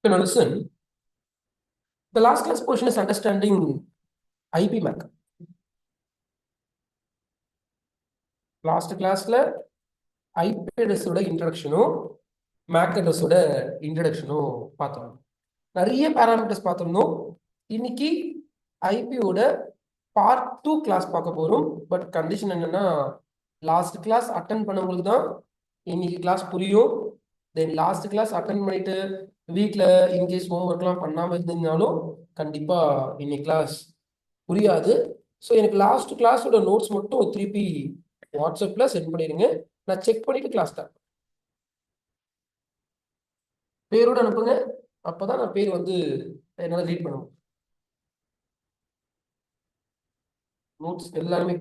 Okay, now listen. The last class portion is understanding IPMAC. Last கிளாஸ்ல IP அட்ரஸோட இன்ட்ரடக்ஷனும் make அட்ரஸோட இன்ட்ரடக்ஷனும் பார்த்தோம். நிறைய parameters பார்த்தோம்னோம். இன்னைக்கு ஐபியோட part 2 class பார்க்க போறோம். பட் கண்டிஷன் என்னன்னா, லாஸ்ட் கிளாஸ் அட்டன் பண்ணவங்களுக்கு தான் இன்னைக்கு கிளாஸ் புரியும். தென் லாஸ்ட் கிளாஸ் அட்டன் பண்ணிட்டு வீட்டில் இன்கேஸ் ஹோம்ஒர்க்லாம் பண்ணாமல் இருந்தீங்கனாலும் கண்டிப்பா இன்னைக்கு கிளாஸ் புரியாது. ஸோ எனக்கு லாஸ்ட் கிளாஸோட நோட்ஸ் மட்டும் திருப்பி வாட்ஸ்அப்ல சென்ட் பண்ணிடுங்க. நான் செக் பண்ணிட்டு கிளாஸ் தான் பேரோட அனுப்புங்க. அப்பதான் நான் பேர் வந்து என்னால் ரீட் பண்ண முடியும். நோட்ஸ் எல்லாருமே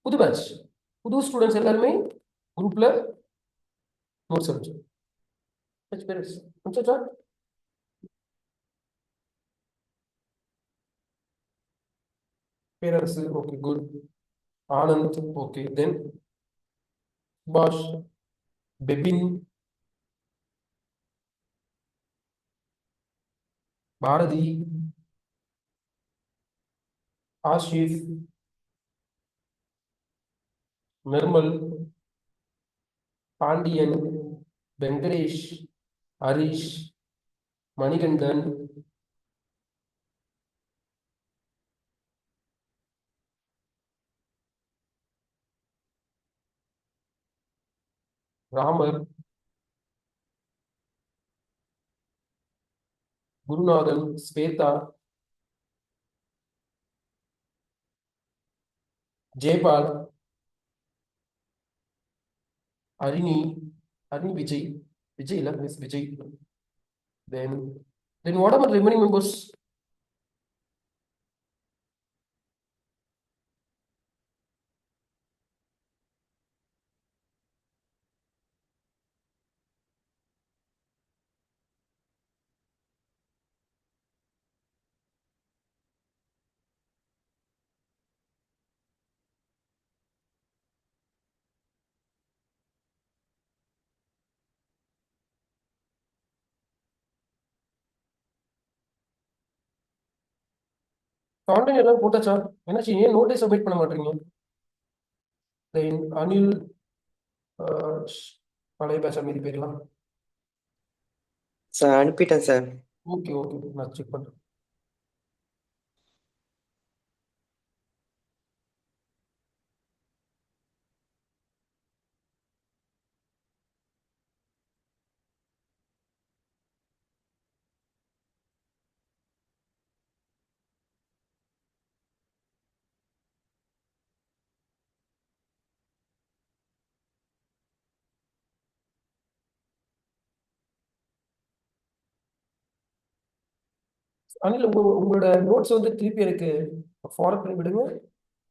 புது பேட்ச், புது ஸ்டூடெண்ட்ஸ் எல்லாருமே குரூப்ல நோட்ஸ் அனுப்பிச்சு அனுப்பிச்சா. பேரரசு ஓகே, குட். ஆனந்த் ஓகே, தென் சுபாஷ், பெபின், பாரதி, ஆஷிஃப், நிர்மல், பாண்டியன், வெங்கடேஷ், ஹரிஷ், மணிகண்டன், ராமர், குருநாதன், ஸ்வேதா, ஜெயபால், அரிணி, அரிணி விஜய், விஜய் இல்ல miss Vijay. Then what about remaining members? Online எல்லாம் போட்டாச்சா? என்னாச்சு, ஏன் நோட்டீஸ் சப்மிட் பண்ண மாட்டீங்க? தென் அனில், பழைய பேச மீதி போயிடலாம். சார் அனுப்பிட்டேன் சார். ஓகே ஓகே, நான் செக் பண்றேன். அனில், உங்களோட நோட்ஸ் வந்து திருப்பி எனக்கு ஃபார்வர்ட் பண்ணி விடுங்க.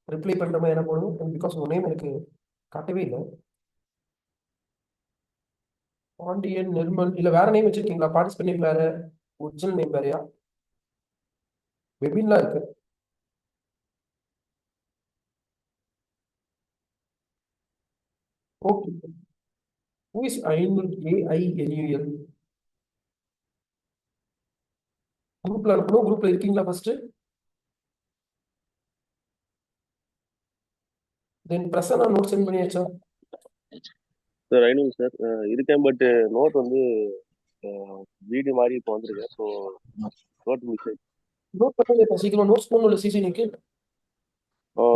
ரிப்ளை பண்ற மாதிரி என்ன போடுங்க, பிகாஸ் உங்க நேம் எனக்கு காட்டவே இல்லை. பாண்டியன், நிர்மல், இல்ல வேற நேம் வச்சிருக்கீங்களா? பார்ட்டிசிபென்ட் வேற, ஒரிஜினல் நேம் வேறயா? வெபின்லாம் இருக்கு. Okay. Who is Ainul, AINUL? குரூப்ல அனுப்பணும். குரூப்ல இருக்கீங்களா ஃபர்ஸ்ட்? தென் பிரசன்னா நோட் சென்ட் பண்ணியாச்சா? சார் ஐநூறு சார் இருக்கேன். பட் நோட் வந்து வீடியோ மாதிரி இப்போ வந்திருக்கு. ஸோ நோட் மிஸ் ஆயிடுச்சு. நோட் பண்ணுங்க சீக்கிரம். நோட்ஸ் போடணும் சிசினிக்கு.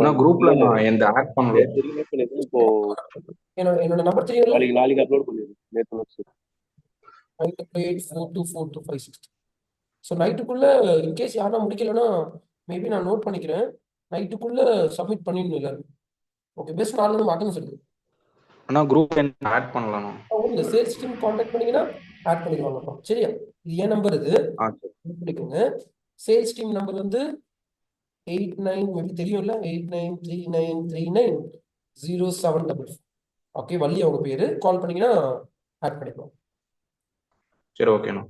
நான் குரூப்ல நான் எந்த ஆட் பண்ணல. நோட் பண்ணிருக்கேன். இப்போ என்னோட நம்பர் தெரியும். நாளைக்கு அப்லோட் பண்ணிருக்கேன். நேற்று நோட்ஸ் 9842242560. ஸோ நைட்டுக்குள்ள இன்கேஸ் யாரும் முடிக்கலன்னா மேபி நான் நோட் பண்ணிக்கிறேன். நைட்டுக்குள்ள சப்மிட் பண்ணிடணும் எல்லாரும். ஓகே, பெஸ்ட் நாலு மாட்டேன்னு சொல்லுங்க. ஆனா குரூப் ஆட் பண்ணலாம். இந்த சேல்ஸ் டீம் கான்டாக்ட் பண்ணீங்கன்னா ஆட் பண்ணிடுவாங்க. சரியா? இது ஏன் நம்பர், இது பண்ணிக்கோங்க. சேல்ஸ் டீம் நம்பர் வந்து 89, மேபி தெரியும்ல, 8939390744. ஓகே, வள்ளி அவங்க பேரு. கால் பண்ணீங்கன்னா ஆட் பண்ணிக்கலாம். சரி, ஓகேண்ணா.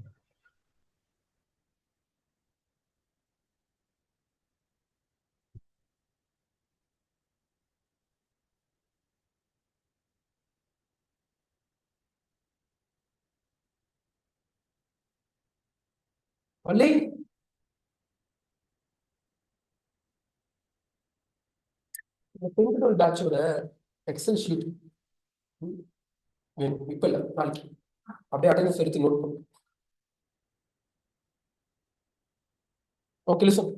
only இந்த பெண்கள் பேட்சோட எக்ஸல் ஷீட் வேணும் இப்ப இல்ல நாளைக்கு அப்படியே அட்டெண்டன்ஸ் எடுத்து நோட் பண்ணும். Okay listen.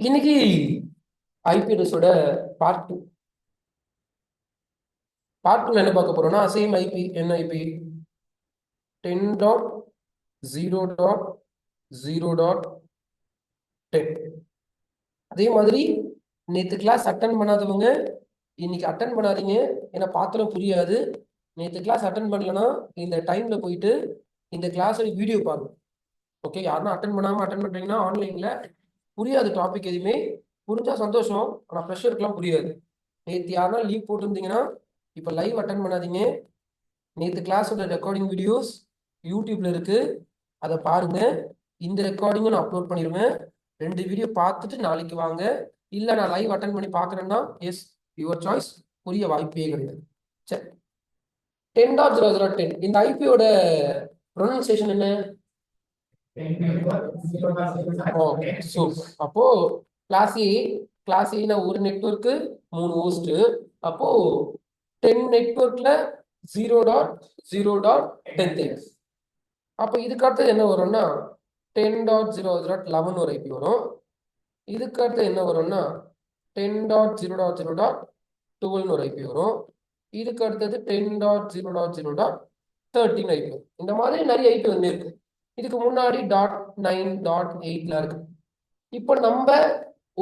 இன்னைக்கு ஐபிஎஸோட பார்ட் 2 என்ன பார்க்க போறோம்னா சேம் ஐபி. என்ன ஐபி? 10.0.0.10. அதே மாதிரி நேற்று கிளாஸ் அட்டன் பண்ணாதவங்க இன்னைக்கு அட்டன் பண்ணாதீங்க, ஏன்னா பார்த்தாலும் புரியாது. நேற்று கிளாஸ் அட்டன் பண்ணலன்னா இந்த டைம்ல போயிட்டு இந்த கிளாஸோட வீடியோ பாருங்க. ஓகே, யாருன்னா அட்டன் பண்றீங்கன்னா ஆன்லைன்ல புரியாது டாபிக் எதுவுமே. புரிஞ்சா சந்தோஷம், ஆனால் ப்ரெஷருக்குலாம் புரியாது. நேற்று யாருன்னா லீவ் போட்டிருந்தீங்கன்னா இப்போ லைவ் அட்டன் பண்ணாதீங்க. நேற்று கிளாஸோட ரெக்கார்டிங் வீடியோஸ் யூடியூப்ல இருக்கு, அதை பாருங்க. இந்த ரெக்கார்டிங்கும் நான் அப்லோட் பண்ணிடுவேன். 2 வீடியோ பார்த்துட்டு நாளைக்கு வாங்க. இல்லை நான் லைவ் அட்டன் பண்ணி பார்க்குறேன்னா எஸ், யுவர் சாய்ஸ். புரிய வாய்ப்பே கிடையாது. சரி, 10.0.0.10 இந்த ஐபியோட ப்ரொனன்சியேஷன் என்ன? Okay, super. அப்போ கிளாஸ் ஏ ஒரு நெட்வொர்க்கு 3 ஹோஸ்ட். அப்போ 10 நெட்வொர்க்ல 0.0.10. அப்போ இதுக்கு அடுத்தது என்ன வரும்னா 10.0.0.11 ஒரு ஐபி வரும். இதுக்கு அடுத்து என்ன வரும்னா 10.0.0.12 ஒரு ஐபி வரும். இதுக்கு அடுத்தது 10.0.0.13 ஐபி வரும். இந்த மாதிரி நிறைய ஐபி வந்து இருக்கு. இதுக்கு முன்னாடி .9.8 இருக்கு. இப்போ நம்ம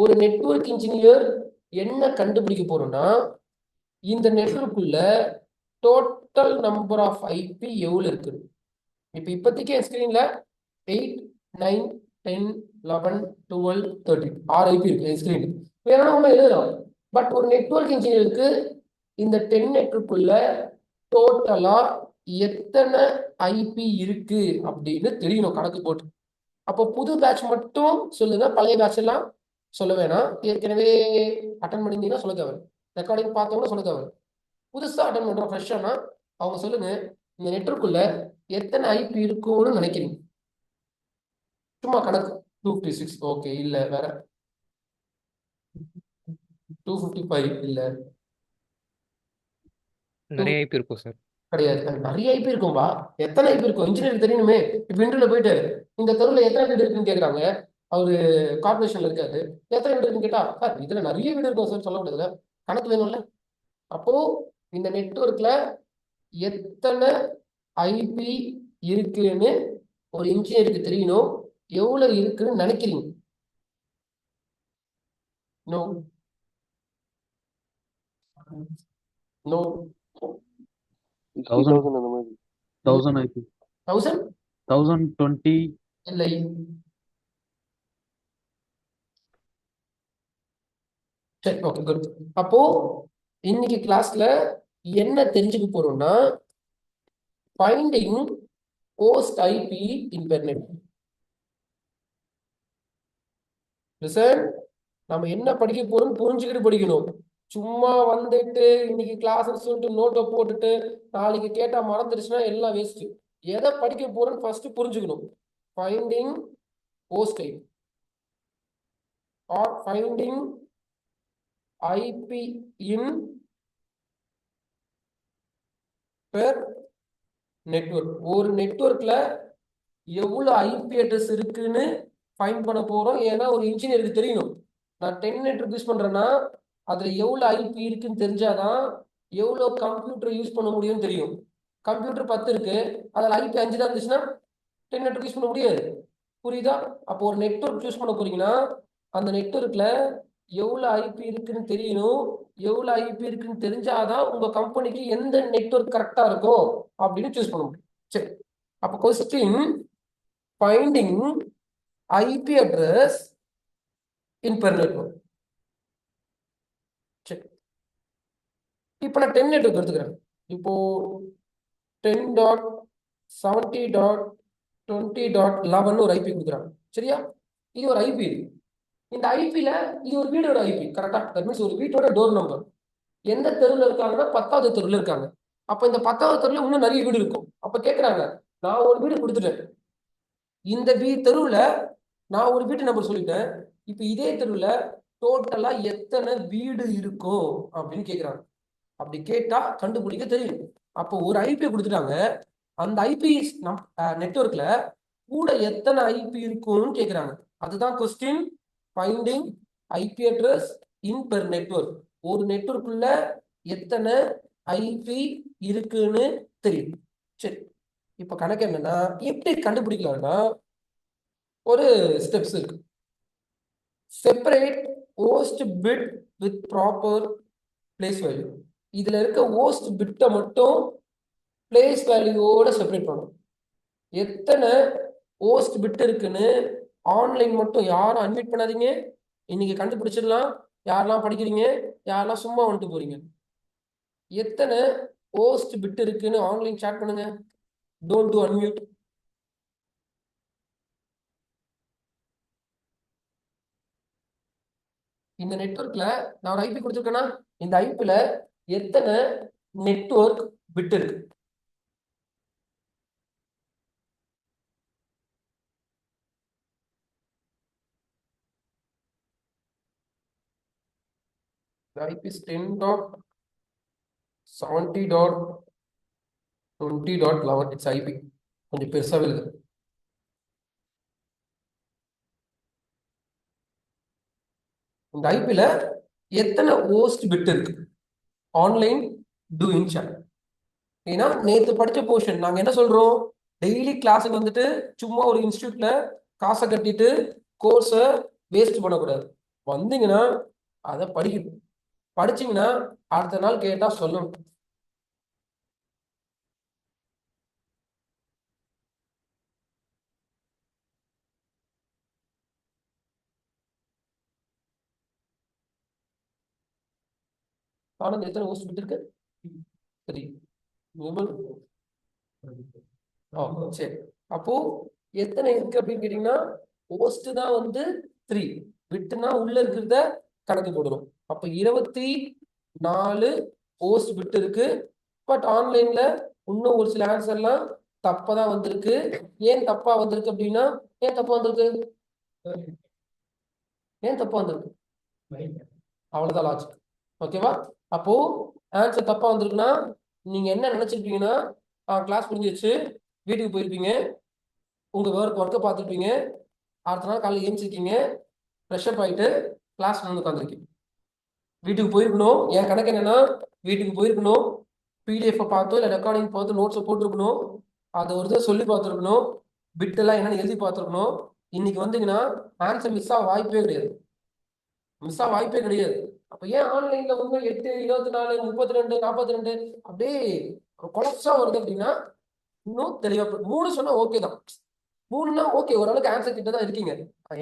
ஒரு நெட்வொர்க் இன்ஜினியர் என்ன கண்டுபிடிக்க போறோம்னா இந்த நெட்வொர்க்குள்ள டோட்டல் நம்பர் ஆஃப் ஐபி எவ்வளவு இருக்கு. இப்போதைக்கு என் ஸ்கிரீன்ல 8, 9, 10, 11, 12, 13 6 ஐபி இருக்கு என் ஸ்கிரீன். வேணும்னா நம்ம எழுதலாம். பட் ஒரு நெட்வொர்க் இன்ஜினியருக்கு இந்த 10 நெட்வொர்க்குள்ள டோட்டலா எத்தனை ஐபி இருக்கு அப்படின்னு தெரியணும் கணக்கு போட்டு. அப்போ புது பேட்ச் மட்டும் சொல்லுங்க, பழைய பேட்ச் எல்லாம் சொல்ல வேணாம். ஏற்கனவே அட்டன் பண்ணியிருந்தீங்கன்னா சொல்ல தேவை, ரெக்கார்டிங் பார்த்தவங்க சொல்ல தேவை. புதுசாக அட்டன் பண்ணுறோம் ஃப்ரெஷ்ஷானா அவங்க சொல்லுங்க இந்த நெட்வொர்க்குள்ள எத்தனை ஐபி இருக்கும்னு நினைக்கிறீங்க. சும்மா கணக்கு 256 ஓகே, இல்ல வேற 255 இல்ல, நிறைய ஐபி இருக்கும் சார். கிடையாது. நிறைய ஐபி இருக்கும்பா. எத்தனை ஐபி இருக்கும் இன்ஜினியர் தெரியணுமே. இப்போ இன்டர்வியூல போயிட்டு இந்த தெருவில் எத்தனை வீடு இருக்குன்னு கேட்குறாங்க. அவரு கார்பரேஷன்ல இருக்காரு, எத்தனை வீடு இருக்குன்னு கேட்டா சார் இதுல நிறைய வீடு இருக்கும் சார் சொல்ல முடியாதுல, கணக்கு வேணும்ல. அப்போ இந்த நெட்வொர்க்ல எத்தனை ஐபி இருக்குன்னு ஒரு இன்ஜினியருக்கு தெரியணும். எவ்வளவு இருக்குன்னு நினைக்கிறீங்க? நோ நோ 60,000 அந்த மாதிரி. 1000 IP. 1000 1020. இல்லை. சரி, ஓகே, குட். அப்போ இன்னைக்கு கிளாஸ்ல என்ன தெரிஞ்சுக்க போறோம்னா ஃபைண்டிங் போஸ்ட் ஐபி இன் பெர்நெட். லிசன், நம்ம என்ன படிக்க போறோம்னு புரிஞ்சுக்கிட்டு படிக்கணும். சும்மா வந்துட்டு இன்னைக்கு கிளாஸ் சொல்லிட்டு நோட்டை போட்டுட்டு நாளைக்கு கேட்டா மறந்துடுச்சுன்னா எல்லாம் வேஸ்ட். எதை படிக்க போறோம்னு ஃபர்ஸ்ட் புரிஞ்சுக்கணும். Finding post IP are finding IP in per network. ஒரு நெட்வொர்க்ல எவ்வளவு ஐபி அட்ரஸ் இருக்குன்னு ஃபைண்ட் பண்ண போறோம். ஏன்னா ஒரு இன்ஜினியருக்கு தெரியணும், நான் 10 நெட்வொர்க் யூஸ் பண்றேன்னா அதுல எவ்வளவு ஐபி இருக்குன்னு தெரிஞ்சாதான் எவ்வளவு கம்ப்யூட்டர் யூஸ் பண்ண முடியும்னு தெரியும். கம்ப்யூட்டர் 10 இருக்கு, அதுல ஐபி 5 தான் இருந்துச்சுன்னா 10 நெட்வொர்க் யூஸ் பண்ண முடியாது. புரியுதா? அப்போ ஒரு நெட்வொர்க் யூஸ் பண்ண போறீங்கன்னா அந்த நெட்வொர்க்ல எவ்வளவு ஐபி இருக்குன்னு தெரியணும். எவ்வளவு ஐபி இருக்குன்னு தெரிஞ்சாதான் உங்க கம்பெனிக்கு எந்த நெட்வொர்க் கரெக்டா இருக்கும் அப்படின்னு சூஸ் பண்ண முடியும். சரி, அப்போ கொஸ்டின் ஃபைண்டிங் ஐபி அட்ரஸ் இன் பெர் நெட்வொர்க். சரி, இப்போ நான் 10 நெட்வொர்க் எடுத்துக்கிறேன். இப்போ 10.70.20.11 ஒரு ஐபி கொடுக்குறாங்க. சரியா? இது ஒரு ஐபி. இந்த ஐபில இது ஒரு வீடோட ஐபி. கரெக்டா? தட் மீன்ஸ் ஒரு வீட்டோட டோர் நம்பர். எந்த தெருவில் இருக்காங்கன்னா 10வது தெருவில் இருக்காங்க. அப்போ இந்த 10வது தெருவில் இன்னும் நிறைய வீடு இருக்கும். அப்போ கேட்குறாங்க, நான் ஒரு வீடு கொடுத்துட்டேன், இந்த தெருவுல நான் ஒரு வீட்டு நம்பர் சொல்லிட்டேன். இப்ப இதே தெருவுல டோட்டலா எத்தனை வீடு இருக்கும் அப்படின்னு கேக்குறாங்க. அப்படி கேட்டா கண்டுபிடிக்க தெரியும். அப்போ ஒரு ஐபி கொடுத்துட்டாங்க. அந்த ஐபி நெட்வொர்க்ல கூட எத்தனை ஐபி இருக்கும்னு கேக்குறாங்க. அதுதான் கொஸ்டின். ஃபைண்டிங் ஐபி அட்ரஸ் இன் பெர் நெட்வொர்க். ஒரு நெட்வொர்க்குள்ள எத்தனை ஐபி இருக்குன்னு தெரியும். சரி, இப்ப கணக்கு என்னன்னா எப்படி கண்டுபிடிக்கலாம்னா ஒரு ஸ்டெப்ஸ் இருக்கு. Separate host bit with proper place value. இதுல இருக்க ஹோஸ்ட் பிட்டை மட்டும் பிளேஸ் வேல்யூவோட செப்பரேட் பண்ணணும். எத்தனை ஹோஸ்ட் பிட் இருக்குன்னு ஆன்லைன் மட்டும் யாரும் அட்மிட் பண்ணாதீங்க. இன்னைக்கு கண்டுபிடிச்சிடலாம். யாரெல்லாம் படிக்கிறீங்க, யாரெல்லாம் சும்மா வந்துட்டு போறீங்க. எத்தனை ஹோஸ்ட் பிட் இருக்குன்னு ஆன்லைன் சாட் பண்ணுங்க. Don't to unmute. இந்த நெட்வொர்க்ல நான் ஒரு ஐபி கொடுத்துருக்கேன்னா இந்த ஐபில எத்தனை நெட்வொர்க் பிட் இருக்கு? The IP is 10.70.20.11. It's IP. கொஞ்சம் பெருசாவே இருக்கு. இந்த ஐபில எத்தனை ஹோஸ்ட் பிட் இருக்கு? Online doing chat. ஏன்னா நேற்று படிச்ச போர்ஷன் நாங்க என்ன சொல்றோம், டெய்லி கிளாஸுக்கு வந்துட்டு சும்மா ஒரு இன்ஸ்டியூட்ல காசை கட்டிட்டு கோர்ஸை வேஸ்ட் பண்ணக்கூடாது. வந்தீங்கன்னா அதை படிக்கணும். படிச்சீங்கன்னா அடுத்த நாள் கேட்டா சொல்லணும். ஆனந்த் எத்தனை ஹோஸ்ட் பிட் இருக்கு? சரி, சரி. அப்போ எத்தனை இருக்கு அப்படின்னு கேட்டீங்கன்னா ஹோஸ்ட் தான் வந்து 3, பிட்னா உள்ள இருக்கிறத கணக்கு போடணும். அப்ப 24 ஹோஸ்ட் பிட் இருக்கு. பட் ஆன்லைன்ல இன்னும் ஒரு சில ஆன்சர்லாம் தப்பா தான் வந்திருக்கு. ஏன் தப்பா வந்திருக்கு அப்படின்னா ஏன் தப்பா வந்திருக்கு? அவ்வளவுதான் லாஜிக். ஓகேவா? அப்போ ஆன்சர் தப்பா வந்திருக்குன்னா நீங்க என்ன நினைச்சிருப்பீங்கன்னா கிளாஸ் முடிஞ்சிருச்சு, வீட்டுக்கு போயிருப்பீங்க, உங்க ஒர்க்கை பார்த்துருப்பீங்க, அடுத்த நாள் காலையில் ஏஞ்சிருக்கீங்க, ஃப்ரெஷ்அப் ஆகிட்டு கிளாஸ் வந்து உட்காந்துருக்கீங்க. வீட்டுக்கு போயிருக்கணும். என் கணக்கு என்னன்னா வீட்டுக்கு போயிருக்கணும், பிடிஎஃப் பார்த்தோ இல்லை ரெக்கார்டிங் பார்த்து நோட்ஸை போட்டிருக்கணும், அதை ஒரு இதை சொல்லி பார்த்துருக்கணும், பிட்டெல்லாம் என்னன்னு எழுதி பார்த்துருக்கணும். இன்னைக்கு வந்தீங்கன்னா ஆன்சர் மிஸ் ஆக வாய்ப்பே கிடையாது. அப்ப ஏன் ஆன்லைன்ல வந்து 8, 24, 32, 42 அப்படியே கொலப்ஸா வருது அப்படின்னா இன்னும் தெளிவா 3 சொன்னா ஓகே தான். 3னா ஓகே, ஓரளவுக்கு ஆன்சர் கிட்ட தான் இருக்கீங்க.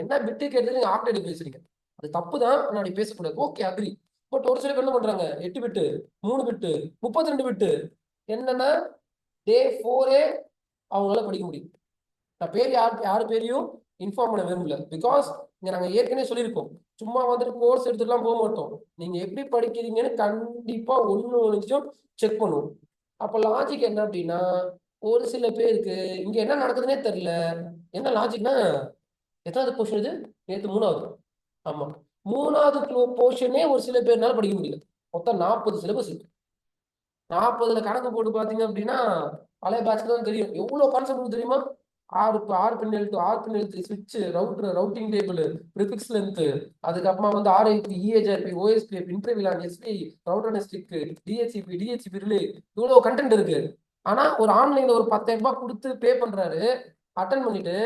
என்ன பிட்டு கேட்டது நீங்க ஆக்டேட் பேசுறீங்க, அது தப்பு தான். அப்படி பேசக்கூடாது. Okay, agri. பட் ஒரு சில பேர் என்ன பண்றாங்க, 8 பிட்டு, 3 பிட்டு, 32 பிட்டு. என்னன்னா டே 4 அவங்களால படிக்க முடியும். நான் பேர் யாரு பேரையும் இன்ஃபார்ம் பண்ண விரும்பல. பிகாஸ் இங்க நாங்க ஏற்கனவே சொல்லியிருக்கோம், சும்மா வந்துட்டு கோர்ஸ் எடுத்துட்டுலாம் போக மாட்டோம். நீங்க எப்படி படிக்கிறீங்கன்னு கண்டிப்பா ஒன்று செக் பண்ணுவோம். அப்ப லாஜிக் என்ன அப்படின்னா ஒரு சில பேருக்கு இங்க என்ன நடக்குதுன்னே தெரியல. என்ன லாஜிக்னா எத்தனாவது போர்ஷன் இது? நேற்று 3வது. ஆமா, 3வது போர்ஷனே ஒரு சில பேர்னால படிக்க முடியல. மொத்தம் 40 சிலபஸ் இருக்கு. 40ல கணக்கு போட்டு பாத்தீங்க அப்படின்னா பழைய பேட்ச்க்கு தான் தெரியும் எவ்வளவு கான்செப்ட் தெரியுமா. ஆறு பின் எழுத்து ஸ்விட்ச் ரவுட்டிங் டேபிள் ப்ரிஃபிக்ஸ் லென்த், அதுக்கப்புறமா வந்து ஆர்ஐபி, இஹெச்ஆர்பி, ஓஎஸ்பிஎஃப், இன்டர்விலான், எஸ்பி, ரவுட்டர் நெஸ்டிக், டிஹெச்பி ரிலே, இவ்வளவு கண்டென்ட் இருக்கு. ஆனா ஒரு ஆன்லைன்ல ஒரு 10,000 ரூபாய் கொடுத்து பே பண்றாரு, அட்டன் பண்ணிட்டு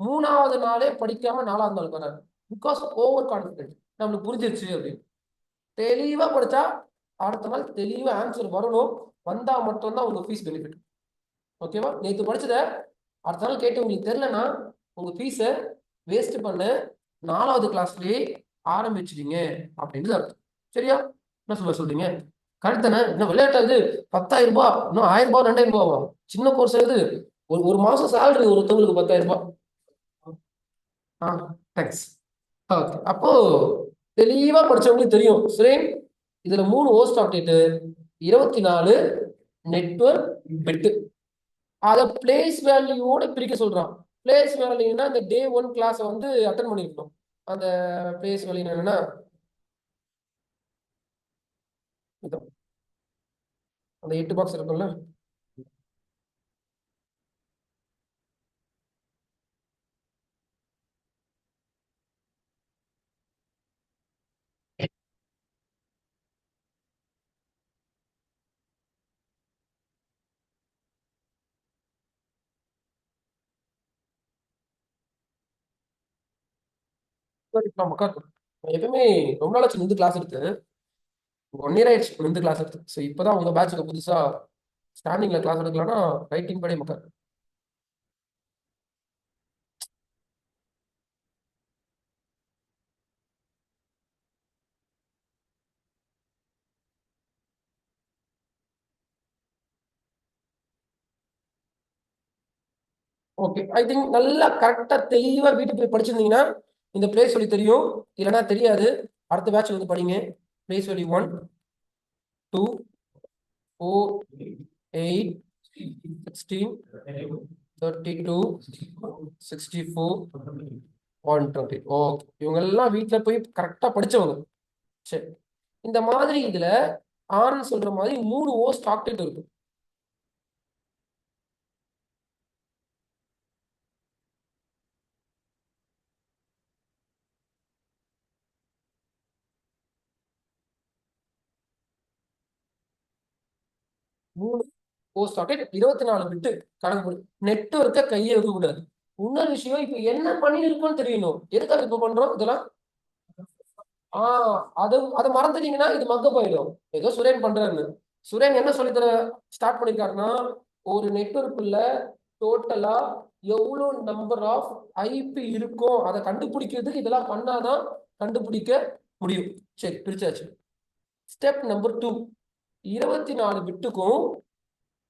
3வது நாளே படிக்காம 4வது நாள் வர்றாரு. Because over confident. நம்மளுக்கு புரிஞ்சிருச்சு அப்படின்னு தெளிவா படிச்சா அடுத்த நாள் தெளிவா ஆன்சர் வரணும். வந்தா மட்டும்தான் உங்க ஃபீஸ் பெனிஃபிட். ஓகேவா? நேற்று படிச்சத அடுத்த நாள் கேட்டு உங்களுக்கு தெரியலன்னா உங்க ஃபீஸை வேஸ்ட் பண்ண 4வது கிளாஸ்லயே ஆரம்பிச்சிட்டீங்க அப்படின்னு அர்த்தம். சரியா? என்ன சொல்றீங்க? கரெக்ட் தானே? என்ன விளையாட்டாது? 10,000 ரூபாய், இன்னும் 1000 ரூபாய், 2000 ரூபாவா? சின்ன கோர்ஸ் இது. ஒரு மாசம் சேலரி ஒருத்தவங்களுக்கு 10,000 ரூபாய். தேங்க்ஸ். ஓகே, அப்போ தெளிவா படிச்சவங்களுக்கு தெரியும். சரி, இதுல 3 ஹோஸ்ட் அப்டேட், 24 நெட்வொர்க் பிட். அத பிளேஸ் வேல்யூவோட பிரிக்க சொல்றான். பிளேஸ் வேல்யூனா இந்த டே 1 கிளாஸை வந்து அட்டன் பண்ணிருக்கணும். அந்த பிளேஸ் வேல்யூ என்னன்னா இதோ அந்த 8 பாக்ஸ் இருக்கும்ல, நமக்கு எப்பவுமே ரொம்ப நாளாச்சு இந்த கிளாஸ் எடுத்து 1 இயர் ஆயிடுச்சு இந்த கிளாஸ் எடுத்து. ஸோ இப்போதான் உங்க பேட்சுக்கு புதுசா ஸ்டாண்டிங்ல கிளாஸ் எடுக்கலாம்னா ரைட்டிங் படி மக்கள். ஓகே, ஐ திங்க் நல்லா கரெக்டா தெளிவா வீட்டுக்கு போய் படிச்சிருந்தீங்கன்னா இந்த பிளேஸ் சொல்லி தெரியும். இல்லைன்னா தெரியாது. அடுத்த பேட்ச் வந்து படிங்க. பிளேஸ் சொல்லி 1 2 4 8 16 32 64 120. ஓகே, இவங்க எல்லாம் வீட்டுல போய் கரெக்டா படிச்சவங்க. சரி, இந்த மாதிரி இதுல ஆர்னு சொல்ற மாதிரி 3 ஓஸ்ட் ஆக்டேட் இருக்கு. மூணு போஸ்ட் ஆக்டேட் 24 பிட்டு கணக்கு போடு. நெட்வொர்க்கை கையை வைக்க கூடாது. இன்னொரு விஷயம், இப்ப என்ன பண்ணிருக்கோம்னு தெரியணும். எதுக்காக இப்ப பண்றோம் இதெல்லாம்? அதை மறந்துட்டீங்கன்னா இது மக்க போயிடும். ஏதோ சுரேன் பண்றாரு. சுரேன் என்ன சொல்லித்தர ஸ்டார்ட் பண்ணிருக்காருன்னா, ஒரு நெட்வொர்க்குள்ள டோட்டலா எவ்வளவு நம்பர் ஆஃப் ஐபி இருக்கும் அதை கண்டுபிடிக்கிறதுக்கு இதெல்லாம் பண்ணாதான் கண்டுபிடிக்க முடியும். சரி, பிரிச்சாச்சு. ஸ்டெப் நம்பர் 2, 24 பிட்டுக்கும்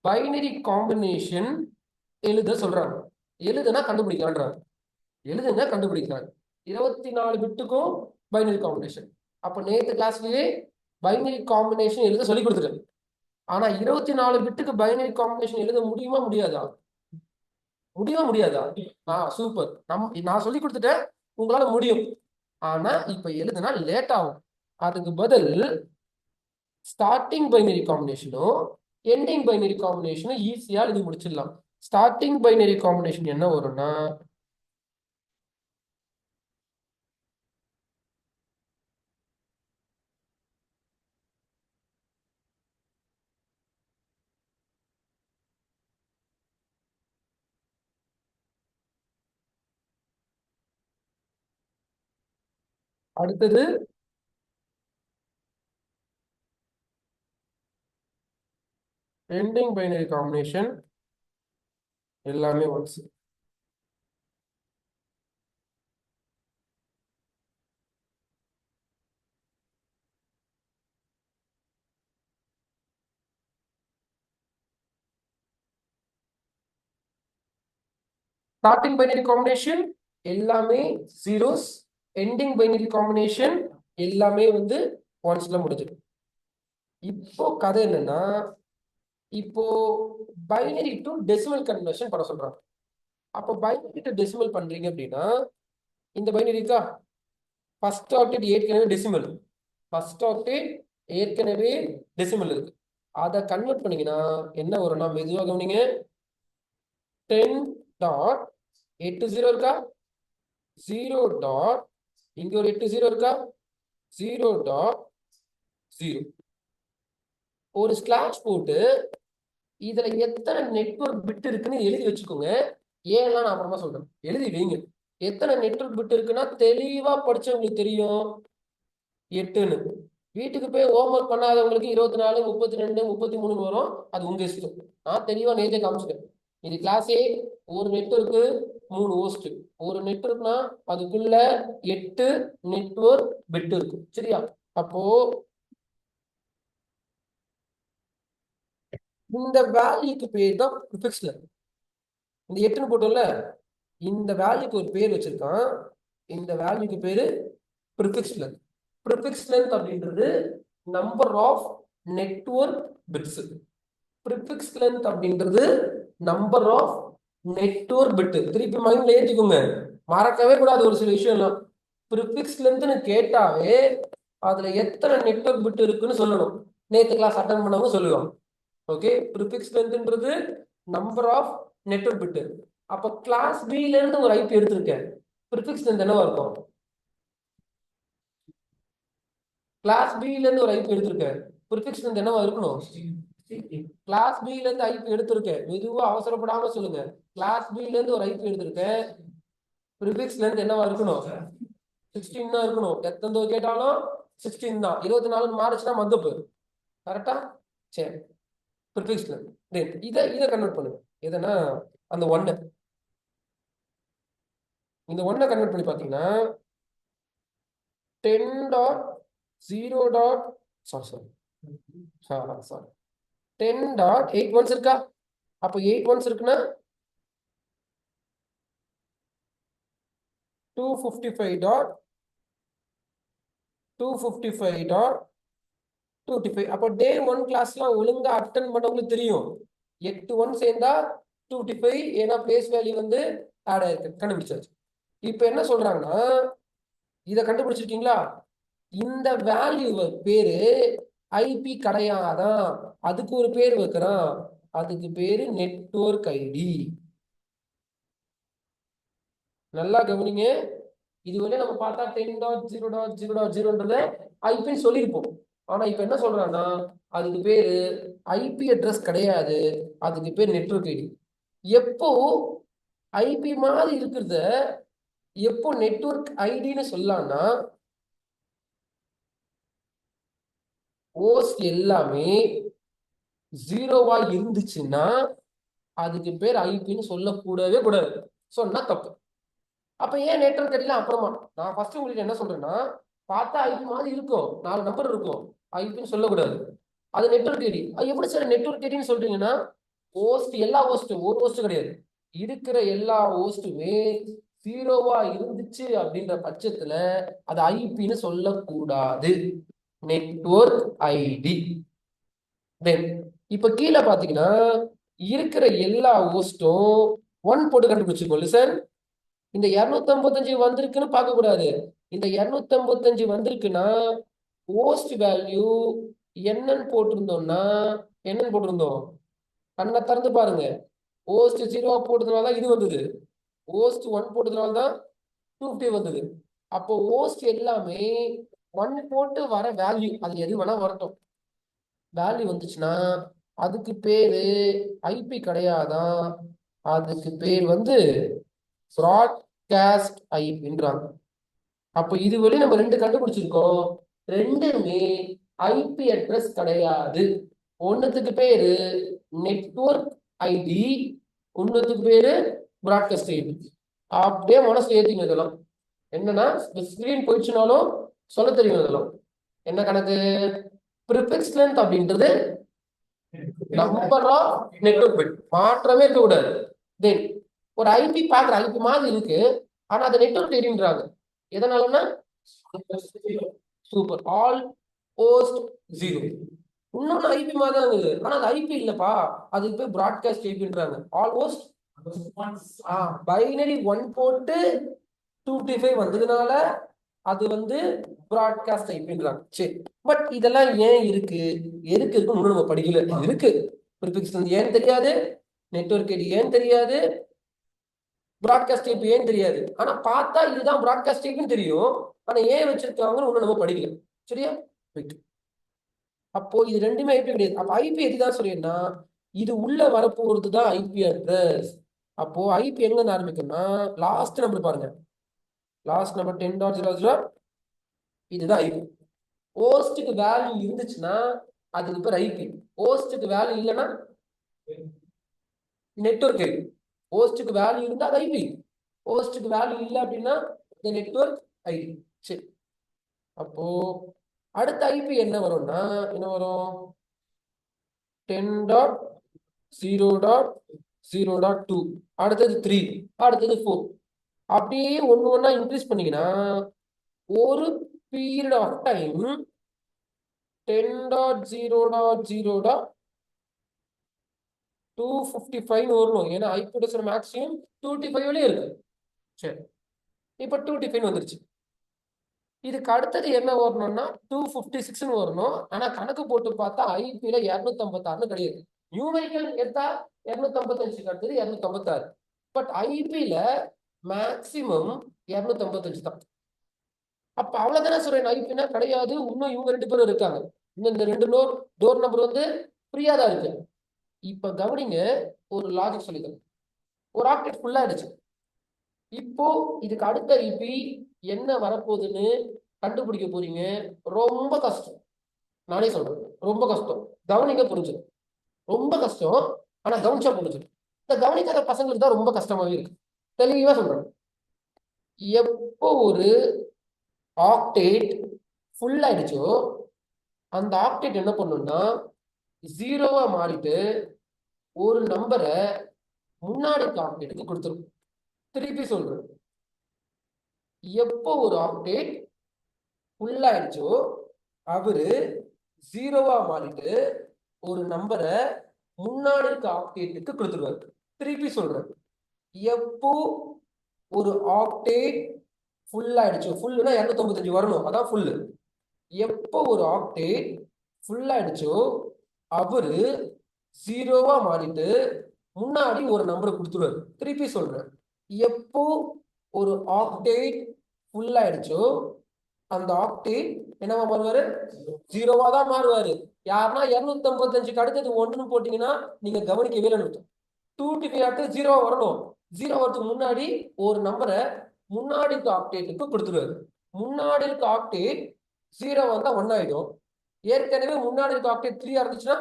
பைனரி காம்பினேஷன் எழுத சொல்றாங்க. எழுதுனா கண்டுபிடிக்கலான்றாங்க. எழுதுங்க கண்டுபிடிக்கிறாங்க. 24 பிட்டுக்கும் பைனரி காம்பினேஷன். அப்ப நேற்று கிளாஸ்லயே பைனரி காம்பினேஷன் எழுத சொல்லி கொடுத்துட்டேன். ஆனா 24 பிட்டுக்கு பைனரி காம்பினேஷன் எழுத முடியுமா முடியாதா? முடியாதா? சூப்பர். நான் சொல்லி கொடுத்துட்டேன், உங்களால முடியும். ஆனா இப்ப எழுதுனா லேட் ஆகும். அதுக்கு பதில் ஸ்டார்டிங் பைனரி காம்பினேஷனும் எண்டிங் பைனரி காம்பினேஷனும் ஈஸியா எழுதி முடிச்சிடலாம். ஸ்டார்டிங் பைனரி காம்பினேஷன் என்ன வரும்னா அடுத்தது எண்டிங் பைனரி காம்பினேஷன் எல்லாமே ஒன்ஸ். ஸ்டார்டிங் பைனரி காம்பினேஷன் எல்லாமே ஜீரோஸ், எண்டிங் பைனரி காம்பினேஷன் எல்லாமே வந்து ஒன்ஸ்ல முடிஞ்சிடும். இப்போ கதை என்னன்னா, இப்போ பைனரி டு டெசிமல் கன்வர்ஷன் பண்ண சொல்றாங்க. அப்போ பைனரி டு டெசிமல் பண்றீங்க அப்படின்னா இந்த பைனரி இருக்கா, ஃபர்ஸ்ட் ஆக்டேட் ஏற்கனவே டெசிமல், ஃபர்ஸ்ட் ஆக்டேட் ஏற்கனவே டெசிமல் இருக்கு. அதை கன்வெர்ட் பண்ணீங்கன்னா என்ன வரும்னா, மெதுவாக கவனிங்க, 10.80 இருக்கா, 0. இங்க ஒரு 80 இருக்கா, 0.0. ஒரு ஸ்லாஷ் போட்டு இதுல எத்தனை நெட்வொர்க் பிட் இருக்குன்னு எழுதி வச்சுக்கோங்க. ஏன்னா நான் அப்புறமா சொல்றேன், எழுதி வைங்க. எத்தனை நெட்வொர்க் பிட் இருக்குன்னா தெளிவா படிச்சவங்களுக்கு தெரியும் 8ன்னு. வீட்டுக்கு போய் ஹோம்ஒர்க் பண்ணாதவங்களுக்கு 24, 32, 33 வரும். அது உங்க இஷ்டம். நான் தெளிவா நேரத்தை காமிச்சிட்டேன். இது கிளாஸே ஒரு நெட்வொர்க்கு 3 ஹோஸ்ட். ஒரு நெட்வொர்க்னா அதுக்குள்ள 8 நெட்வொர்க் பிட் இருக்கும். சரியா? அப்போ இந்த வேல்யூக்கு பேர் தான் ப்ரிஃபிக்ஸ் லென்த். இந்த 8ன்னு போட்டோம்ல, இந்த வேல்யூக்கு ஒரு பேர் வச்சிருக்கான். இந்த வேல்யூக்கு பேரு ப்ரிஃபிக்ஸ் லென்த். ப்ரிஃபிக்ஸ் லென்த் அப்படின்றது number of network bits. Prefix length அப்படின்றது நம்பர் ஆஃப் நெட்வொர்க் பிட்டு திருப்பி மைண்ட்ல ஏற்றிக்கோங்க, மறக்கவே கூடாது ஒரு சில விஷயம்லாம். ப்ரிஃபிக்ஸ் லென்த்னு கேட்டாவே அதுல எத்தனை நெட்வொர்க் பிட் இருக்குன்னு சொல்லணும். நேற்று கிளாஸ் அட்டன் பண்ணவங்க சொல்லுவாங்க. ஓகே, ப்ரிஃபிக்ஸ் லென்த்ன்றது நம்பர் ஆஃப் நெட்வொர்க் பிட். அப்ப கிளாஸ் பில இருந்து ஒரு ஐபி எடுத்திருக்கேன், ப்ரிஃபிக்ஸ் லென்த் என்னவா இருக்கும்? கிளாஸ் பில இருந்து ஒரு ஐபி எடுத்திருக்கேன், ப்ரிஃபிக்ஸ் லென்த் என்னவா இருக்கணும்? கிளாஸ் பில இருந்து ஐபி எடுத்திருக்கேன், மெதுவா அவசரப்படாம சொல்லுங்க. கிளாஸ் பில இருந்து ஒரு ஐபி எடுத்திருக்கேன், ப்ரிஃபிக்ஸ் லென்த் என்னவா இருக்கணும்? 16 தான் இருக்கணும். எத்தனை கேட்டாலும் 16 தான். 24 மாறுச்சுன்னா மந்தப்பு. கரெக்டா? சரி, ப்ரிஃபிக்ஸ் லென்த் இதை கன்வெர்ட் பண்ணுங்க. எதனா அந்த ஒன்னு, இந்த ஒன்னை கன்வெர்ட் பண்ணி பார்த்தீங்கன்னா 10.0. சாரி 10.8 ஒன்ஸ் இருக்கா? அப்போ 8 ஒன்ஸ் இருக்குன்னா 255.255.255. அப்போ டே 1 கிளாஸ்லாம் ஒழுங்கா அட்டன் பண்ணவங்களுக்கு தெரியும். 8 ஒன் சேர்ந்தா 255, ஏன்னா பேஸ் வேல்யூ வந்து ஆட் ஆயிருக்கு, கண்டுபிடிச்சாச்சு. இப்போ என்ன சொல்றாங்கன்னா, இதை கண்டுபிடிச்சிருக்கீங்களா? இந்த வேல்யூ பேரு ஐபி கிடையாதான், அதுக்கு ஒரு பேர் வைக்கிறான், அதுக்கு பேரு நெட்வொர்க் ஐடி. நல்லா கவனிங்க. இதுவரை நம்ம பார்த்தா 10.0.0.0ன்றத ஐபின்னு சொல்லியிருப்போம். ஆனா இப்ப என்ன சொல்றான்னா, அதுக்கு பேரு ஐபி அட்ரஸ் கிடையாது, அதுக்கு பேர் நெட்வொர்க் ஐடி. எப்போ ஐபி மாதிரி இருக்கிறத எப்போ நெட்வொர்க் ஐடின்னு சொல்லலாம்னா, ஹோஸ்ட் எல்லாமே ஜீரோவா இருந்துச்சுன்னா அதுக்கு பேர் ஐபின்னு சொல்லக்கூடவே கூடாது, சொன்னா தப்பு. அப்ப ஏன் நெட்வொர்க் ஐடிலாம் அப்புறமா? நான் ஃபர்ஸ்ட் உங்களுக்கு என்ன சொல்றேன்னா, பார்த்தா ஐபி மாதிரி இருக்கும், 4 நம்பர் இருக்கும், ஐபின்னு சொல்லக்கூடாது, அது நெட்வொர்க் ஐடி. அது எப்படி சார் நெட்வொர்க் ஐடின்னு சொல்றீங்கன்னா, ஹோஸ்ட் எல்லா ஹோஸ்ட்டும், ஒரு ஹோஸ்ட் கிடையாது, இருக்கிற எல்லா ஹோஸ்ட்டுமே ஜீரோவா இருந்துச்சு அப்படின்ற பட்சத்துல அது ஐபின்னு சொல்லக்கூடாது, நெட்வொர்க் ஐடி. இப்ப கீழே பாத்தீங்கன்னா இருக்கிற எல்லா ஹோஸ்டும் 1 போட்டு கண்டுபிடிச்சிருக்கோம் சார். இந்த 255 வந்திருக்குன்னு பார்க்க கூடாது. இந்த 255 வந்திருக்குன்னா ஹோஸ்ட் வேல்யூ என்னன்னு போட்டிருந்தோம்னா, என்னன்னு போட்டிருந்தோம்? கண்ணை திறந்து பாருங்க. ஹோஸ்ட் 0 போட்டதுனால தான் இது வந்தது, ஹோஸ்ட் 1 போட்டதுனால தான் 250 வந்தது. அப்போ ஹோஸ்ட் எல்லாமே 1 போட்டு வர வேல்யூ, அது எது வேணா வரட்டும், வேல்யூ வந்துச்சுன்னா அதுக்கு பேரு ஐபி கிடையாதான், அதுக்கு பேர் வந்து ப்ராட்காஸ்ட் ஐபின்றாங்க. அப்போ இதுவரை நம்ம 2 கண்டுபிடிச்சிருக்கோம், ரெண்டுமே ஐபி அட்ரஸ் கிடையாது. ஒன்னுத்துக்கு பேரு நெட்வொர்க் ஐடி, ஒன்னுத்துக்கு பேரு ப்ராட்காஸ்ட் ஐடி. அப்படியே மனசுல ஏத்திங்க. இதெல்லாம் என்னன்னா ஸ்கிரீன் போயிடுச்சுனாலும் சொல்ல தெரியும். இதெல்லாம் என்ன கணக்கு? ப்ரிஃபிக்ஸ் லென்த் அப்படின்றது நம்பர் ஆஃப் நெட்வொர்க் பிட், மாற்றமே இருக்கக்கூடாது. தென் ஒரு ஐபி பாக்குற ஐபி மாதிரி இருக்கு, ஆனா அது நெட்வொர்க் ஐடின்றாங்க. எதனாலன்னா சூப்பர் ஆல் ஹோஸ்ட் 0. இன்னொன்னு ஐபி மாதிரி தான் இருக்குது, ஆனா அது ஐபி இல்லப்பா, அதுக்கு போய் ப்ராட்காஸ்ட் ஐபின்றாங்க. ஆல் ஹோஸ்ட் பைனரி 1 போட்டு 255 வந்ததுனால அது வந்து ப்ராட்காஸ்ட் ஐபின்றாங்க. சரி, பட் இதெல்லாம் ஏன் இருக்கு, எதுக்கு இருக்கு நம்ம படிக்கல. இருக்கு, ப்ரிஃபிக்ஸ் ஏன் தெரியாது, நெட்வொர்க் ஐடி ஏன் தெரியாது, ப்ராட்காஸ்ட் ஐபி ஏன் தெரியாது. ஆனா பார்த்தா இதுதான் ப்ராட்காஸ்ட் ஐபின்னு தெரியும், ஆனா ஏன் வச்சிருக்காங்கன்னு ஒண்ணு நம்ம படிக்கல. சரியா? அப்போ இது ரெண்டுமே ஐபி கிடையாது. அப்ப ஐபி எதுதான் சொல்லியிருந்தா, இது உள்ள வரப்போறது தான் ஐபி அட்ரஸ். அப்போ ஐபி எங்க ஆரம்பிக்கும்னா லாஸ்ட் நம்பர் பாருங்க, லாஸ்ட் நம்பர் 10.0.0, இதுதான் ஐபி. ஹோஸ்டுக்கு வேல்யூ இருந்துச்சுன்னா அதுக்கு பேர் ஐபி, ஹோஸ்டுக்கு வேல்யூ இல்லைன்னா நெட்வொர்க் ஐடி. ஹோஸ்டுக்கு வேல்யூ இருந்தா அது ஐபி, ஹோஸ்டுக்கு வேல்யூ இல்லை அப்படின்னா நெட்வொர்க் ஐடி. சரி, அப்போ அடுத்த ஐபி என்ன வரும்னா, என்ன வரும்? 10.0.0.2, அடுத்தது 3, அடுத்தது 4, அப்படியே ஒண்ணு ஒண்ணா இன்க்ரீஸ் பண்ணீங்கன்னா ஒரு பீரியட் ஆஃப் டைம் 10.0.0. 255 வரணும். ஏன்னா ஐபி அட்ரஸோட மேக்ஸிமம் 255 இருக்கு. சரி, இப்போ 255 வந்துருச்சு. இதுக்கு அடுத்தது என்ன வரணும்னா 256 வரணும். ஆனா கணக்கு போட்டு பார்த்தா ஐபில 256 கிடையாது. நியூமெரிக்கல் எடுத்தா 255 அடுத்தது 256. பட் ஐபில மேக்சிமம் 255 தான். அப்ப அவ்வளவுதானே சொல்றேன். ஐபினா கிடையாது. இன்னும் இவங்க 2 பேரும் இருக்காங்க. இன்னும் இந்த 2 டோர் நம்பர் வந்து ஃப்ரீயா தான் இருக்கு. இப்ப கவனிங்க, ஒரு லாஜிக் சொல்லிக்கிறேன். ஒரு ஆப்டெக்ட் ஃபுல்லா ஆயிடுச்சு. இப்போ இதுக்கு அடுத்த ஐபி என்ன வரப்போகுதுன்னு கண்டுபிடிக்க போறீங்க. ரொம்ப கஷ்டம். நானே சொல்றேன், ரொம்ப கஷ்டம். கவனிங்க, புரிஞ்சிடும். ரொம்ப கஷ்டம். ஆனா கவனிச்சா புரிஞ்சிடும். இந்த கவனிக்காத பசங்களுக்கு தான் ரொம்ப கஷ்டமாவே இருக்கு. தெளிவா சொல்றேன். எப்போ ஒரு ஆக்டேட் ஃபுல் ஆயிடுச்சோ அந்த ஆக்டேட் என்ன பண்ணும்னா 0வா மாறிட்டு ஒரு நம்பரை முன்னாடி ஆக்டேட்டுக்கு கொடுத்துரும். திருப்பி சொல்றேன், எப்போ ஒரு ஆக்டேட் ஃபுல் ஆயிடுச்சோ அவரு 0வா மாறிட்டு ஒரு நம்பரை முன்னாடி இருக்க ஆக்டேட்டுக்கு கொடுத்துருவாரு. திருப்பி சொல்றேன், எப்போ ஒரு ஆக்டேட் ஃபுல் ஆயிடுச்சு, ஃபுல்லுனா 255 வரணும், அதான் ஃபுல்லு. எப்போ ஒரு ஆக்டேட் ஃபுல் ஆயிடுச்சோ அவரு 0வா மாறிட்டு முன்னாடி ஒரு நம்பரை கொடுத்துருவாரு. திருப்பி சொல்றேன், எப்போ ஒரு ஆக்டேட் ஃபுல் ஆயிடுச்சோ அந்த ஆக்டேட் என்னவா மாறுவாரு? 0வா தான் மாறுவாரு. யாருன்னா 255க்கு அடுத்தது 1ன்னு போட்டீங்கன்னா நீங்க கவனிக்கவே இல்லை. 255 அடுத்து 0வா வரணும். 0 வரதுக்கு முன்னாடி ஒரு நம்பரை முன்னாடி இருக்க ஆக்டேட்டுக்கு கொடுத்துருவாரு. முன்னாடி இருக்க ஆக்டேட் 0 வந்தா 1 ஆயிடும். ஏற்கனவே முன்னாடி இருக்க ஆக்டேட் 3 இருந்துச்சுன்னா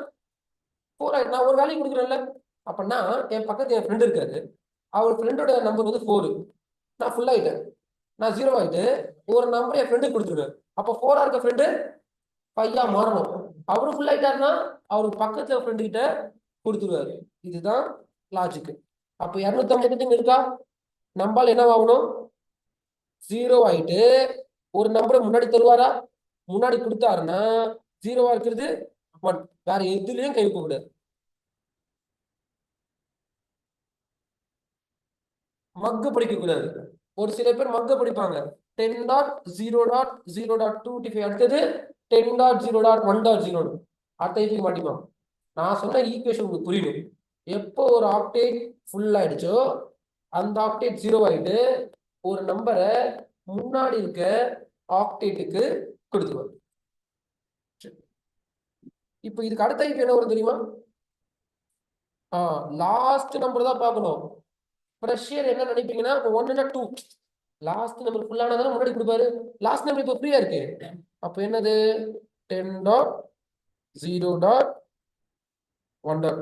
4 ஆயிடும். நான் ஒரு வேலையை கொடுக்குறேன்ல. அப்படின்னா என் பக்கத்து என் ஃப்ரெண்ட் இருக்காரு. அவர் ஃப்ரெண்டோட நம்பர் வந்து 4. நான் ஃபுல் ஆயிட்டேன். நான் 0 ஆயிட்டு ஒரு நம்பர் என் ஃப்ரெண்டுக்கு கொடுத்துருவேன். அப்போ 4 இருக்க ஃப்ரெண்டு 5 மாறணும். அவரு ஃபுல் ஆயிட்டாருன்னா அவருக்கு பக்கத்துல ஃப்ரெண்டு கிட்ட கொடுத்துருவாரு. இதுதான் லாஜிக். அப்போ 255 இருக்கா? நம்பால் என்ன ஆகணும்? 0 ஆயிட்டு ஒரு நம்பரை முன்னாடி தருவாரா? முன்னாடி கொடுத்தாருன்னா 0வா இருக்கிறது 1. வேற எதுலயும் கை வைக்க கூடாது. மக்கு படிக்க கூடாது. ஒரு சில பேர் மக்க படிப்பாங்க. 10.0.0.255 அடுத்தது 10.0.1.0 அடுத்த ஐபிக்கு மாட்டிப்பாங்க. நான் சொன்ன ஈக்குவேஷன் உங்களுக்கு புரியணும். எப்போ ஒரு ஆக்டேட் ஃபுல் ஆயிடுச்சோ அந்த ஆக்டேட் 0 ஆயிட்டு ஒரு நம்பரை முன்னாடி இருக்க ஆக்டேட்டுக்கு கொடுத்துருவாங்க. இப்போ இதுக்கு அடுத்த ஐபி என்ன வரும் தெரியுமா? லாஸ்ட் நம்பர் தான் பார்க்கணும். ப்ரெஷர் என்ன நினைப்பீங்கன்னா 1 2 லாஸ்ட் நம்பர் ஃபுல்லானதால முன்னாடி கொடுப்பாரு. லாஸ்ட் நம்பர் இப்போ ஃப்ரீயா இருக்கு. அப்போ என்னது? 10.0.1.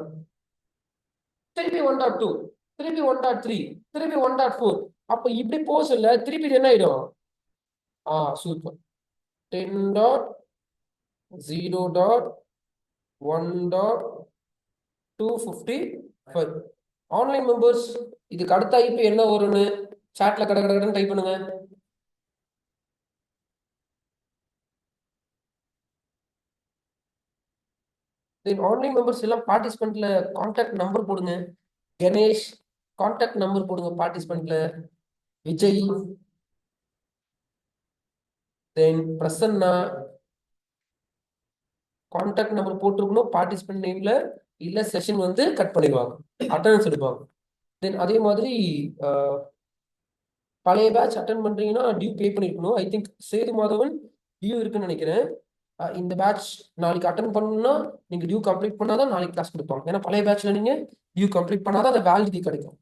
திருப்பி 1.2, திருப்பி 1.3, திருப்பி 1.4. அப்போ இப்படி போக சொல்ல திருப்பி என்ன ஆயிடும்? சூப்பர். 10.0.1.255. ஆன்லைன் மெம்பர்ஸ் இதுக்கு அடுத்த ஐபி என்ன வரும்னு சாட்ல கடகடன்னு டைப் பண்ணுங்க. ஆன்லைன் மெம்பர்ஸ் எல்லாம் பார்ட்டிசிபென்ட்ல கான்டாக்ட் நம்பர் போடுங்க. கணேஷ் கான்டாக்ட் நம்பர் போடுங்க பார்ட்டிசிபென்ட்ல. விஜய், தென் பிரசன்னா கான்டாக்ட் நம்பர் போட்டிருக்கணும் பார்ட்டிசிபென்ட் நேம்ல. இல்ல செஷன் வந்து கட் பண்ணிடுவாங்க, அட்டெண்டன்ஸ் எடுப்பாங்க. தென் அதே மாதிரி பழைய பேட்ச் அட்டன் பண்றீங்கன்னா டியூ பே பண்ணிருக்கணும். I think Sethu Madhavan due இருக்குன்னு நினைக்கிறேன். இந்த பேட்ச் நாளைக்கு அட்டன் பண்ணணும்னா நீங்க டியூ கம்ப்ளீட் பண்ணாதான் நாளைக்கு கிளாஸ் கொடுப்பாங்க. ஏன்னா பழைய பேட்ச்ல நீங்க டியூ கம்ப்ளீட் பண்ணாதான் அந்த வேலிடிட்டி கிடைக்கும்.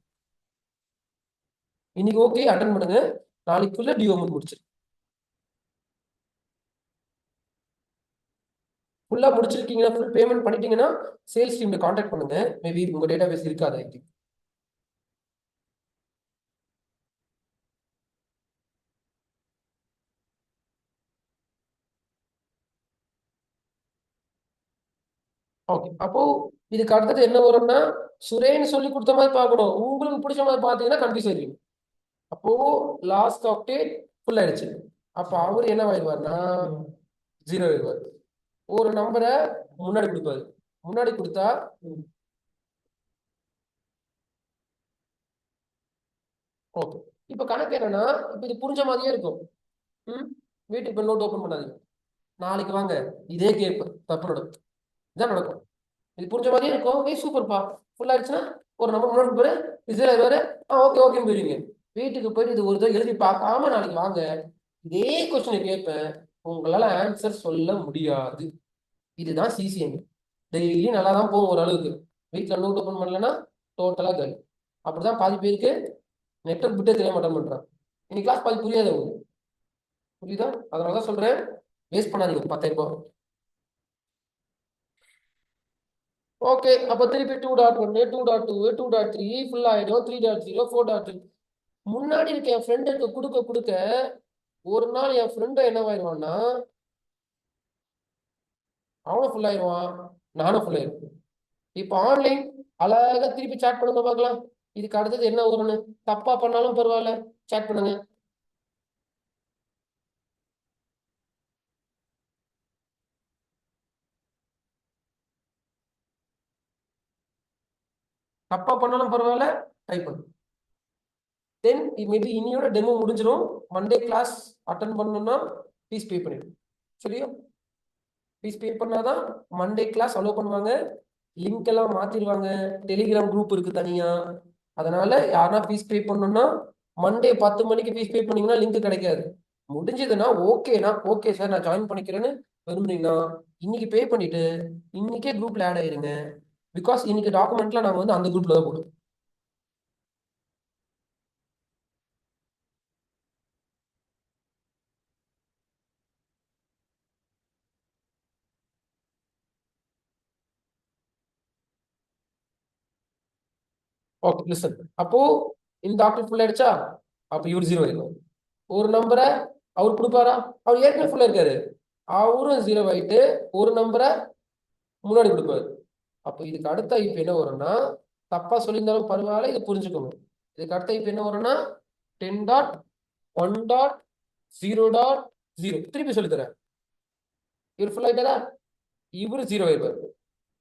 இன்னைக்கு ஓகே அட்டன் பண்ணுங்க, நாளைக்குள்ள டியூ அமௌண்ட் முடிச்சிரு. ஃபுல்லா முடிச்சிருக்கீங்கன்னா, ஃபுல் பேமெண்ட் பண்ணிட்டீங்கன்னா சேல்ஸ் டீம்ல கான்டாக்ட் பண்ணுங்க. மேபி உங்க டேட்டாபேஸ் இருக்காது. I think okay. அப்போ இதுக்கு அடுத்தது என்ன வரும்னா சுரேன் சொல்லி கொடுத்த மாதிரி பார்க்கணும். உங்களுக்கு பிடிச்ச மாதிரி பார்த்தீங்கன்னா கன்ஃபியூஸ் ஆயிருவீங்க. அப்போ லாஸ்ட் ஆக்டேட் ஃபுல் ஆயிடுச்சு. அப்போ அவர் என்ன ஆயிடுவார்னா 0 ஆயிடுவார். ஒரு நம்பரை முன்னாடி கொடுப்பாரு. முன்னாடி கொடுத்தா ஓகே. இப்போ கணக்கு என்னன்னா, இப்போ இது புரிஞ்ச மாதிரியே இருக்கும். வீட்டுக்கு இப்போ நோட் ஓப்பன் பண்ணாதீங்க. நாளைக்கு வாங்க இதே கேப் தப்பு நடக்கும். இதான் நடக்கும். இது புரிஞ்ச மாதிரியே இருக்கும். சூப்பர்ப்பா ஃபுல் ஆயிடுச்சுன்னா ஒரு நம்பர் முன்னாடி பேரு இதில் வேறு ஓகே ஓகேன்னு போயிருவீங்க. வீட்டுக்கு போயிட்டு இது ஒரு தடவை எழுதி பார்க்காம நாளைக்கு வாங்க இதே கொஸ்டினை கேட்பேன். உங்களால் ஆன்சர் சொல்ல முடியாது. இதுதான் சிசிஎம். டெய்லி நல்லா தான் போகும் ஓரளவுக்கு. வீட்டில் நோட் ஓப்பன் பண்ணலன்னா டோட்டலாக கேள்வி. அப்படிதான் பாதி பேருக்கு நெட்வொர்க் விட்டே தெரிய மாட்டேன் பண்றான். இன்னைக்கு கிளாஸ் பாதி புரியாது உங்களுக்கு. புரியுதா? அதனால தான் சொல்றேன், வேஸ்ட் பண்ணாதீங்க 10,000 ரூபாய். ஓகே. அப்போ திருப்பி 2.1 2.2 2.3 ஃபுல் ஆயிடும். 3.0 4.3 முன்னாடி இருக்க என் ஃப்ரெண்டுக்கு கொடுக்க கொடுக்க ஒரு நாள் என் ஃப்ரெண்டு என்னவாயிருவான்னா அவனும் ஃபுல் ஆயிடுவான், நானும் ஃபுல் ஆயிடுவேன். இப்போ ஆன்லைன் அழகா திருப்பி சாட் பண்ணுங்க பார்க்கலாம். இதுக்கு அடுத்தது என்ன வரும்னு. தப்பா பண்ணாலும் பரவாயில்ல, சாட் பண்ணுங்க. தப்பா பண்ணாலும் பரவாயில்ல, டைப் பண்ணு. தென் மேபி இன்னையோட டெமோ முடிஞ்சிடும். மண்டே கிளாஸ் அட்டன் பண்ணணும்னா ஃபீஸ் பே பண்ணிடும். சரியா? ஃபீஸ் பே பண்ணாதான் மண்டே கிளாஸ் அலோவ் பண்ணுவாங்க. லிங்க் எல்லாம் மாத்திடுவாங்க. டெலிகிராம் குரூப் இருக்கு தனியா. அதனால யாருன்னா ஃபீஸ் பே பண்ணணும்னா மண்டே 10 மணிக்கு ஃபீஸ் பே பண்ணீங்கன்னா லிங்க் கிடைக்காது. முடிஞ்சதுன்னா ஓகேனா ஓகே சார் நான் ஜாயின் பண்ணிக்கிறேன்னு விரும்புனீங்கன்னா இன்னைக்கு பே பண்ணிட்டு இன்னைக்கே குரூப்ல ஆட் ஆயிருங்க. பிகாஸ் இன்னைக்கு டாக்குமெண்ட்ல நாங்கள் வந்து அந்த குரூப்ல தான் போடுவோம். Okay listen. அப்போ இந்த டாக்டர் ஃபுல் ஆயிடுச்சா? அப்போ இவர் 0 ஆயிடும். ஒரு நம்பரை அவர் கொடுப்பாரா? அவர் ஏற்கனவே ஃபுல்லா இருக்காரு. அவரும் 0 ஆயிட்டு ஒரு நம்பரை முன்னாடி கொடுப்பாரு. அப்போ இதுக்கு அடுத்த ஐப்பு என்ன வரும்னா, தப்பா சொல்லியிருந்தாலும் பரவாயில்ல, இதை புரிஞ்சுக்கணும். இதுக்கு அடுத்த ஐப்பு என்ன வரும்னா 10.1.0.0 திருப்பி சொல்லித்தரேன். இவர் ஃபுல் ஆயிட்டாரா? இவரு 0 ஆயிடுவார்.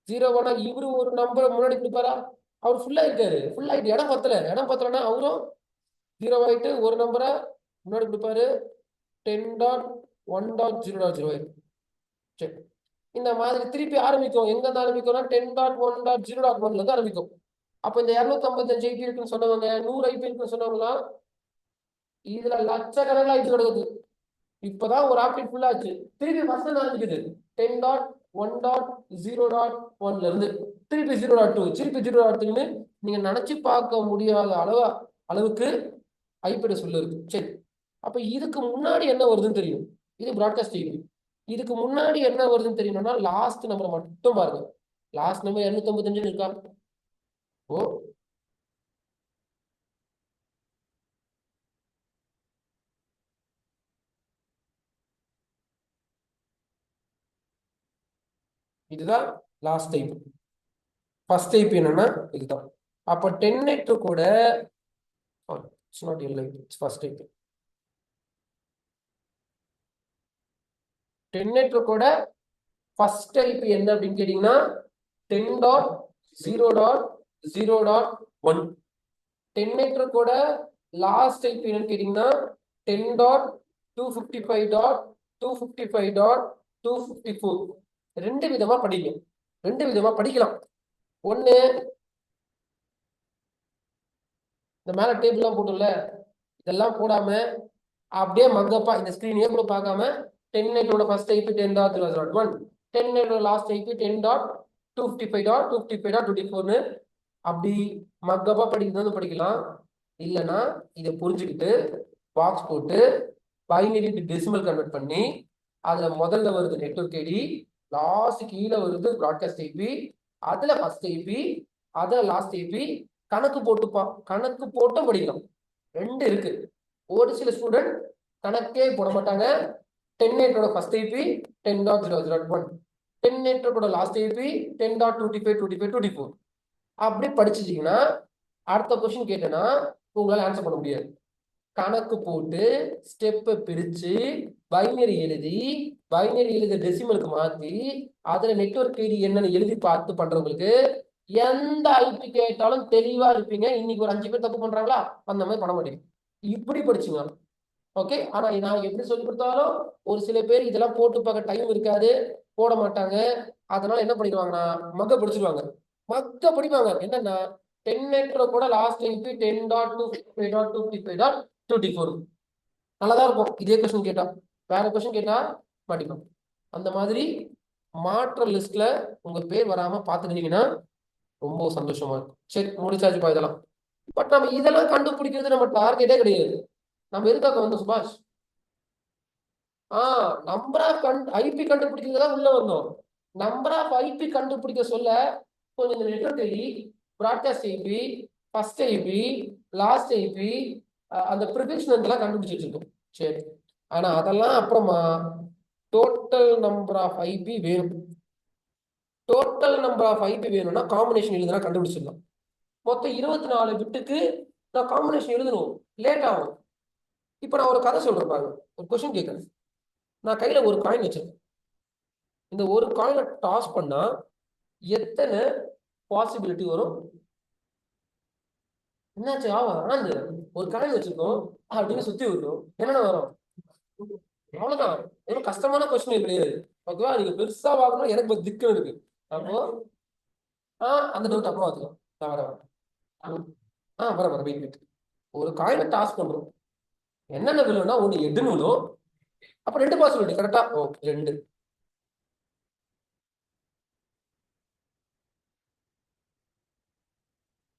0 ஆனா இவரு ஒரு நம்பரை முன்னாடி கொடுப்பாரா? அவர் ஃபுல்லா இருக்காரு. ஃபுல் ஆயிட்டு இடம் பத்தலைன்னா அவரும் 0 ஆயிட்டு ஒரு நம்பரை முன்னாடி கொடுப்பாரு. 10.1.0.0 சரி. இந்த மாதிரி திருப்பி ஆரம்பிக்கும். எங்க இருந்து ஆரம்பிக்கும்னா 10.1.0.1 இருந்து ஆரம்பிக்கும். அப்ப இந்த 255 ஐபி இருக்குன்னு சொன்னவங்க, 100 ஐபி இருக்குன்னு சொன்னவங்களாம் இதுல லட்சக்கணக்கில் ஐபி கிடக்குது. இப்பதான் ஒரு ஆப்டேட் ஃபுல்லா ஆச்சு. திருப்பி ஃபர்ஸ்ட் ஆரம்பிக்குது 10.1.0.1 இருந்து திருப்பி 0.2 திருப்பி 0.3 நீங்க நினைச்சு பார்க்க முடியாத அளவுக்கு ஐபிட சொல்ல இருக்கு. சரி. அப்ப இதுக்கு முன்னாடி என்ன வருதுன்னு தெரியும். இது பிராட்காஸ்ட் டிவி. இதுக்கு முன்னாடி என்ன வருதுன்னு தெரியணும்னா லாஸ்ட் நம்பரை மட்டும் பாருங்க. லாஸ்ட் நம்பர் 255 இருக்கா? ஓ இதுதான் லாஸ்ட் டைப். ஃபர்ஸ்ட் டைப் என்னன்னா இதுதான். அப்ப 10 கூட it's not L it's first type. 10 கூட ஃபர்ஸ்ட் டைப் என்ன அப்படின்னு கேட்டீங்கன்னா 10.0.0.1. 10 கூட லாஸ்ட் டைப் என்னன்னு கேட்டீங்கன்னா 10.255.255.254. ரெண்டு விதமா படிக்கலாம். ஒண்ணு இந்த மேல டேபிள்லாம் போட்டுல இதெல்லாம் போடாம அப்படியே மங்கப்பா இந்த ஸ்கிரீனே கூட பார்க்காம 10 ஃபர்ஸ்ட் டைப் 10.0.1, 10 லாஸ்ட் டைப் 10.255.255.24 அப்படி மக்கப்பா படிக்கிறது படிக்கலாம். இல்லைன்னா இதை புரிஞ்சுக்கிட்டு பாக்ஸ் போட்டு பைனரி டெசிமல் கன்வெர்ட் பண்ணி அதுல முதல்ல வருது நெட்வொர்க் ஐடி, லாஸ்ட் கீழே வருது பிராட்காஸ்ட் ஐபி, அதுல ஃபர்ஸ்ட் ஐபி, அதுல லாஸ்ட் ஐபி கணக்கு போட்டும் படிக்கலாம். ரெண்டு இருக்கு. ஒரு சில ஸ்டூடெண்ட் கணக்கே போட மாட்டாங்க. 10 ஃபர்ஸ்ட் ஐபி 10.0.0.1, 10 லாஸ்ட் ஐபி 10.25.25.24 அப்படி படிச்சிட்டீங்கன்னா அடுத்த கொஸ்டின் கேட்டேன்னா உங்களால ஆன்சர் பண்ண முடியாது. கணக்கு போட்டு ஸ்டெப்பை பிரிச்சு பைனரி எழுதி டெசிமலுக்கு மாத்தி அதுல நெட்வொர்க் ஐடி என்னன்னு எழுதி பார்த்து பண்றவங்களுக்கு எந்த ஐபி கேட்டாலும் தெளிவா இருப்பீங்க. இன்னைக்கு ஒரு 5 பேர் தப்பு பண்றாங்களா? அந்த மாதிரி பண்ண மாட்டீங்க. இப்படி படிச்சுங்க. ஓகே, ஆனா நான் எப்படி சொல்லி கொடுத்தாலும் ஒரு சில பேர் இதெல்லாம் போட்டு பார்க்க டைம் இருக்காது, போட மாட்டாங்க. அதனால என்ன பண்ணிடுவாங்கன்னா மக்க படிச்சிருவாங்க. மக்க படிப்பாங்க என்னன்னா 10 மீட்டர் கூட லாஸ்ட் டைம் 10.255.255.24 நல்லாதான் இருக்கும். இதே கொஸ்டின் கேட்டா வேற கொஸ்டின் கேட்டா மாட்டிப்பாங்க. அந்த மாதிரி மாற்ற லிஸ்ட்ல உங்க பேர் வராம பாத்துக்கிட்டீங்கன்னா ரொம்ப சந்தோஷமா இருக்கும். சரி, முடிச்சாச்சுப்பா இதெல்லாம். பட் நம்ம இதெல்லாம் கண்டுபிடிக்கிறது நம்ம டார்கெட்டே கிடையாது. நம்ம எதுக்காக வந்தோம் சுபாஷ்? நம்பர் ஆஃப் ஐபி கண்டுபிடிக்கிறதா உள்ள வந்தோம். நம்பர் ஆஃப் ஐபி கண்டுபிடிக்க சொல்ல கொஞ்சம் இந்த network IP, broadcast IP, first IP, last IP, அந்த ப்ரிஃபிக்ஸ் எல்லாம் கண்டுபிடிச்சு வச்சிருக்கோம். சரி, ஆனா அதெல்லாம் அப்புறமா டோட்டல் நம்பர் ஆஃப் ஐபி வேணும். டோட்டல் நம்பர் ஆஃப் ஐபி வேணும்னா காம்பினேஷன் எழுதுனா கண்டுபிடிச்சிடலாம். மொத்தம் 24 பிட்டுக்கு நான் காம்பினேஷன் எழுதணும், லேட் ஆகும். இப்போ நான் ஒரு கதை சொல்றேன் பாருங்க. ஒரு கொஸ்டின் கேட்கறேன். நான் கையில ஒரு காயின் வச்சிருக்கேன். இந்த ஒரு காயினை டாஸ் பண்ணா எத்தனை பாசிபிலிட்டி வரும்? என்னாச்சு ஆனந்த்? ஒரு காயின் வச்சிருக்கோம் அப்படின்னு சுத்தி விட்டோம், என்னென்ன வரும்? அவ்வளவுதான். ஏன்னா கஷ்டமான கொஸ்டின் கிடையாது. ஓகேவா? நீங்க பெருசா பார்க்கணும், எனக்கு திக்கு இருக்கு. அப்போ அந்த டவுட் அப்புறம் பார்த்துக்கலாம். நான் வர வெயிட். ஒரு காயினை டாஸ் பண்றோம், என்னென்ன விழும்னா ஒண்ணு எட்டுன்னு விழும். அப்ப 2 பாசிபிலிட்டி கரெக்டா? ஓகே, 2.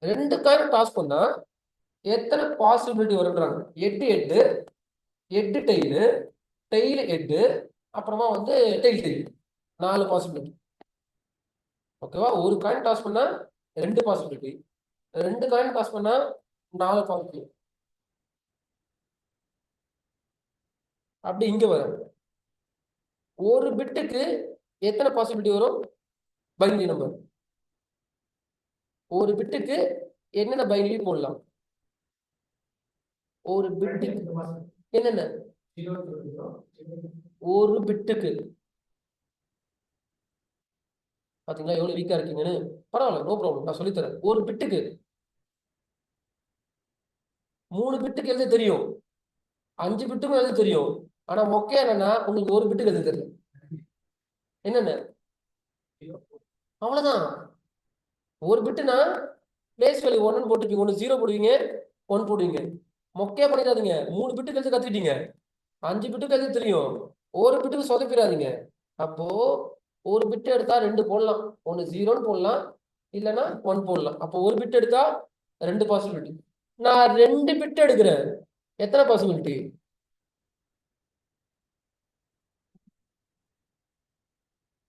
ரெண்டு காயினை டாஸ் பண்ணா எத்தனை பாசிபிலிட்டி வரும்ன்றாங்க. 8 8 8 டெய்லு, டெய்லு 8, அப்புறமா வந்து டெய்ல் 4 பாசிபிலிட்டி. ஓகேவா? ஒரு காயின் டாஸ் பண்ணா 2 பாசிபிலிட்டி, 2 காயின் டாஸ் பண்ணா 4 பாசிபிலிட்டி. அப்படி இங்க வரும். ஒரு பிட்டுக்கு எத்தனை பாசிபிலிட்டி வரும்? Binary number. ஒரு பிட்டுக்கு என்னென்ன பைனரி போடலாம்? ஒரு பிட்டுக்கு என்னென்ன? ஒரு பிட்டுக்கு பாத்தீங்களா எவ்வளவு வீக்கா இருக்கீங்கன்னு? பரவாயில்ல, நோ ப்ராப்ளம், நான் சொல்லித்தரேன். ஒரு பிட்டுக்கு 3 பிட்டுக்கு எழுத தெரியும், 5 பிட்டுக்கும் எழுத தெரியும். ஆனா மொக்கையா என்னன்னா உங்களுக்கு ஒரு பிட்டுக்கு எழுத தெரியல. என்னென்ன? அவ்வளவுதான். ஒரு பிட்டுனா பிளேஸ் வேல்யூ 1 போட்டுருக்கீங்க, 1 0 போடுவீங்க, 1 போடுவீங்க. மொக்கையா பண்ணிடாதீங்க. 3 பிட்டுக்கு எழுத கத்துக்கிட்டீங்க, 5 பிட்டுக்கு எழுத தெரியும், ஒரு பிட்டுக்கு சொதப்பிடாதீங்க. அப்போ ஒரு பிட் எடுத்தா 2 போடலாம், 1 0ன்னு போடலாம், இல்லைன்னா 1 போடலாம். அப்போ ஒரு பிட் எடுத்தா 2 பாசிபிலிட்டி. நான் 2 பிட் எடுக்கிறேன், எத்தனை பாசிபிலிட்டி?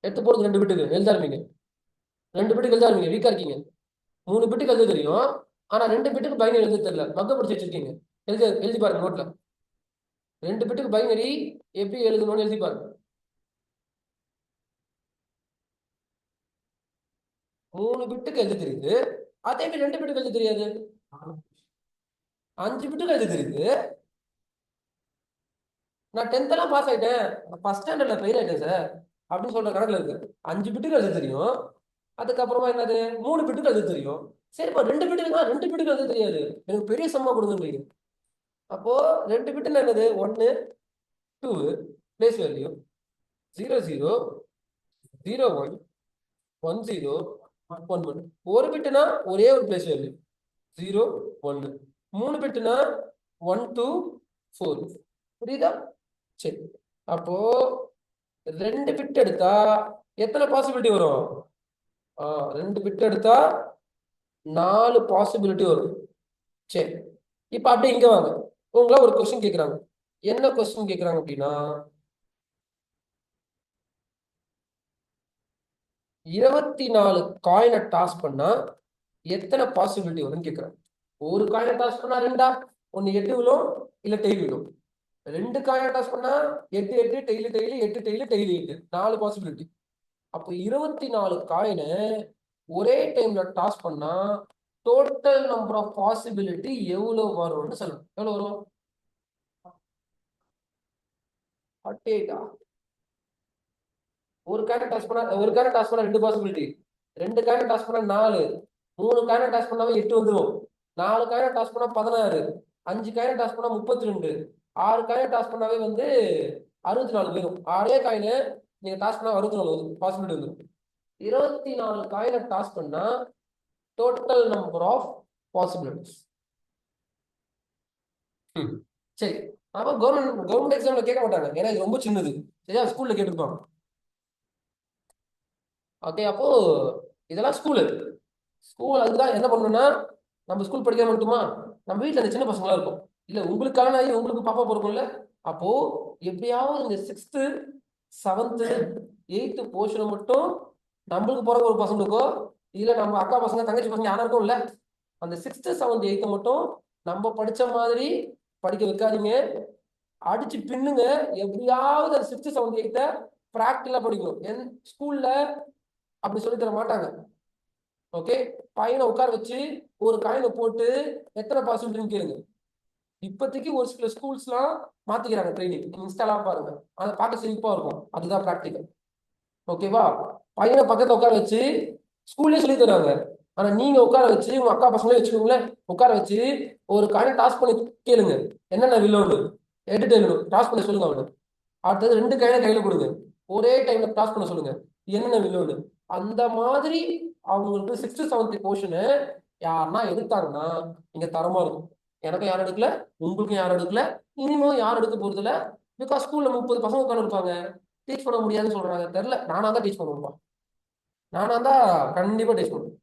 எடுத்து போடுறது 2 பிட்டுக்கு எழுத ஆரம்பிங்க. 2 பிட்டுக்கு எழுத ஆரம்பிங்க, வீக்கா இருக்கீங்க. 3 பிட்டுக்கு எழுத தெரியும், ஆனா 2 பிட்டுக்கு பைனரி எழுத தெரியல, மக்க பிடிச்சி வச்சிருக்கீங்க. எழுதி பாருங்க நோட்ல. 2 பிட்டுக்கு பைனரி எப்படி எழுதணும்னு எழுதி பாருங்க. 3 பிட்டுக்கு எழுத தெரியுது, அதே மாதிரி 2 பிட்டுக்கு எழுத தெரியாது. 5 பிட்டுக்கு எழுத தெரியுது. நான் 10th எல்லாம் பாஸ் ஆயிட்டேன், ஃபர்ஸ்ட் ஸ்டாண்டர்ட்ல ஃபெயில் ஆயிட்டேன் சார் அப்படின்னு சொல்ற கணக்குல இருக்கு. 5 பிட்டுக்கு எழுத தெரியும், அதுக்கப்புறமா என்னது 3 பிட்டுக்கு எழுத தெரியும். சரிப்பா 2 பிட்டுக்கு எழுத தெரியாது, எனக்கு பெரிய சம்மா கொடுங்க. அப்போ 2 பிட்டுன்னு என்னது? 1 2 பிளேஸ் வேல்யூ 0 0 0 1 1 0 1 1. ஒரு பிட்டுனா ஒரே ஒரு பிளேஸ் வேல்யூ 0 1. 3 பிட்டுனா 1 2 4. புரியுதா? சரி, அப்போ 2 பிட் எடுத்தா எத்தனை பாசிபிலிட்டி வரும்? 2 பிட் எடுத்தா 4 பாசிபிலிட்டி வரும். சரி, இப்ப அப்படியே இங்க வாங்க. உங்களை ஒரு கொஸ்டின் கேட்கிறாங்க. என்ன கொஸ்டின் கேட்கிறாங்க அப்படின்னா 24 காயினை டாஸ் பண்ணா எத்தனை பாசிபிலிட்டி வரும்னு கேட்கிறாங்க. ஒரு காயினை டாஸ் பண்ணா 2, 1 8 விழும், இல்ல டெய்ல் விழும். 2 காயினை டாஸ் பண்ணா 8 8 டெய்லு 8 டெய்லு 8, 4 பாசிபிலிட்டி. அப்போ 24 காயினை ஒரே டைம்ல டாஸ் பண்ணா டோட்டல் நம்பர் ஆஃப் பாசிபிலிட்டி எவ்வளவு வரும்னு சொல்லணும். எவ்வளவு வரும்? 48. ஒரு காயினை டாஸ் பண்ணா 2 பாசிபிலிட்டி, 2 காயினை டாஸ் பண்ணா 4, 3 காயினை டாஸ் பண்ணாவே 8 வந்துடும், 4 காயினை டாஸ் பண்ணா 16, 5 காயினை டாஸ் பண்ணா 32, 6 காயினை டாஸ் பண்ணாவே வந்து 64 வரும். 6 காயினை நீங்க டாஸ் பண்ணா 64 வரும், பாசிபிலிட்டி வந்துடும். 24 காயினை டாஸ் பண்ணா டோட்டல் நம்பர் ஆஃப் பாசிபிலிட்டிஸ். சரி, அப்ப கவர்மெண்ட் எக்ஸாம்ல கேட்க மாட்டாங்க, ஏன்னா இது ரொம்ப சின்னது. சரியா, ஸ்கூல்ல கேட்டிருப்பாங்க. ஓகே, அப்போ இதெல்லாம் ஸ்கூல் அதுதான் என்ன பண்ணணும்னா, நம்ம ஸ்கூல் படிக்க மட்டுமா, நம்ம வீட்டில் அந்த சின்ன பசங்களா இருக்கும் இல்ல, உங்களுக்கான உங்களுக்கு பாப்பா பிறக்கும்ல, அப்போ எப்படியாவது இந்த 6th 7th 8th போர்ஷனை மட்டும் நம்மளுக்கு பிறகு ஒரு பசங்களுக்கோ இல்ல நம்ம அக்கா பசங்க தங்கச்சி பசங்க யாரா இருக்கும் இல்ல, அந்த 6th 7th 8th மட்டும் நம்ம படிச்ச மாதிரி படிக்க வைக்காதீங்க, அடிச்சு பின்னுங்க. எப்படியாவது அந்த 6th 7th 8th பிராக்டிகலா படிக்கணும். என் ஸ்கூல்ல அப்படி சொல்லி தர மாட்டாங்க. ஓகே, பையனை உட்கார வச்சு ஒரு காயினை போட்டு எத்தனை பாசிபிலிட்டின்னு கேளுங்க. இப்போதைக்கு ஒரு சில ஸ்கூல்ஸ்லாம் மாத்திக்கிறாங்க ட்ரைனிங், இன்ஸ்டாலா பாருங்க, அதை பார்க்க சிரிப்பா இருக்கும். அதுதான் ப்ராக்டிக்கல். ஓகேவா, பையனை பக்கத்துல உட்கார வச்சு ஸ்கூல்லேயே சொல்லி தருவாங்க. ஆனா நீங்க உட்கார வச்சு உங்க அக்கா பசங்களே வச்சுக்கோங்களேன், உட்கார வச்சு ஒரு காயினை டாஸ் பண்ணி கேளுங்க, என்னென்ன வில்லோன்னு எடுத்து டாஸ் பண்ணி சொல்லுங்க அவனு. அடுத்தது 2 காயினை கையில கொடுங்க, ஒரே டைம்ல டாஸ் பண்ண சொல்லுங்க, என்னென்ன வில்லோன்னு. அந்த மாதிரி அவங்களுக்கு 6th 7th போர்ஷனு யாருன்னா எடுத்தாங்கன்னா இங்க தரமா இருக்கும். எனக்கும் யாரும் எடுக்கல, உங்களுக்கும் யாரும் எடுக்கல, இனிமேலும் யாரும் எடுக்க போறது இல்லை. பிகாஸ் ஸ்கூல்ல 30 பசங்க உட்காந்து இருப்பாங்க, டீச் பண்ண முடியாதுன்னு சொல்றாங்க. தெரியல, நானா தான் டீச் பண்ணுவேன், நானா தான் கண்டிப்பா டீச் பண்ணுவேன்.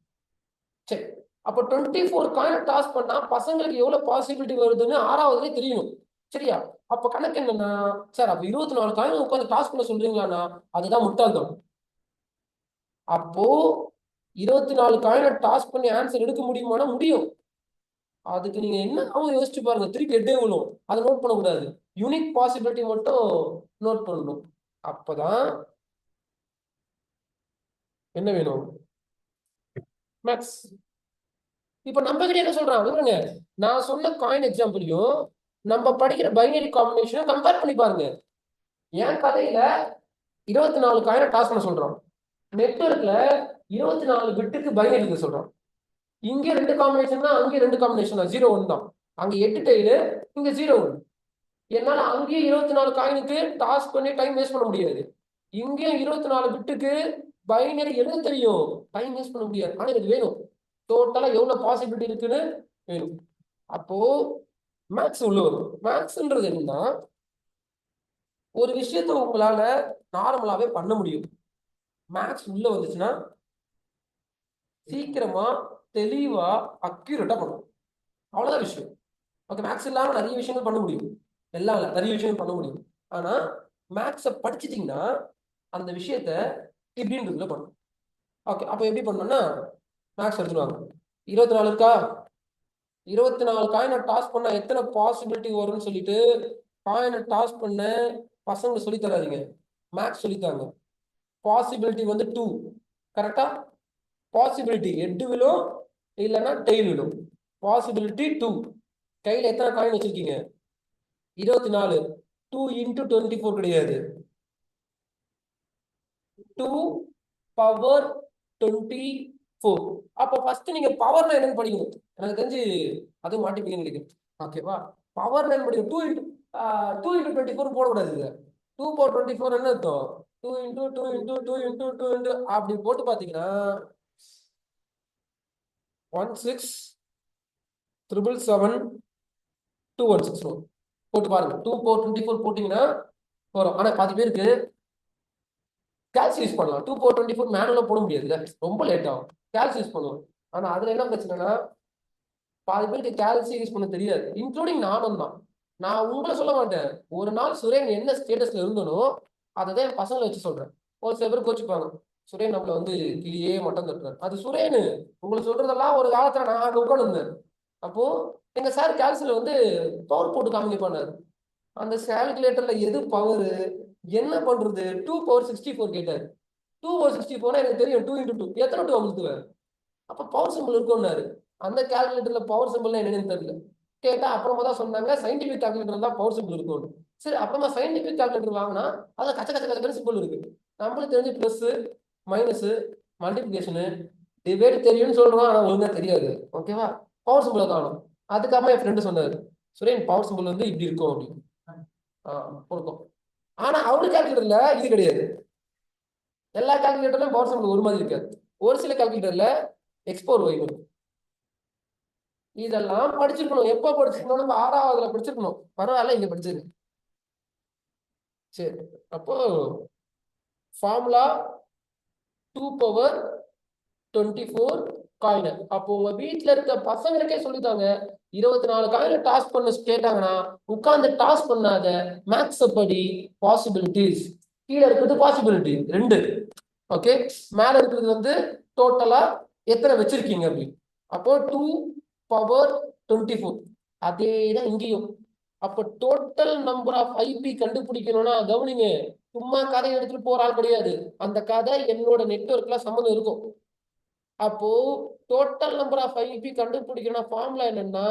சரி, அப்போ 24 காயினை டாஸ் பண்ணா பசங்களுக்கு எவ்வளவு பாசிபிலிட்டி வருதுன்னு 6வதுலேயே தெரியணும். சரியா, அப்ப கணக்கு என்னன்னா, சார் அப்ப 24 காயின் உட்காந்து டாஸ் பண்ண சொல்றீங்களான்னா அதுதான் முட்டாள்தனம். அப்போ 24 காயினை டாஸ் பண்ணி ஆன்சர் எடுக்க முடியுமானா முடியும். அதுக்கு நீங்க என்ன யோசிச்சு பாருங்க, திருப்பி 8 விழும், அதை நோட் பண்ணக்கூடாது, யூனிக் பாசிபிலிட்டி மட்டும் நோட் பண்ணணும். அப்பதான் என்ன வேணும், மேக்ஸ். இப்ப நம்ம கிட்ட என்ன சொல்றாங்க, நான் சொன்ன காயின் எக்ஸாம்பிளையும் நம்ம படிக்கிற பைனரி காம்பினேஷனை கம்பேர் பண்ணி பாருங்க. என் கதையில 24 காயினை டாஸ் பண்ண சொல்றோம், நெட்வொர்க்ல 24 பிட்டுக்கு பைனரி சொல்றோம். இங்க 2 காம்பினேஷன் தான், அங்கே 2 காம்பினேஷன் தான், 0 1 தான். அங்க 8 டைலு, இங்க 0 1. என்னால அங்கேயும் 24 காயினுக்கு டாஸ் பண்ணி டைம் வேஸ்ட் பண்ண முடியாது, இங்கேயும் 24 பிட்டுக்கு பைனரி எழுத தெரியும், டைம் வேஸ்ட் பண்ண முடியாது. ஆனா எனக்கு வேணும், டோட்டலா எவ்வளவு பாசிபிலிட்டி இருக்குன்னு வேணும். அப்போ மேக்ஸ் உள்ள வரும். மேக்ஸ்ன்றது என்னன்னா, ஒரு விஷயத்த உங்களால நார்மலாவே பண்ண முடியும், மேக்ஸ் உள்ள வந்துச்சுன்னா சீக்கிரமா தெளிவா அக்யூரேட்டா பண்ணும், அவ்வளவுதான் விஷயம். ஓகே, மேக்ஸ் இல்லாம நிறைய விஷயங்கள் பண்ண முடியும், எல்லாம் இல்லை, நிறைய விஷயங்கள் பண்ண முடியும். ஆனா மேக்ஸை படிச்சிட்டிங்கன்னா அந்த விஷயத்த இப்படின்றதுல பண்ணும். ஓகே, அப்போ எப்படி பண்ணோம்னா, மேக்ஸ் எடுத்துருவாங்க, 24 இருக்கா, 24 காயினை டாஸ் பண்ணா எத்தனை பாசிபிலிட்டி வரும்னு சொல்லிட்டு காயினை டாஸ் பண்ண பசங்க சொல்லி தராதீங்க, மேக்ஸ் சொல்லித்தாங்க. பாசிபிலிட்டி வந்து 2, கரெக்டா, பாசிபிலிட்டி ஹெட் விழும் இல்லைன்னா டெய்ல் விழும். பாசிபிலிட்டி 2, கையில எத்தனை காயின் வச்சிருக்கீங்க, 24, 2 into 24 கிடையாது, 2 power 24. அப்போ ஃபர்ஸ்ட் நீங்க பவர்னா என்னன்னு படிக்கணும், எனக்கு தெரிஞ்சு அதுவும் மாட்டிப்பீங்கன்னு நினைக்கிறேன். ஓகேவா, பவர்னா என்ன படிக்கணும், 2 into 24 போடக்கூடாது. 2 power 24 என்ன அர்த்தம், 2 into 2 into 2 into 2 into அப்படி போட்டு பாத்தீங்கன்னா 16,777,216 போட்டு பாருங்க. 2 power 24 போட்டீங்கன்னா வரும். ஆனா பாதி பேருக்கு கேல்சி யூஸ் பண்ணலாம், 2 power 24 மேனுவலா போட முடியாது, ரொம்ப லேட் ஆகும், கேல்சி யூஸ் பண்ணுவோம். ஆனா அதுல என்ன பிரச்சனைனா, பாதி பேருக்கு கேல்சி யூஸ் பண்ண தெரியாது, இன்க்ளூடிங் நானும் தான். நான் உங்களை சொல்ல மாட்டேன், ஒரு நாள் சுரேன் என்ன ஸ்டேட்டஸ்ல இருந்தனோ அதை தான் என் பசங்களை வச்சு சொல்றேன். ஒரு சில பேர் கோச்சுப்பாங்க, சுரேன் நம்மள வந்து கிளியே மட்டும் தட்டுறாரு, அது சுரேனு உங்களுக்கு சொல்றதெல்லாம் ஒரு காலத்துல நான் அங்க உட்காந்து இருந்தேன். அப்போ எங்க சார் கேல்சியில வந்து பவர் போட்டு காமிக்க பண்ணாரு, அந்த கால்குலேட்டர்ல எது பவர் என்ன பண்றது, 2 power 64 கேட்டாரு. 2 power 64 எனக்கு தெரியும், 2 into 2 எத்தனை 2 அமுத்துவேன், அப்ப பவர் சிம்பிள் இருக்கும்னாரு. அந்த கால்குலேட்டர்ல பவர் சிம்பிள் என்னன்னு தெரியல, கேட்டா அப்புறமா தான் சொன்னாங்க சயின்டிபிக் கால்குலேட்டர் தான் பவர் சிம்பிள் இருக்கும். சரி, அப்புறமா சயின்டிபிக் கால்குலேட்டர் வாங்கினா அதை கச்ச கச்ச கச்ச சிம்பிள் இருக்கு. நம்மளுக்கு தெரிஞ்சு பிளஸ் மைனஸ் மல்டிபிகேஷனு டிவைட் தெரியும்னு சொல்றோம், ஆனா ஒழுங்கா தெரியாது. ஓகேவா, பவர் சிம்பிளை காணும். அதுக்கப்புறம் என் ஃப்ரெண்டு சொன்னாரு, சுரேன் பவர் சிம்பிள் வந்து இப்படி இருக்கும் அப்படின்னு கொடுக்கும். ஆனா அவரு கால்குலேட்டர்ல இது கிடையாது. எல்லா கால்குலேட்டர்லயும் பவர் சிம்பிள் ஒரு மாதிரி இருக்காது. ஒரு சில கால்குலேட்டர்ல எக்ஸ்போர் ஒய் வரும். இதெல்லாம் படிச்சிருக்கணும். எப்ப படிச்சிருக்கணும்? நம்ம 6வதுல படிச்சிருக்கணும். பரவாயில்ல, இங்க படிச்சிருக்கு. சரி, அப்போ ஃபார்முலா 2^24 காயின். அப்போ உங்க வீட்டுல இருக்க பசங்களுக்கே சொல்லித்தாங்க. 24 காயின டாஸ் பண்ண கேட்டாங்கன்னா உட்கார்ந்து டாஸ் பண்ணாத. மேக்ஸ் படி பாசிபிலிட்டிஸ். கீழே இருக்கிறது பாசிபிலிட்டி 2. ஓகே, மேல இருக்கிறது வந்து டோட்டலா எத்தனை வச்சிருக்கீங்க அப்படின்னு. அப்போ 2^24. அதேதான் இங்கேயும். அப்போ டோட்டல் நம்பர் ஆஃப் ஐபி கண்டுபிடிக்கணும்னா கவனிங்க, சும்மா கதை எடுத்துட்டு போற ஆள் கிடையாது. அந்த கதை என்னோட நெட்வொர்க்ல சம்மந்தம் இருக்கும். அப்போ டோட்டல் நம்பர் ஆஃப் ஐபி கண்டுபிடிக்கணும். ஃபார்முலா என்னன்னா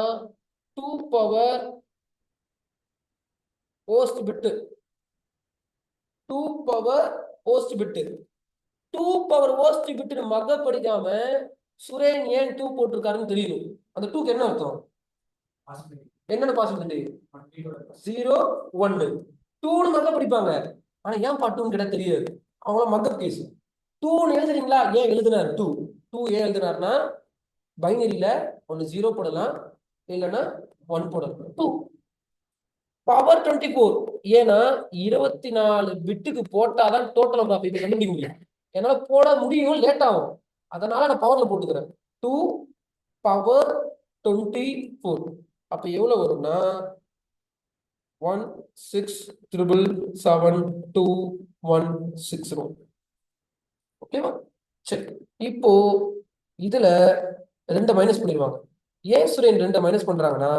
2 பவர் ஹோஸ்ட் பிட்டு. 2 பவர் ஹோஸ்ட் பிட்டு. 2 பவர் ஹோஸ்ட் பிட்டு மக படிக்காம சுரேன் ஏன் 2 போட்டிருக்காருன்னு தெரியும். அந்த 2க்கு என்ன அர்த்தம்? என்னென்ன பாசிபிலிட்டி? 0 1 2ன்னு மக படிப்பாங்க. ஆனா ஏன் 2ன்னு கேட்டா தெரியாது. அவங்கள மக்கப் கேஸ். 2ன்னு எழுதுறீங்களா? ஏன் எழுதினார் 2? 2 ஏன் எழுதினார்னா பைனரியில ஒன்னு 0 போடலாம், இல்லைன்னா 1 போடலாம். 2 பவர் 24. ஏன்னா 24 பிட்டுக்கு போட்டாதான் டோட்டல் நம்பர் ஆஃப் ஐபி கண்டுபிடிக்க முடியும். என்னால போட முடியும், லேட் ஆகும். அதனால நான் பவர்ல போட்டுக்கிறேன். 2 பவர் 24. அப்ப எவ்வளவு வரும்னா 16,777,216. ஓகேவா? சரி, இப்போ இதுல 2 மைனஸ் பண்ணிடுவாங்க. ஏன் சுரேன் 2 மைனஸ் பண்றாங்கன்னா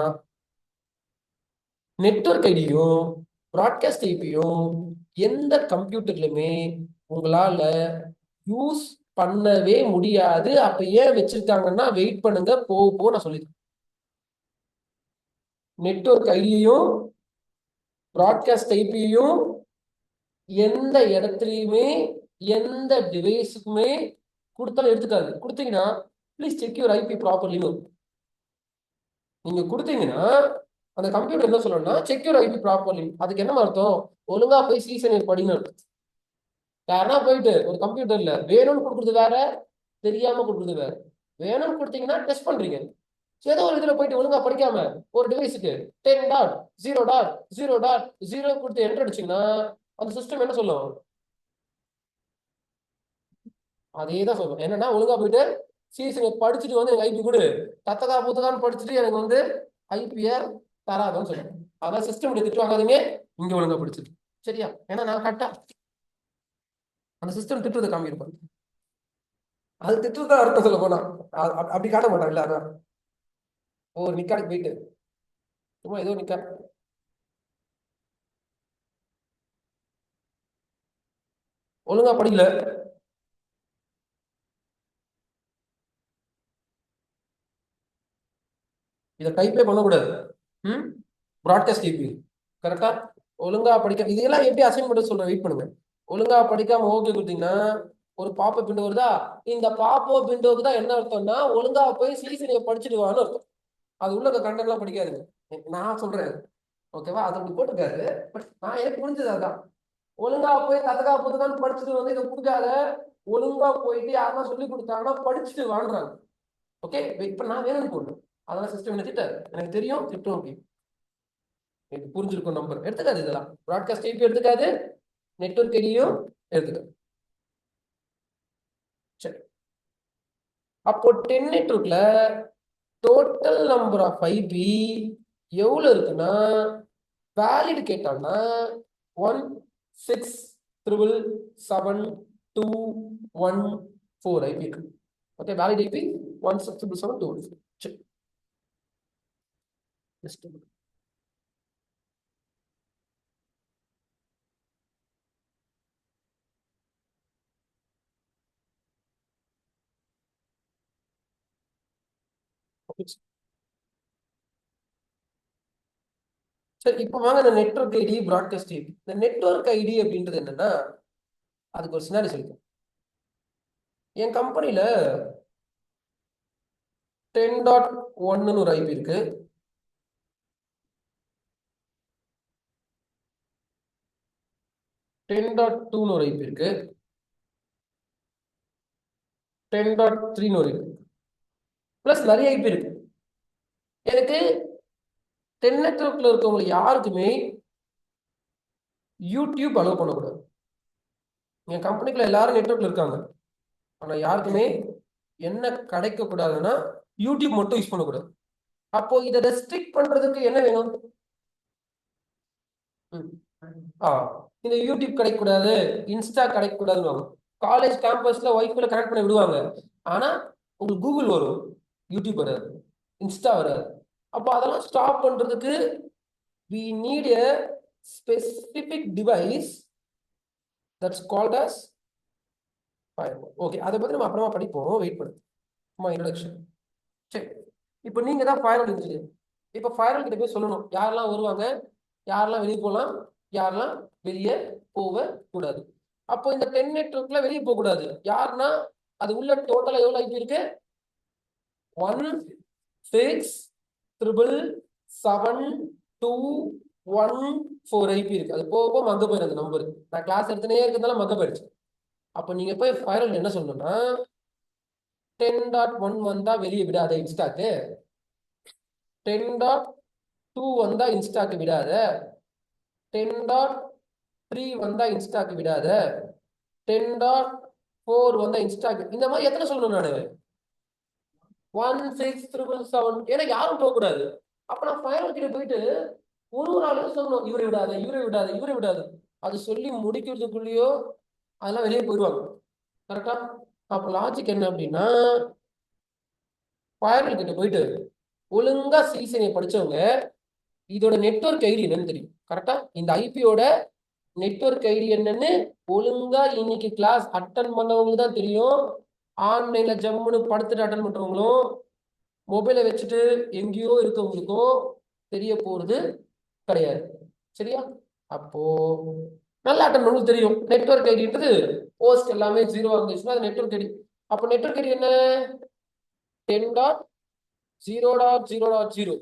நெட்வொர்க் ஐடியும் ப்ராட்காஸ்ட் ஐபியும் எந்த கம்ப்யூட்டர்லயுமே உங்களால யூஸ் பண்ணவே முடியாது. அப்ப ஏன் வச்சிருக்காங்கன்னா வெயிட் பண்ணுங்க, போ நான் சொல்லிடுறேன். நெட்வொர்க் ஐடியையும் ப்ராட்காஸ்ட் ஐபியையும் எந்த இடத்துலையுமே எந்த டிவைஸுக்குமே கொடுத்தாலும் எடுத்துக்காது. கொடுத்தீங்கன்னா please check your IP properly. நீங்க கொடுத்தீங்கன்னா அந்த கம்ப்யூட்டர் என்ன சொல்லணும்னா செக் யுவர் ஐபி ப்ராப்பர்லி. அதுக்கு என்ன அர்த்தம்? ஒழுங்கா போய் சீசன் படிக்கணும். யாருன்னா போயிட்டு ஒரு கம்ப்யூட்டர்ல வேணும்னு கொடுக்குறது வேற, தெரியாம கொடுக்குறது வேற. வேணும்னு கொடுத்தீங்கன்னா டெஸ்ட் பண்றீங்க. ஏதோ ஒரு இதுல போயிட்டு ஒழுங்கா படிக்காம ஒரு டிவைஸுக்கு 10.0.0.0 கொடுத்து என்டர் அடிச்சீங்கன்னா அந்த சிஸ்டம் என்ன சொல்லும்? அதே தான் சொல்லும். என்னன்னா ஒழுங்கா போயிட்டு சீசன் படிச்சுட்டு வந்து எனக்கு ஐபி கொடு, தத்தகா புத்தகான்னு படிச்சுட்டு எனக்கு வந்து ஐபிய தராதுன்னு சொல்லுங்க. அதான் சிஸ்டம் திட்டு வாங்காதீங்க, இங்க ஒழுங்கா படிச்சுட்டு. சரியா? ஏன்னா நான் கரெக்டா அந்த சிஸ்டம் திட்டுறதை காமியிருப்பாங்க. அது திட்டுறதுதான் அர்த்தம் சொல்ல போனா. அப்படி காட்ட மாட்டாங்கல்ல. அதான் ஒரு நிக்காடுக்கு போயிட்டு சும்மா ஏதோ நிக்கா ஒழுங்கா படிக்கல, இதை டைப்பே பண்ணக்கூடாது. ப்ராட்காஸ்ட் ஐபி கரெக்டா ஒழுங்கா படிக்க. இதெல்லாம் எப்படி அசைன்மெண்ட் சொல்றேன், வெயிட் பண்ணுங்க. ஒழுங்கா படிக்காம ஓகே கொடுத்தீங்கன்னா ஒரு பாப்பப் விண்டோ வருதா? இந்த பாப்பப் விண்டோக்கு தான் என்ன அர்த்தம்னா ஒழுங்கா போய் சீசனை படிச்சுட்டு வான்னு அர்த்தம். அது உள்ள கண்டென்ட் எல்லாம் படிக்காதுங்க, நான் சொல்றேன். ஓகேவா? அது அப்படி போட்டுருக்காரு. பட் நான் எனக்கு புரிஞ்சது அதான். ஒழுங்கா போய் தத்தகா புத்தகான்னு படிச்சுட்டு வந்து இதை கொடுக்காத, ஒழுங்கா போயிட்டு யாருன்னா சொல்லி கொடுத்தாங்கன்னா படிச்சுட்டு வாழ்றாங்க. ஓகே, இப்ப நான் வேணும்னு போடுறேன். அதெல்லாம் சிஸ்டம் என்ன திட்டாரு, எனக்கு தெரியும், திட்டம். ஓகே, எனக்கு புரிஞ்சிருக்கும். நம்பர் எடுத்துக்காது, இதெல்லாம் ப்ராட்காஸ்ட் ஐபி எடுத்துக்காது, நெட்வொர்க் ஐடியும் எடுத்துக்காது. சரி, அப்போ 10 நெட்வொர்க்ல டோட்டல் நம்பர் ஆஃப் ஐபி எவ்வளவு இருக்குன்னா வேலிட் கேட்டாங்கன்னா 16,777,214 ஐபி இருக்கு. Okay, valid IP 16,777,214. சரி, சரி, இப்போ வாங்க இந்த நெட்வொர்க் ஐடி ப்ராட்காஸ்ட் ஐபி. இந்த நெட்வொர்க் ஐடி அப்படின்றது என்னன்னா அதுக்கு ஒரு சினாரி சொல்லிட்டேன். என் கம்பெனில 10.1 ஒரு ஐபி இருக்கு, 10.2ன்னு ஒரு ஐபி இருக்கு, 10.3ன்னு ஒரு இருக்கு, பிளஸ் நிறைய ஐபி இருக்கு. எனக்கு 10 நெட்வொர்க்ல இருக்கவங்க யாருக்குமே யூடியூப் அலோவ் பண்ணக்கூடாது. என் கம்பெனிக்குள்ள எல்லாரும் நெட்வொர்க்ல இருக்காங்க, ஆனா யாருக்குமே என்ன கிடைக்க கூடாதுன்னா யூடியூப் மட்டும் யூஸ் பண்ணக்கூடாது. அப்போ இதை ரெஸ்ட்ரிக்ட் பண்றதுக்கு என்ன வேணும்? இந்த யூடியூப் கிடைக்கக்கூடாது, இன்ஸ்டா கிடைக்கக்கூடாதுன்னு காலேஜ் கேம்பஸ்ல ஒய்ஃபைல கனெக்ட் பண்ணி விடுவாங்க. ஆனா உங்களுக்கு கூகுள் வரும், யூடியூப் வராது, இன்ஸ்டா வராது. அப்போ அதெல்லாம் ஸ்டாப் பண்றதுக்கு we need a specific device that's called as firewall. Okay, அதை பத்தி நம்ம அப்புறமா படிப்போம், வெயிட் பண்ணு. இன்ட்ரோடக்ஷன். சரி, இப்போ நீங்க தான் ஃபயர்வால் இன்ஜினியர். இப்போ ஃபயர்வால் கிட்ட போய் சொல்லணும் யாரெல்லாம் வருவாங்க, யாரெல்லாம் வெளியே போகலாம், யாரெல்லாம் வெளியே போக கூடாது. அப்போ இந்த 10 நெட்வொர்க்ல வெளியே போக கூடாது யாருன்னா, அது உள்ள டோட்டலா எவ்வளவு ஐபி இருக்கு? 16,772,114 ஐபி இருக்கு. அது போக போக மங்க போயிரு அந்த நம்பர். நான் கிளாஸ் எடுத்துனே இருக்கிறதால மங்க போயிடுச்சு. அப்போ நீங்க போய் ஃபயர்வால் என்ன சொல்லணும்னா, 10.1 வந்தா வெளியே விடாத இன்ஸ்டாக்கு, 10.2 வந்தா இன்ஸ்டாக்கு விடாத, 10.3 வந்தா இன்ஸ்டாக்கு விடாத, 10.4 வந்தா இன்ஸ்டாக்கு, இந்த மாதிரி எத்தனை சொல்லணும் நானு? 16,777. ஏன்னா யாரும் போக கூடாது. அப்ப நான் ஃபயர்வால் கிட்ட போயிட்டு ஒரு ஆளும் சொல்லணும், இவரை விடாத, இவரை விடாத, இவரை விடாது. அது சொல்லி முடிக்கிறதுக்குள்ளேயோ அதெல்லாம் வெளியே போயிடுவாங்க. கரெக்டா? அப்ப லாஜிக் என்ன அப்படின்னா, ஃபயர்வால் கிட்ட போயிட்டு ஒழுங்கா சிசிஎன்ஏ படிச்சவங்க இதோட நெட்வொர்க் ஐடி என்னன்னு தெரியும். கரெக்டா? இந்த ஐபியோட நெட்வொர்க் ஐடி என்னன்னு ஒழுங்கா இன்னைக்கு கிளாஸ் அட்டன் பண்ணவங்களுக்கு தான் தெரியும். ஆன்லைன்ல ஜம்முன்னு படுத்துட்டு அட்டன் பண்றவங்களும் மொபைலை வச்சுட்டு எங்கேயோ இருக்கவங்களுக்கும் தெரிய போறது கிடையாது. சரியா? அப்போ நல்லா அட்டன் பண்ணவங்களுக்கு தெரியும் நெட்வொர்க் ஐடின்றது. போஸ்ட் எல்லாமே 0 இருந்துச்சுன்னா அது நெட்வொர்க் ஐடி. அப்போ நெட்வொர்க் ஐடி என்ன? 10.0.0.0.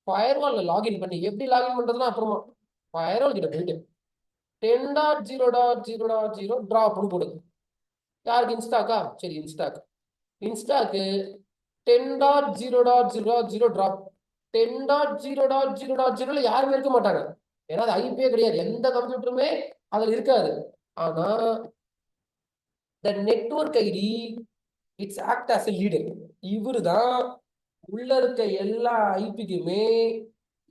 ஃபயர்வால்ல லாகின் பண்ணி எப்படி லாகின் பண்றதுன்னா அப்புறமா ஃபயர்வால் கிட்ட போயிட்டு 10.0.0.0 டிராப்னு போடுது. யாருக்கு? இன்ஸ்டாக்கா? சரி, இன்ஸ்டாக்கு 10.0.0.0 டிராப். 10.0.0.0 யாருமே இருக்க மாட்டாங்க, ஏன்னா அது ஐபியே கிடையாது, எந்த கம்ப்யூட்டருமே அதுல இருக்காது. ஆனா the network ID it's act as a leader. இவரு தான் உள்ள இருக்க எல்லா ஐபிக்குமே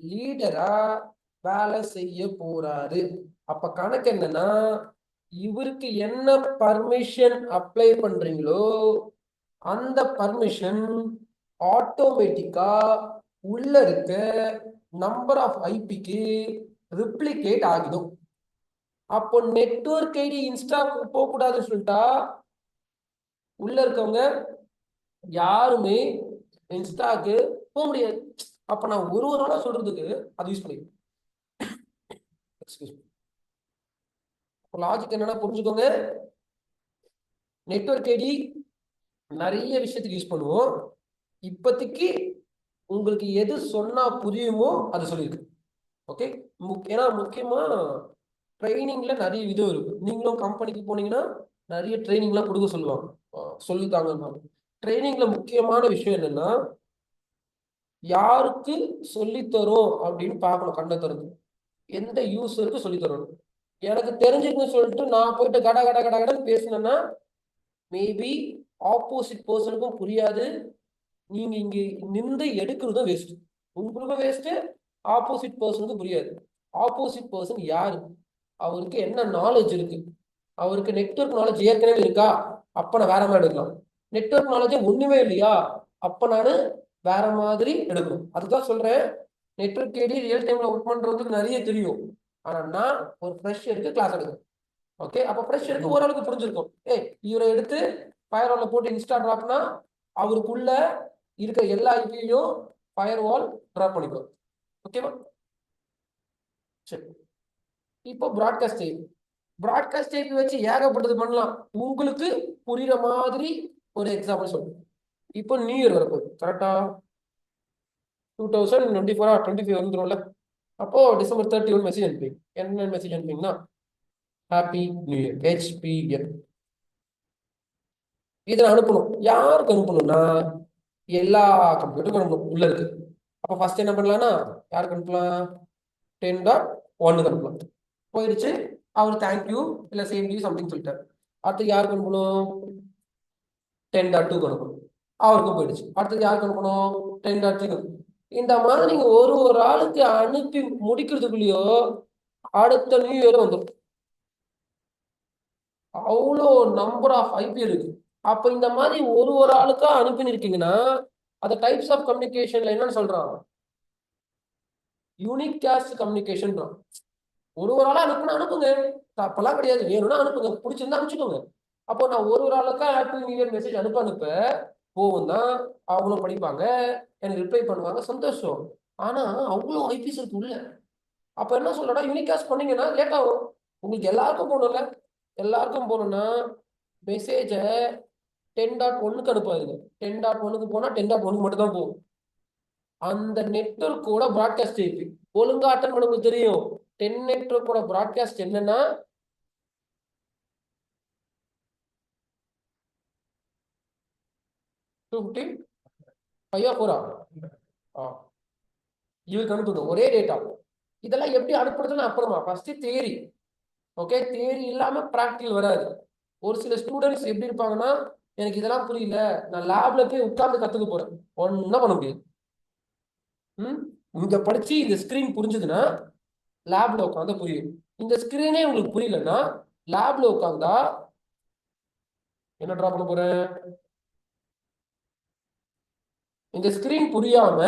லீடரா வேலை செய்ய போறாரு. அப்ப கணக்கு என்னன்னா, இவருக்கு என்ன பர்மிஷன் அப்ளை பண்றீங்களோ அந்த பர்மிஷன் ஆட்டோமேட்டிக்கா உள்ள இருக்க நம்பர் ஆஃப் ஐபிக்கு ரிப்ளிகேட் ஆகிடும். அப்போ நெட்வொர்க் ஐடி இன்ஸ்டா போக கூடாதுன்னு சொல்லிட்டா உள்ள இருக்கவங்க யாருமே இன்ஸ்டாக்கு போக முடியாது. அப்ப நான் ஒரு நாளா சொல்றதுக்கு அது யூஸ் பண்ணிக்கிறேன். லாஜிக் என்னன்னா புரிஞ்சுக்கோங்க, நெட்வொர்க் ஐடி நிறைய விஷயத்துக்கு யூஸ் பண்ணுவோம். இப்போதைக்கு உங்களுக்கு எது சொன்னா புரியுமோ அது சொல்லியிருக்கு. ஓகே, ஏன்னா முக்கியமா ட்ரைனிங்ல நிறைய விதம் இருக்கு. நீங்களும் கம்பெனிக்கு போனீங்கன்னா நிறைய ட்ரைனிங்லாம் கொடுக்க சொல்லுவாங்க, சொல்லித்தாங்க. ட்ரைனிங்ல முக்கியமான விஷயம் என்னன்னா, யாருக்கு சொல்லித்தரோம் அப்படின்னு பார்க்கணும். கண்ணை திறந்து எந்த யூசருக்கு சொல்லித்தரணும். எனக்கு தெரிஞ்சுக்குன்னு சொல்லிட்டு நான் போயிட்டு கட கட கட கடன்னு பேசினேன்னா மேபி ஆப்போசிட் பர்சனுக்கும் புரியாது. நீங்க இங்க நின்று எடுக்கிறதும் வேஸ்ட், உங்களுக்கும் வேஸ்ட், ஆப்போசிட் பர்சனுக்கும் புரியாது. ஆப்போசிட் பர்சன் யாரு, அவருக்கு என்ன நாலேஜ் இருக்கு, அவருக்கு நெட்வொர்க் நாலேஜ் ஏற்கனவே இருக்கா, அப்ப நான் வேற மாதிரி எடுக்கலாம். நெட்வொர்க் நாலேஜே ஒண்ணுமே இல்லையா, அப்ப நான் வேற மாதிரி எடுக்கணும். அதுதான் சொல்றேன், நெட்வொர்க் ஐடி ரியல் டைம்ல ஒர்க் பண்றதுக்கு நிறைய தெரியும். ஆனா நான் ஒரு ஃப்ரெஷருக்கு கிளாஸ் எடுக்கிறேன். ஓகே, அப்ப ஃப்ரெஷருக்கு ஓரளவுக்கு புரிஞ்சிருக்கும். இவரை எடுத்து ஃபயர்வால்ல போட்டு இன்ஸ்டா டிராப்னா அவருக்குள்ள இருக்கிற எல்லா ஐபியையும் ஃபயர்வால் டிராப் பண்ணிக்கும். ஓகேவா? சரி, இப்போ ப்ராட்காஸ்ட் ஐபி. ப்ராட்காஸ்ட் ஐபி வச்சு ஏகப்பட்டது பண்ணலாம். உங்களுக்கு புரியுற மாதிரி ஒரு எக்ஸாம்பிள் சொல்றேன். இப்போ நியூ இயர் வரப்போகுது, கரெக்டா? 2024 or 25 வந்துடும்ல. அப்போ December 31 மெசேஜ் அனுப்பிங்க. என்ன மெசேஜ் அனுப்பிங்கன்னா, ஹாப்பி நியூ இயர், HPN. இதை அனுப்பணும். யாருக்கு அனுப்பணும்னா எல்லா கம்ப்யூட்டருக்கும் அனுப்பணும் உள்ள இருக்கு. அப்போ ஃபர்ஸ்ட் என்ன பண்ணலாம்னா யாருக்கு அனுப்பலாம்? 10.1 அனுப்பலாம். போயிடுச்சு. அவர் தேங்க்யூ இல்லை சேம் யூ சம்திங் சொல்லிட்டார். அடுத்து யாருக்கு அனுப்பணும்? 10.2 அனுப்பணும். அவருக்கும் போயிடுச்சு. அடுத்தது யாருக்கு அனுப்பணும்? 10.3. இந்த மாதிரி நீங்க ஒரு ஆளுக்கு அனுப்பி முடிக்கிறதுக்குள்ளேயோ அடுத்த நியூ இயர் வந்துடும். அவ்வளோ நம்பர் ஆஃப் ஐபி இருக்கு. அப்ப இந்த மாதிரி ஒரு ஆளுக்கா அனுப்பினிருக்கீங்கன்னா அந்த டைப்ஸ் ஆஃப் கம்யூனிகேஷன்ல என்னன்னு சொல்றான்? Unicast communication. ஒரு ஆளா அனுப்புங்க. தப்பெல்லாம் கிடையாது. வேணும்னா அனுப்புங்க, பிடிச்சிருந்தா அனுப்பிச்சுக்கோங்க. அப்போ நான் ஒரு ஆளுக்கா ஹாப்பி நியூ இயர் மெசேஜ் அனுப்ப போகும் தான் அவங்களும் படிப்பாங்க, எனக்கு ரிப்ளை பண்ணுவாங்க, சந்தோஷம். ஆனா அவ்வளோ ஐபிஸ் இருக்கு உள்ள. அப்ப என்ன சொல்றா, யூனிக் கேஸ்ட் பண்ணீங்கன்னா லேட் ஆகும். உங்களுக்கு எல்லாருக்கும் போகணும்ல. எல்லாருக்கும் போகணும்னா மெசேஜை 10.1க்கு அனுப்பாதுங்க. 10.1க்கு போனா 10.1க்கு மட்டும் தான் போகும். அந்த நெட்வொர்க்கோட ப்ராட்காஸ்ட் ஐபி ஒழுங்கா அட்டன் பண்ண உங்களுக்கு தெரியும். 10 நெட்வொர்க்கோட ப்ராட்காஸ்ட் என்னன்னா 255 4 இவருக்கு அனுப்பணும் ஒரே டேட்டா. இதெல்லாம் எப்படி அனுப்புறதுன்னு அப்புறமா ஃபர்ஸ்ட் தியரி. ஓகே, தியரி இல்லாம ப்ராக்டிகல் வராது. ஒரு சில ஸ்டூடெண்ட்ஸ் எப்படி இருப்பாங்கன்னா, எனக்கு இதெல்லாம் புரியல, நான் லேப்ல போய் உட்கார்ந்து கத்துக்க போறேன். ஒன்னும் பண்ண முடியாது. இங்க படிச்சு இந்த ஸ்கிரீன் புரிஞ்சுதுன்னா லேப்ல உட்காந்து புரியும். இந்த ஸ்கிரீனே உங்களுக்கு புரியலன்னா லேப்ல உட்காந்தா என்ன ட்ரா பண்ண போறேன்? இந்த ஸ்கிரீன் புரியாம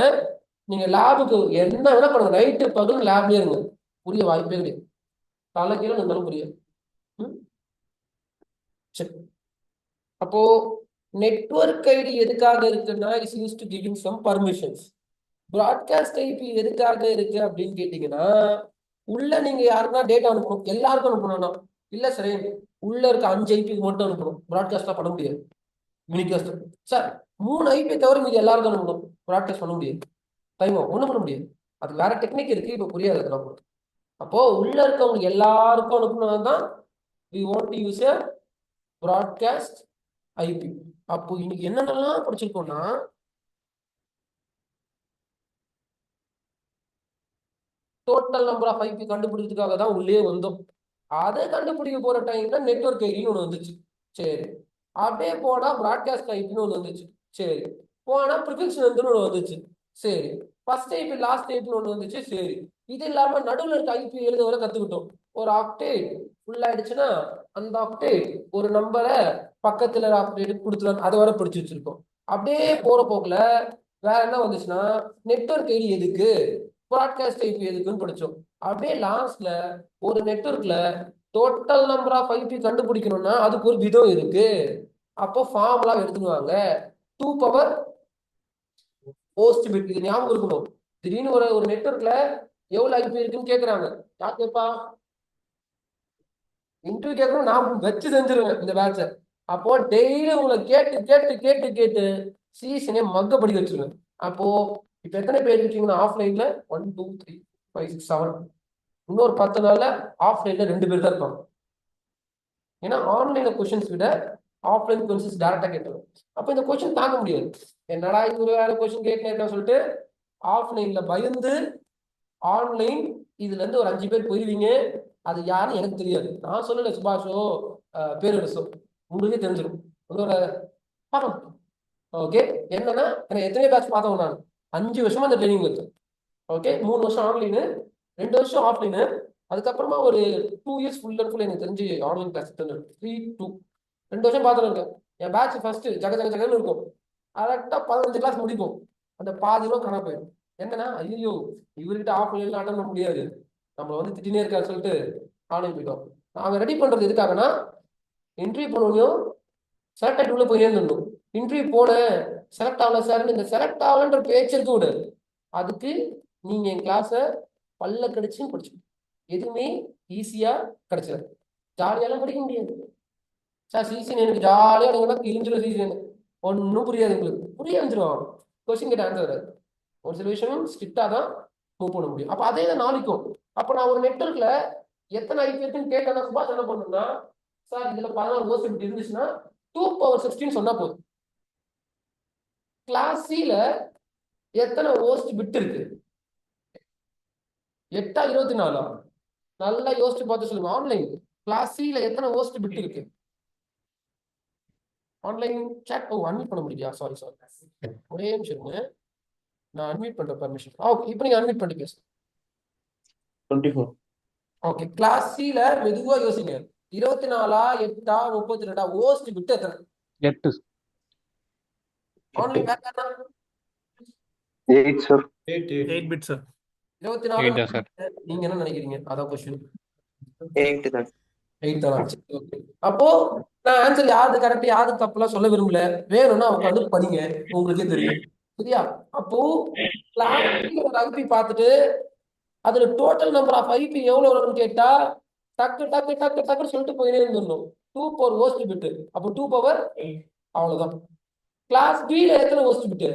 நீங்க லேபுக்கு என்ன வேணா பண்ணுங்க, நைட்டு பகல் லேப்லயே இருங்க, புரிய வாய்ப்பே கிடையாது. தலைக்கீழ இருந்தாலும் புரியாது. சரி, அப்போ நெட்வொர்க் ஐடி எதுக்காக இருக்குன்னா is use to giving some permissions. Broadcast IP எதுக்காக இருக்கு அப்படின்னு கேட்டீங்கன்னா, உள்ள நீங்க யாருன்னா டேட்டா அனுப்பணும், எல்லாருக்கும் அனுப்பணும்னா இல்ல சரி, உள்ள இருக்க 5 ஐபிக்கு மட்டும் அனுப்பணும், ப்ராட்காஸ்டா பண்ண முடியாது. யூனிகாஸ்ட் சார் 3 ஐபி தவிர மீது எல்லாருக்கும் அனுப்பணும், ப்ராட்காஸ்ட் பண்ண முடியாது. டைம் ஒன்றும் பண்ண முடியாது. அது வேற டெக்னிக் இருக்கு, இப்போ புரியாது அதெல்லாம். அப்போ உள்ள இருக்கவங்க எல்லாருக்கும் அனுப்பணும் தான் we want to use a broadcast IP. அப்போ இன்னைக்கு என்னென்னலாம் படிச்சிருக்கோம்னா, டோட்டல் நம்பர் ஆஃப் ஐபி கண்டுபிடிக்கிறதுக்காக தான் உள்ளே வந்தோம். அதை கண்டுபிடிக்க போற டைம்ல நெட்வொர்க் ஐடின்னு ஒன்று வந்துச்சு. சரி, அப்படியே போனா ப்ராட்காஸ்ட் ஐபின்னு ஒன்று வந்துச்சு. சரி, போனா ப்ரிஃபிக்ஸ் ஒன்று வந்துச்சு. சரி, ஃபர்ஸ்ட் ஐபி லாஸ்ட் ஐபின்னு ஒன்று வந்துச்சு. சரி, இது இல்லாம நடுவில் இருக்க ஐபி எழுத வர கத்துக்கிட்டோம். ஒரு ஆக்டேட் ஃபுல் ஆயிடுச்சுன்னா அந்த ஆக்டேட் ஒரு நம்பரை பக்கத்துல ஆக்டேட் கொடுத்துருவாங்க, அதை வர பிடிச்சி வச்சிருக்கோம். அப்படியே போற போக்குல வேற என்ன வந்துச்சுன்னா நெட்வொர்க் ஐடி எதுக்கு, ப்ராட்காஸ்ட் ஐபி எதுக்குன்னு படிச்சோம். அப்படியே லாஸ்ட்ல ஒரு நெட்வொர்க்ல டோட்டல் நம்பர் ஆஃப் ஐபி கண்டுபிடிக்கணும்னா அதுக்கு ஒரு விதம் இருக்கு. அப்போ ஃபார்முலா எடுத்துக்குவாங்க. 2 பவர் ஹோஸ்ட் பிட். இது ஞாபகம் இருக்கணும். திடீர்னு ஒரு நெட்வொர்க்ல எவ்வளவு ஐபி இருக்குன்னு கேக்குறாங்க. யார் கேட்பா? இன்டர்வியூ கேட்கணும், நான் வச்சு செஞ்சிருவேன் இந்த பேட்சை. அப்போ டெய்லி உங்களை கேட்டு கேட்டு கேட்டு கேட்டு சீசனே மக்க படிக்க வச்சிருவேன். அப்போ இப்ப எத்தனை பேர் இருக்கீங்கன்னா ஆஃப்லைன்ல 1 2 3 5 6 7, இன்னொரு 10 நாள்ல ஆஃப்லைன்ல 2 பேர் தான் இருப்பாங்க. ஏன்னா ஆன்லைன்ல கொஸ்டின்ஸ் விட ஆஃப்லைன் கொஸ்டின்ஸ் டேரக்டா கேட்கணும். அப்ப இந்த கொஸ்டின் தாங்க முடியாது. என்னடா இவரு வேற கொஸ்டின் கேட்கணும் சொல்லிட்டு ஆஃப்லைன்ல பயந்து ஆன்லைன் இதுல இருந்து ஒரு 5 பேர் போயிருவீங்க. அது யாருன்னு எனக்கு தெரியாது. நான் சொல்லல, சுபாஷோ பேரரசோ உங்களுக்கே தெரிஞ்சிடும். ஓகே, என்னன்னா எத்தனை பேட்ச் பார்த்தோம் நான் 5 வருஷமா அந்த ட்ரைனிங் இருக்கு. ஓகே, 3 வருஷம் ஆன்லைனு, 2 வருஷம் ஆஃப்லைனு, அதுக்கப்புறமா ஒரு 2 இயர்ஸ் ஃபுல் அண்ட் ஃபுல் எனக்கு தெரிஞ்சு ஆன்லைன் கிளாஸ் 2 வருஷம் பார்த்துட்டு இருக்கேன். என் பேட்ச் ஃபர்ஸ்ட் ஜகன்னு இருக்கும். கரெக்டா 15 கிளாஸ் முடிப்போம். அந்த பாதி ரூபா காணா போயிடும். என்னன்னா ஐயோ இவர்கிட்ட ஆஃப்லைன்ல அட்டன் பண்ண முடியாது, நம்ம வந்து திட்டினே இருக்காரு சொல்லிட்டு ஆன்லைன் போயிட்டோம். நாங்க ரெடி பண்றது எதுக்காகனா, இன்டர்வியூ பண்ணணும், செலக்ட் ஆகிட்டு உள்ள போய் இருந்துடணும். இன்டர்வியூ போனேன் செலக்ட் ஆகல சார், இந்த செலக்ட் ஆகலன்ற பேச்சு இருக்க விடு. அதுக்கு நீங்க என் கிளாஸை பல்ல கடிச்சு படிச்சு எதுவுமே ஈஸியா கிடைச்சிடாது. ஜாலியாலாம் படிக்க முடியாது சார். சீசன் எனக்கு ஜாலியா இருங்கன்னா கிழிஞ்சிடும். சீசன் ஒன்றும் புரியாது, உங்களுக்கு புரிய வந்துடும். கொஸ்டின் கேட்ட ஆன்சர் வராது. ஒரு சில விஷயம் ஸ்ட்ரிக்டா தான் மூவ் பண்ண முடியும். அப்ப அதே தான் நாளைக்கும். அப்ப நான் ஒரு நெட்வொர்க்ல எத்தனை ஐபி இருக்குன்னு கேட்டா சுபாஷ் என்ன பண்ணணும்னா, சார் இதுல 16 ஓஸ்ட் பிட் இருந்துச்சுன்னா 2 power 16 சொன்னா போதும். கிளாஸ் சில எத்தனை ஓஸ்ட் பிட் இருக்கு? 8 24? நல்லா யோசிச்சு பார்த்து சொல்லுங்க. ஆன்லைன் கிளாஸ் சில எத்தனை ஓஸ்ட் பிட் இருக்கு? ஆன்லைன் சாட் அன்மியூட் பண்ண முடியா? சாரி ஒரே நிமிஷம் இருங்க. நான் அன்மியூட் பண்ற பர்மிஷன். ஓகே, இப்போ நீங்க அன்மியூட் பண்ணி பேசுங்க. 24. ஓகே, கிளாஸ் சில மெதுவா யோசிங்க. 24 8 32 ஓஸ்ட் பிட் எத்தனை? 8 ஆன்லைன் வேற யாரா? 8 சார். 8 bit sir. 24 8 தான் சார். நீங்க என்ன நினைக்கிறீங்க? அதான் கொஸ்டின். 8 தான். 8 தானா? ஓகே. அப்போ நான் ஆன்சர் யாரு கரெக்ட் யாரு தப்புலாம் சொல்ல விரும்பல. வேணும்னா உட்காந்து படிங்க, உங்களுக்கே தெரியும். சரியா? அப்போ கிளாஸ் ஒரு ஐபி பார்த்துட்டு அதுல டோட்டல் நம்பர் ஆஃப் ஐபி எவ்வளவு வரும்னு கேட்டா டக்கு டக்கு டக்கு டக்குன்னு சொல்லிட்டு போயினே இருந்துடணும். 2 power ஓஸ்ட் பிட். அப்போ 2 power அவ்வளவுதான். கிளாஸ் பில எத்தனை ஓஸ்ட் பிட்?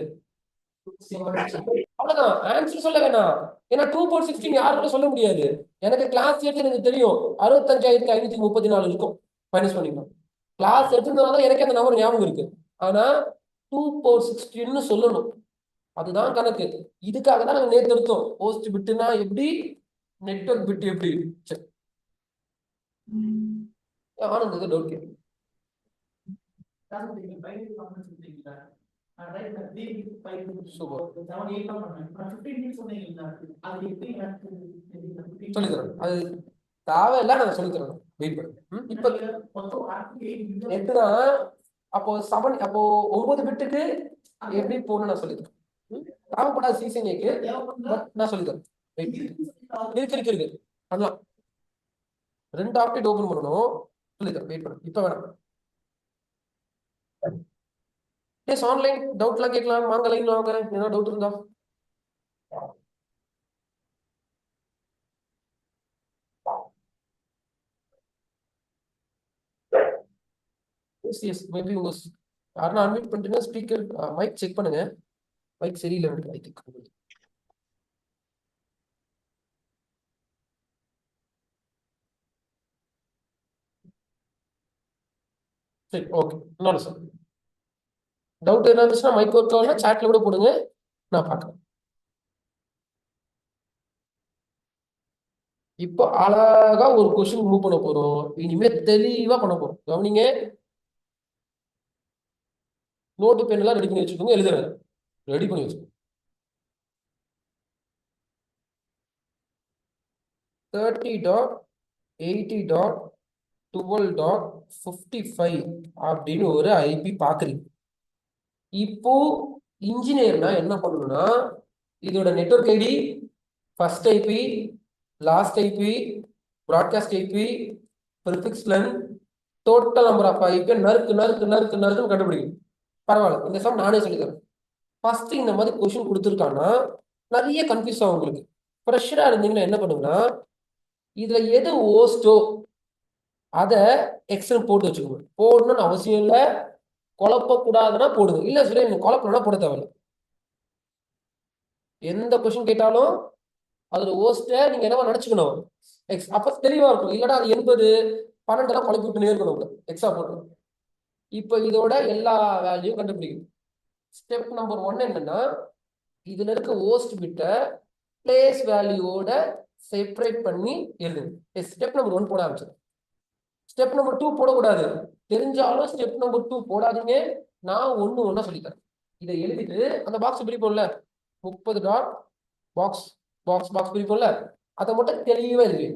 அவ்வளவுதான். ஆன்சர் சொல்ல வேணாம். ஏன்னா 2 power 16 யாருக்கும் சொல்ல முடியாது. எனக்கு கிளாஸ் 8 எனக்கு தெரியும். 65,534 இருக்கும். மைனஸ் பண்ணிக்கலாம். கிளாஸ் 8 எனக்கு அந்த நம்பர் ஞாபகம் இருக்கு. ஆனா 2 power 16 சொல்லணும். அதுதான் கணக்கு. இதுக்காக தான் நாங்க நேத்து எடுத்தோம். போஸ்ட் பிட்னா எப்படி, நெட்வொர்க் பிட் எப்படி. சரி, ஆனந்த் டவுட் கேட்கு. சொல்லித்தரோம். அது தேவையில்ல, நாங்க சொல்லித்தரோம். வெயிட் பண்ணு. இப்ப 8 தான். அப்போ 7 அப்போ 9 பிட்டுக்கு எப்படி போகணும்னு நான் சொல்லித்தரேன். தேவைப்படாத சிசிஎன்ஏக்கு நான் சொல்லித்தரேன். இருக்கு பண்ணலாம். 2 ஆப்டேட் ஓபன் பண்ணணும். சொல்லித்தரேன். வெயிட் பண்ணு. இப்ப வேணாம். எஸ், ஆன்லைன் டவுட்லாம் கேட்கலாம். வாங்க லைன்ல வாங்க. என்ன டவுட் இருந்தா எஸ் எஸ் மேபி உங்க யாருன்னா அன்மியூட் பண்ணிட்டு ஸ்பீக்கர் மைக் செக் பண்ணுங்க. மைக் சரியில்லை எனக்கு ஐ திங்க். சரி, ஓகே. இன்னொரு சார் டவுட் என்ன இருந்துச்சுன்னா மைக் ஒர்க் ஆகலன்னா சாட்ல கூட போடுங்க, நான் பார்க்குறேன். இப்போ அழகா ஒரு கொஸ்டின் மூவ் பண்ண போறோம். இனிமே தெளிவா பண்ண போறோம். கவனிங்க. நோட்டு பென் எல்லாம் ரெடி பண்ணி வச்சுக்கோங்க. எழுதுறேன். ரெடி பண்ணி வச்சுக்கோங்க. 30.80.12.55 அப்படின்னு ஒரு ஐபி பாக்குறீங்க. இப்போ இன்ஜினியர்னா என்ன பண்ணணும்னா, இதோட network ID, first IP, last IP, broadcast IP, prefix length, total number of IP நறுக்கு நறுக்கு நறுக்கு நறுக்குன்னு கண்டுபிடிக்கணும். பரவாயில்ல, இந்த சம் நானே சொல்லித்தரேன். ஃபர்ஸ்ட் இந்த மாதிரி கொஸ்டின் கொடுத்துருக்காங்கன்னா நிறைய கன்ஃபியூஸ் ஆகும் உங்களுக்கு. ப்ரெஷரா இருந்தீங்கன்னா என்ன பண்ணுங்கன்னா, இதுல எது ஓஸ்டோ அதை எக்ஸல் போட்டு வச்சுக்கோங்க. போடணும்னு அவசியம் இல்லை. குழப்பக்கூடாதுன்னா போடுங்க. இல்ல சொல்லி நீங்க குழப்பம்னா போட தேவையில்லை. எந்த கொஸ்டின் கேட்டாலும் அதுல ஓஸ்ட நீங்க என்னவா நினைச்சுக்கணும், எக்ஸ். அப்ப தெளிவா இருக்கும். இல்லடா அது 80 12 எல்லாம் குழப்பி விட்டு இருக்கணும். எக்ஸா போடணும். இப்போ இதோட எல்லா வேல்யூயும் கண்டுபிடிக்கணும். ஸ்டெப் நம்பர் 1 என்னன்னா, இதுல இருக்க ஓஸ்ட் பிட்ட பிளேஸ் வேல்யூவோட செப்பரேட் பண்ணி எழுதுங்க. ஸ்டெப் நம்பர் 1 போட ஆரம்பிச்சது. ஸ்டெப் நம்பர் 2 போடக்கூடாது. தெரிஞ்சாலும் ஸ்டெப் நம்பர் 2 போடாதீங்க. நான் ஒண்ணா சொல்லித்தரேன். இதை எழுதிட்டு அந்த பாக்ஸ் பிரிப்போம்ல, 30 டாட் பாக்ஸ் பாக்ஸ் பாக்ஸ் பிரிப்போம்ல, அதை மட்டும் தெளிவா எழுதி.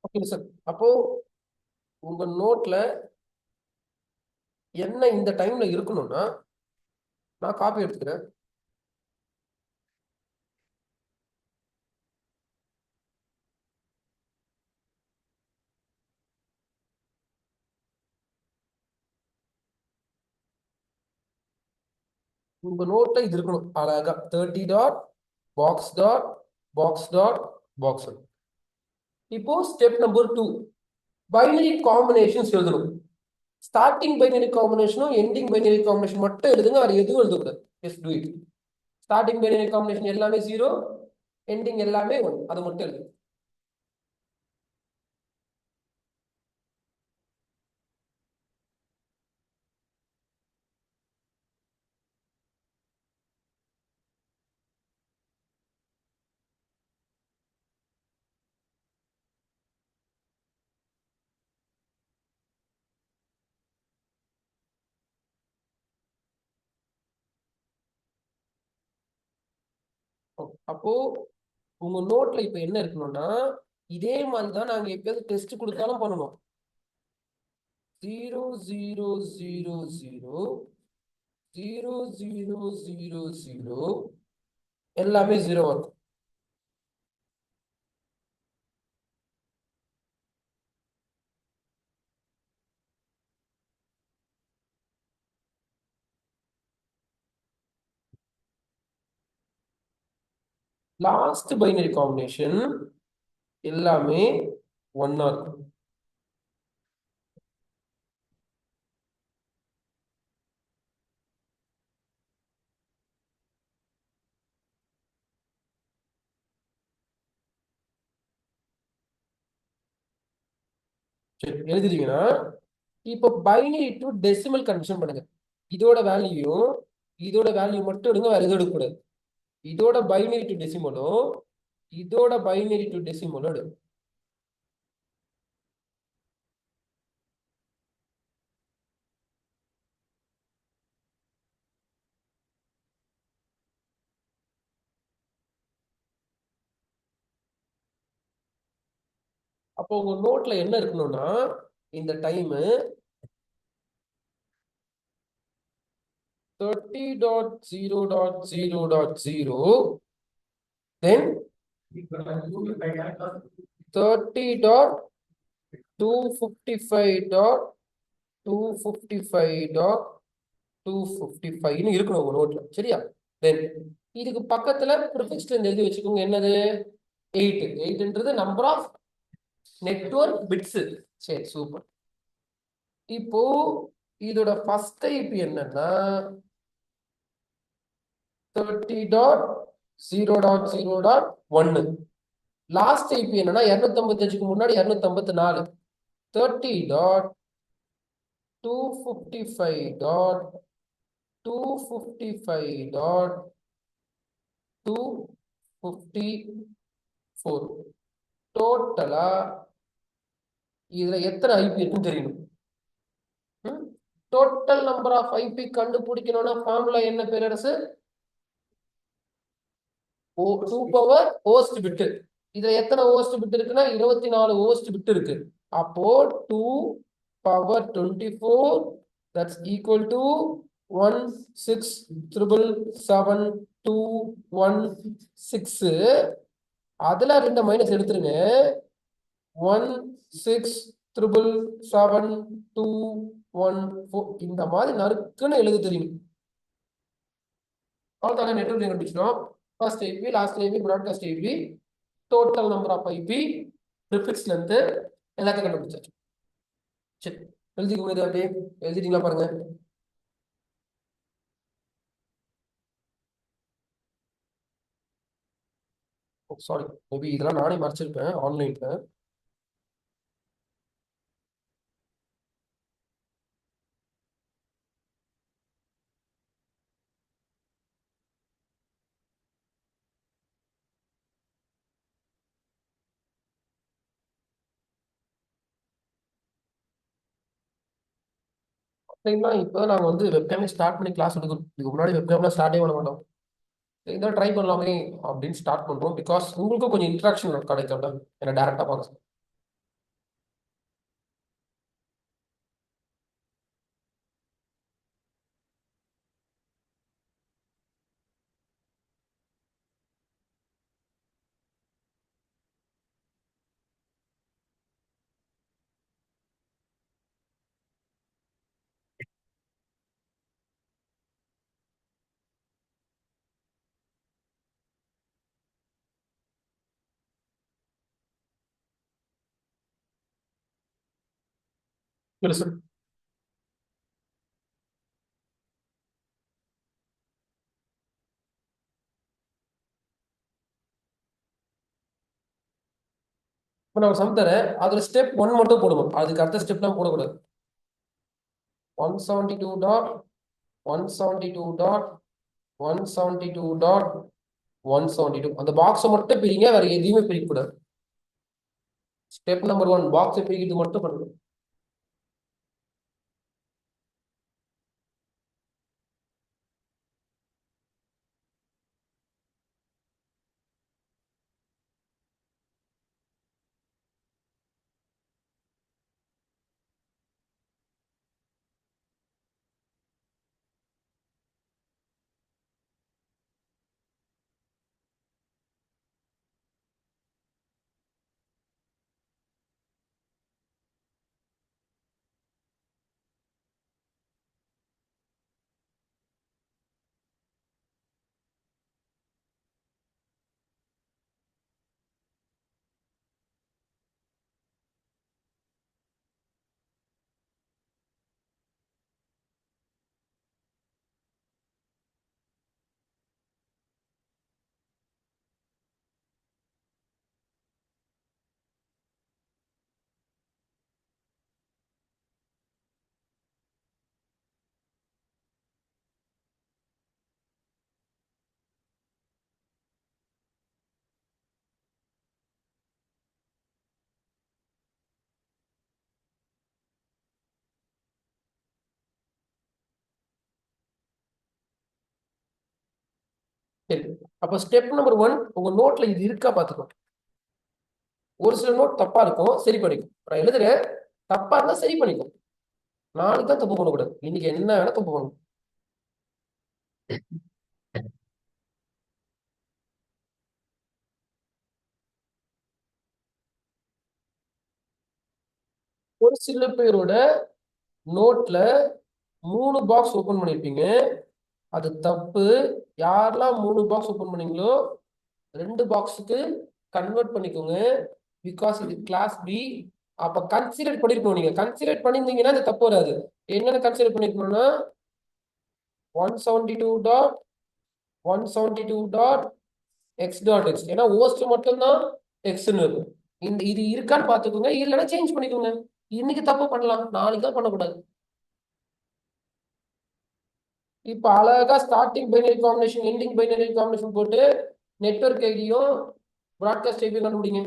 Okay sir. அப்போ உங்க நோட்ல என்ன இந்த டைம்ல இருக்கணும்னா நான் காப்பி எடுத்துக்கிறேன். உங்க நோட்ல இது இருக்கணும் அழகா 30 dot box dot box dot box. இப்போ ஸ்டெப் நம்பர் 2 பைனரி காம்பினேஷன்ஸ் எழுதணும். ஸ்டார்டிங் பைனரி காம்பினேஷனும் எண்டிங் பைனரி காம்பினேஷன் மட்டும் எழுதுங்க, அது எதுவும் எழுதக்கூடாது. Yes do it. Starting binary combination எல்லாமே 0, எண்டிங் எல்லாமே 1, அது மட்டும் எழுது. அப்போ உங்க நோட்ல இப்ப என்ன இருக்கணும்னா இதே மாதிரி தான் நாங்க எப்பயாவது டெஸ்ட் கொடுத்தாலும் பண்ணணும். 0 0 0 0 0 0 0 0 எல்லாமே 0 இருக்கும். லாஸ்ட் பைனரி காம்பினேஷன் எல்லாமே 1 இருக்கும். சரி, எழுதிட்டீங்கன்னா இப்போ பைனரி டு டெசிமல் கன்வர்ஷன் பண்ணுங்க. இதோட வேல்யூ மட்டும் எடுங்க, வேற எதுவும் எடுக்கக்கூடாது. இதோட பைனரி டு டெசிமலும் இதோட பைனரி டு டெசிமலும் எடு. அப்போ உங்க நோட்ல என்ன இருக்கணும்னா இந்த டைம் 30.0.0.0 then 30.255.255.255 இருக்கணும் உங்க நோட்ல. சரியா? தென் இதுக்கு பக்கத்துல ப்ரிஃபிக்ஸ் எழுதி வச்சுக்கோங்க. என்னது? 8ன்றது நம்பர் ஆஃப் நெட்வொர்க் பிட்ஸ். சரி, சூப்பர். இப்போ இதோட ஃபர்ஸ்ட் டைப் என்னன்னா 30.0.0.1. லாஸ்ட் டைப் என்னன்னா 255க்கு முன்னாடி 254. 30.255.255.254. டோட்டலா இதுல எத்தனை ஐபி இருக்குன்னு தெரியணும். டோட்டல் நம்பர் ஆஃப் ஐபி கண்டுபிடிக்கணும்னா ஃபார்முலா என்ன பேரரசு? 2 பவர் ஹோஸ்ட் பிட். இதுல எத்தனை ஹோஸ்ட் பிட் இருக்குன்னா 24 ஹோஸ்ட் பிட் இருக்கு. அப்போ 2 பவர் 24 தட்ஸ் ஈக்குவல் டு 16,777,216. அதுல 2 மைனஸ் எடுத்துருங்க. 16,777,214. இந்த மாதிரி நறுக்குன்னு எழுத தெரியும். அவ்வளவுதானே? நெட்வொர்க் கண்டுபிடிச்சிட்டோம். First IP, last IP, broadcast IP, total number of IP, prefix length எல்லாத்தையும் கண்டுபிடிச்சாச்சு. சரி, எழுதிக்கோங்க. இது அப்படியே எழுதிட்டீங்களா பாருங்க. சாரி, மேபி இதெல்லாம் நானே மறைச்சிருப்பேன் ஆன்லைன்ல. இப்போ நாங்க வந்து வெப்கேமே ஸ்டார்ட் பண்ணி கிளாஸ் எடுக்கிறோம். இதுக்கு முன்னாடி வெப்கேம்லாம் ஸ்டார்ட்டே பண்ண மாட்டோம். இதை ட்ரை பண்ணலாமே அப்படின்னு ஸ்டார்ட் பண்றோம். பிகாஸ் உங்களுக்கும் கொஞ்சம் இன்ட்ராக்ஷன் கிடைக்கும், என்ன டேரக்டா பார்க்க. சொல்லு சொல்லு. இப்போ நான் சம் தரேன், அதுல ஸ்டெப் 1 மட்டும் போடுவோம், அதுக்கு அடுத்த ஸ்டெப்லாம் போடக்கூடாது. 172 டாட் 172 டாட் 172 டாட் 172 அந்த பாக்ஸை மட்டும் பிரிங்க, வேற எதையுமே பிரிக்கக்கூடாது. ஸ்டெப் நம்பர் 1 பாக்ஸை பிரிக்கிறது மட்டும் பண்ணணும். சரி, அப்போ ஸ்டெப் நம்பர் 1 உங்க நோட்ல இது இருக்கா பாத்துக்கோ. ஒரு சில நோட் தப்பா இருக்கும், சரி பண்ணிக்கும். நான் எழுதுறேன், தப்பா இருந்தா சரி பண்ணிக்கும். நாளைக்கு தான் தப்பு பண்ணக்கூடாது, இன்னைக்கு என்ன வேணா தப்பு பண்ணணும். ஒரு சில பேரோட நோட்ல 3 பாக்ஸ் ஓபன் பண்ணிருப்பீங்க, அது தப்பு. யாரெல்லாம் 3 பாக்ஸ் ஓபன் பண்ணீங்களோ 2 பாக்ஸுக்கு கன்வெர்ட் பண்ணிக்கோங்க, பிகாஸ் இது கிளாஸ் பி. அப்ப கன்சிடர் பண்ணிருக்கணும், நீங்க கன்சிடர் பண்ணிருந்தீங்கன்னா அது தப்பு வராது. என்னென்ன கன்சிடர் பண்ணிருக்கணும்னா 172 dot 172 dot X dot X, ஏன்னா ஓஸ்ட் மட்டும்தான் எக்ஸ்ன்னு இருக்கும். இது இருக்கான்னு பாத்துக்கோங்க, இல்லைன்னா சேஞ்ச் பண்ணிக்கோங்க. இன்னைக்கு தப்பு பண்ணலாம், நாளைக்கு தான் பண்ணக்கூடாது. இப்ப அழகா starting binary combination ending binary combination போட்டு நெட்வொர்க் ஐடியும் ப்ராட்காஸ்ட் ஐபியும் கண்டுபிடிங்க.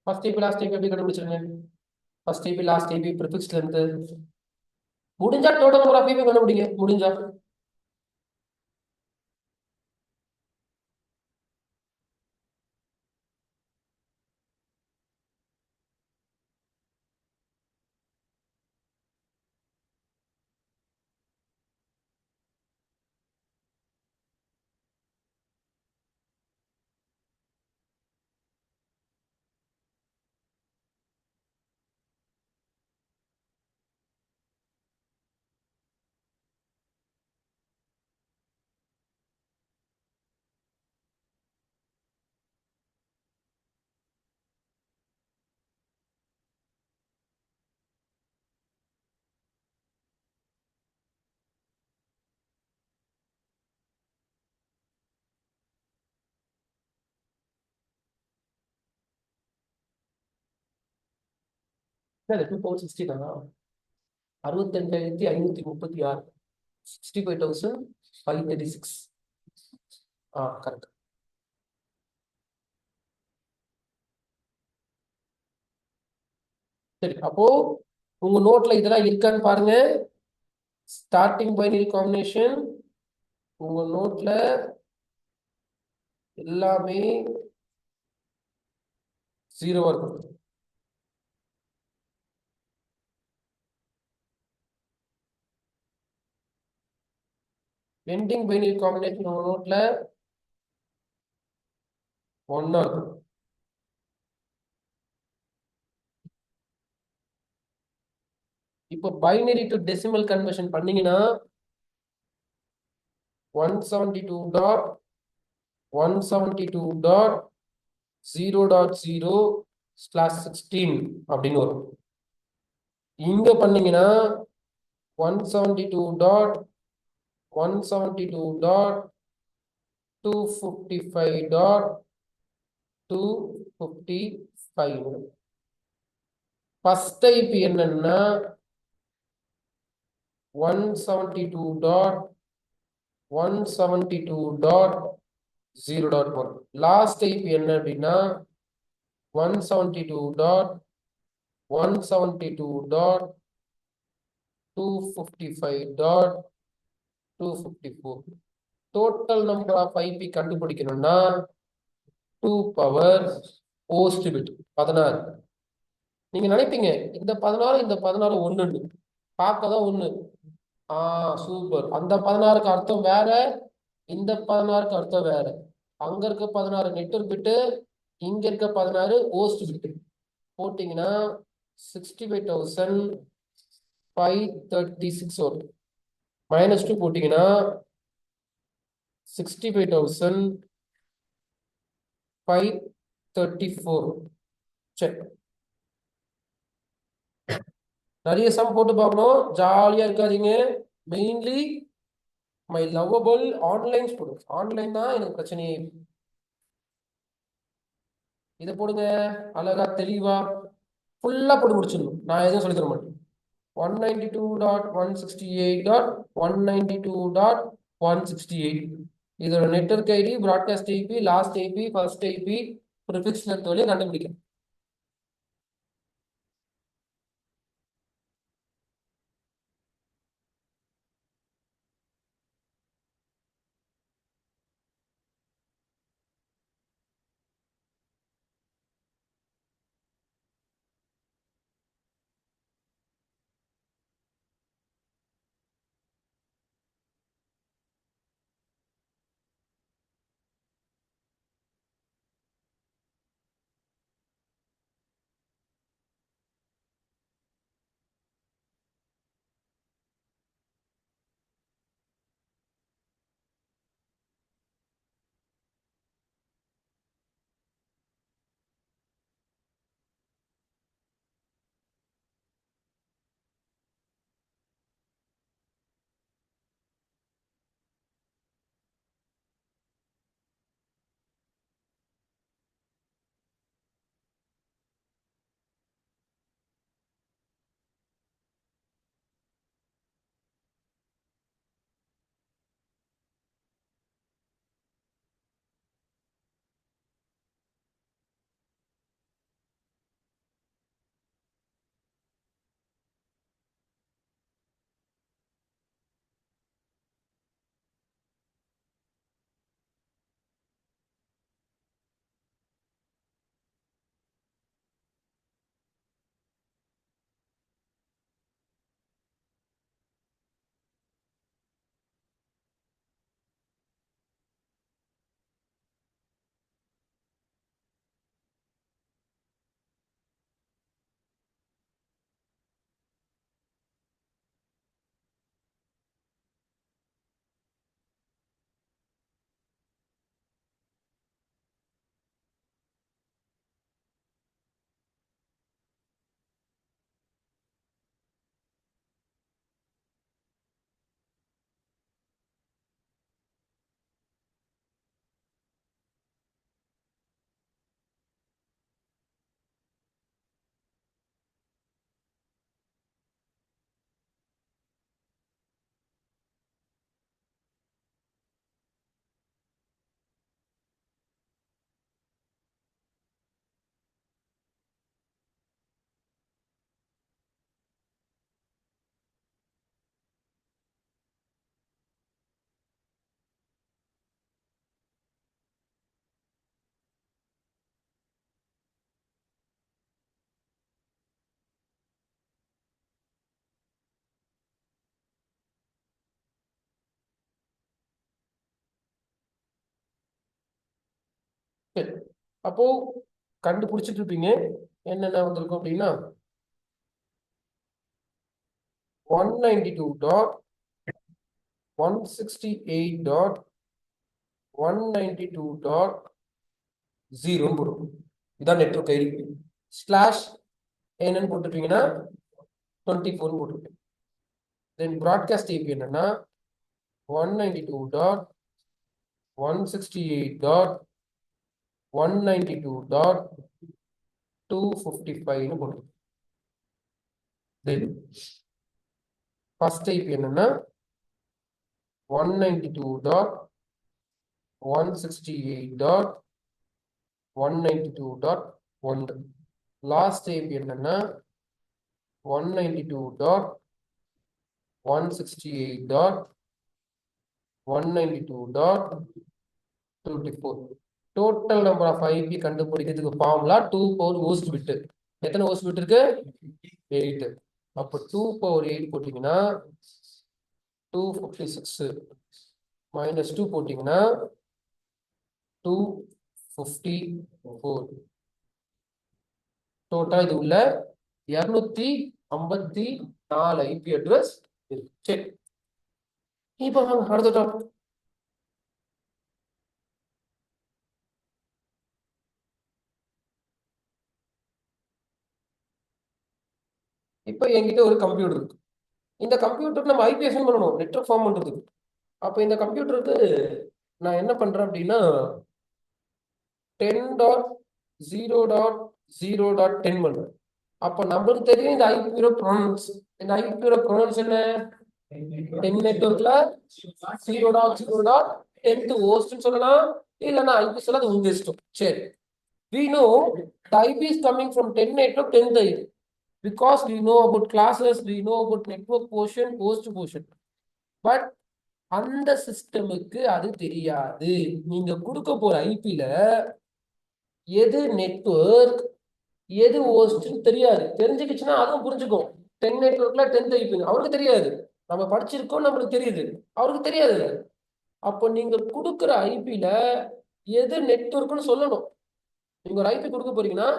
ஃபர்ஸ்ட் ஐபி லாஸ்ட் ஐபி எப்படி கண்டுபிடிச்சிருங்க? ஃபர்ஸ்ட் ஐபி லாஸ்ட் ஐபி ப்ரிஃபிக்ஸ்ல இருந்து முடிஞ்சா டோட்டல் நம்பர் ஆஃப் ஐபி கண்டுபிடிங்க, முடிஞ்சா. டூ பவர் 60 தானா 65,536 65,536 கரெக்ட். சரி, அப்போ உங்க நோட்ல இதெல்லாம் இருக்கான்னு பாருங்க. ஸ்டார்டிங் பைனரி காம்பினேஷன் உங்க நோட்ல எல்லாமே 0 இருக்கும். எண்டிங் பைனரி காம்பினேஷன் உங்க நோட்ல 1 இருக்கும். இப்போ பைனரி டு டெசிமல் கன்வர்ஷன் பண்ணீங்கன்னா 172.172.0.0/16 அப்படின்னு வரும். இங்க பண்ணீங்கன்னா 172.172.255.255. ஃபர்ஸ்ட் ஐபி என்னன்னா 172.172.0.1. லாஸ்ட் ஐபி என்ன அப்படின்னா 172.172.255.254. டோட்டல் நம்பர் ஆஃப் ஐபி கண்டுபிடிக்கணும்னா 2 பவர் போஸ்ட் பிட் 16. நீங்க நினைப்பீங்க இந்த 16 இந்த 16 ஒண்ணுன்னு பார்க்கதான் ஒண்ணு. சூப்பர். அந்த 16க்கு அர்த்தம் வேற, இந்த 16க்கு அர்த்தம் வேற. அங்க இருக்க 16 நெட்வொர்க் பிட்டு, இங்க இருக்க 16 ஹோஸ்ட் பிட்டு போட்டீங்கன்னா 65,536 வரும். -2 போட்டீங்கன்னா 65,534. சரி, நிறைய சம் போட்டு பார்க்கணும், ஜாலியா இருக்காதீங்க. Mainly my lovable online students. Online தான் எனக்கு பிரச்சனையே. இதை போடுங்க, அழகா தெளிவா ஃபுல்லா போட்டு முடிச்சிடணும். நான் எதுவும் சொல்லி தர மாட்டேன். 192.168.192.168 இதோட network ID, broadcast IP, last IP, first IP, prefix length வழியை கண்டுபிடிக்கும். சரி, அப்போ கண்டுபிடிச்சிட்டு இருப்பீங்க என்னென்ன வந்திருக்கும் அப்படின்னா 192.168.192.0 போடும். இதான் நெட்வொர்க் ஐடி. ஸ்லாஷ் என்னன்னு போட்டுருப்பீங்கன்னா 24 போட்டுருப்பீங்க. தென் ப்ராட்காஸ்ட் ஐபி என்னன்னா 192.168.192.255 போட்டுருப்பீங்க. தென் ஃபர்ஸ்ட் ஐபி என்னன்னா 192.168.192.1. லாஸ்ட் ஐபி என்னன்னா 192.168.192.24. டோட்டல் நம்பர் ஆஃப் ஐபி கண்டுபிடிக்கிறதுக்கு ஃபார்முலா 2 பவர் ஹோஸ்ட் பிட். எத்தனை ஹோஸ்ட் பிட் இருக்கு? 8. அப்போ 2 பவர் 8 போட்டீங்கன்னா 256 minus 2 போட்டீங்கன்னா 254. டோட்டல் இது உள்ள 254 ஐபி அட்ரஸ் இருக்கு. சரி, இப்போ வாங்க அடுத்த டாபிக். இப்போ என்கிட்ட ஒரு கம்ப்யூட்டர் இருக்கு. இந்த கம்ப்யூட்டர் நம்ம ஐபி அசைன் பண்ணணும் நெட்வொர்க் ஃபார்ம் பண்றதுக்கு. அப்போ இந்த கம்ப்யூட்டருக்கு நான் என்ன பண்றேன் அப்படின்னா 10.0.0.10 பண்றேன். அப்போ நம்மளுக்கு தெரியும் இந்த ஐபியோட ப்ரொனன்ஸ். இந்த ஐபியோட ப்ரொனன்ஸ் என்ன? 10 நெட்வொர்க்ல 0.0.10 ஹோஸ்ட்னு சொல்லலாம், இல்லைன்னா ஐபி சொல்ல அது உங்க இஷ்டம். சரி, we know the IP is coming from 10 network 10th IP because we know about classes, we know about network portion, host portion. But அந்த சிஸ்டமுக்கு அது தெரியாது. நீங்க கொடுக்க போற ஐபில எது நெட்வொர்க் எது ஹோஸ்ட்னு தெரியாது. தெரிஞ்சுக்கிச்சுன்னா அதுவும் புரிஞ்சுக்கும். 10 நெட்வொர்க்ல 10th ஐபி அவருக்கு தெரியாது. நம்ம படிச்சிருக்கோம், நம்மளுக்கு தெரியுது, அவருக்கு தெரியாது. அப்போ நீங்க கொடுக்குற ஐபில எது நெட்வொர்க்னு சொல்லணும். நீங்க ஒரு ஐபி கொடுக்க போறீங்கன்னா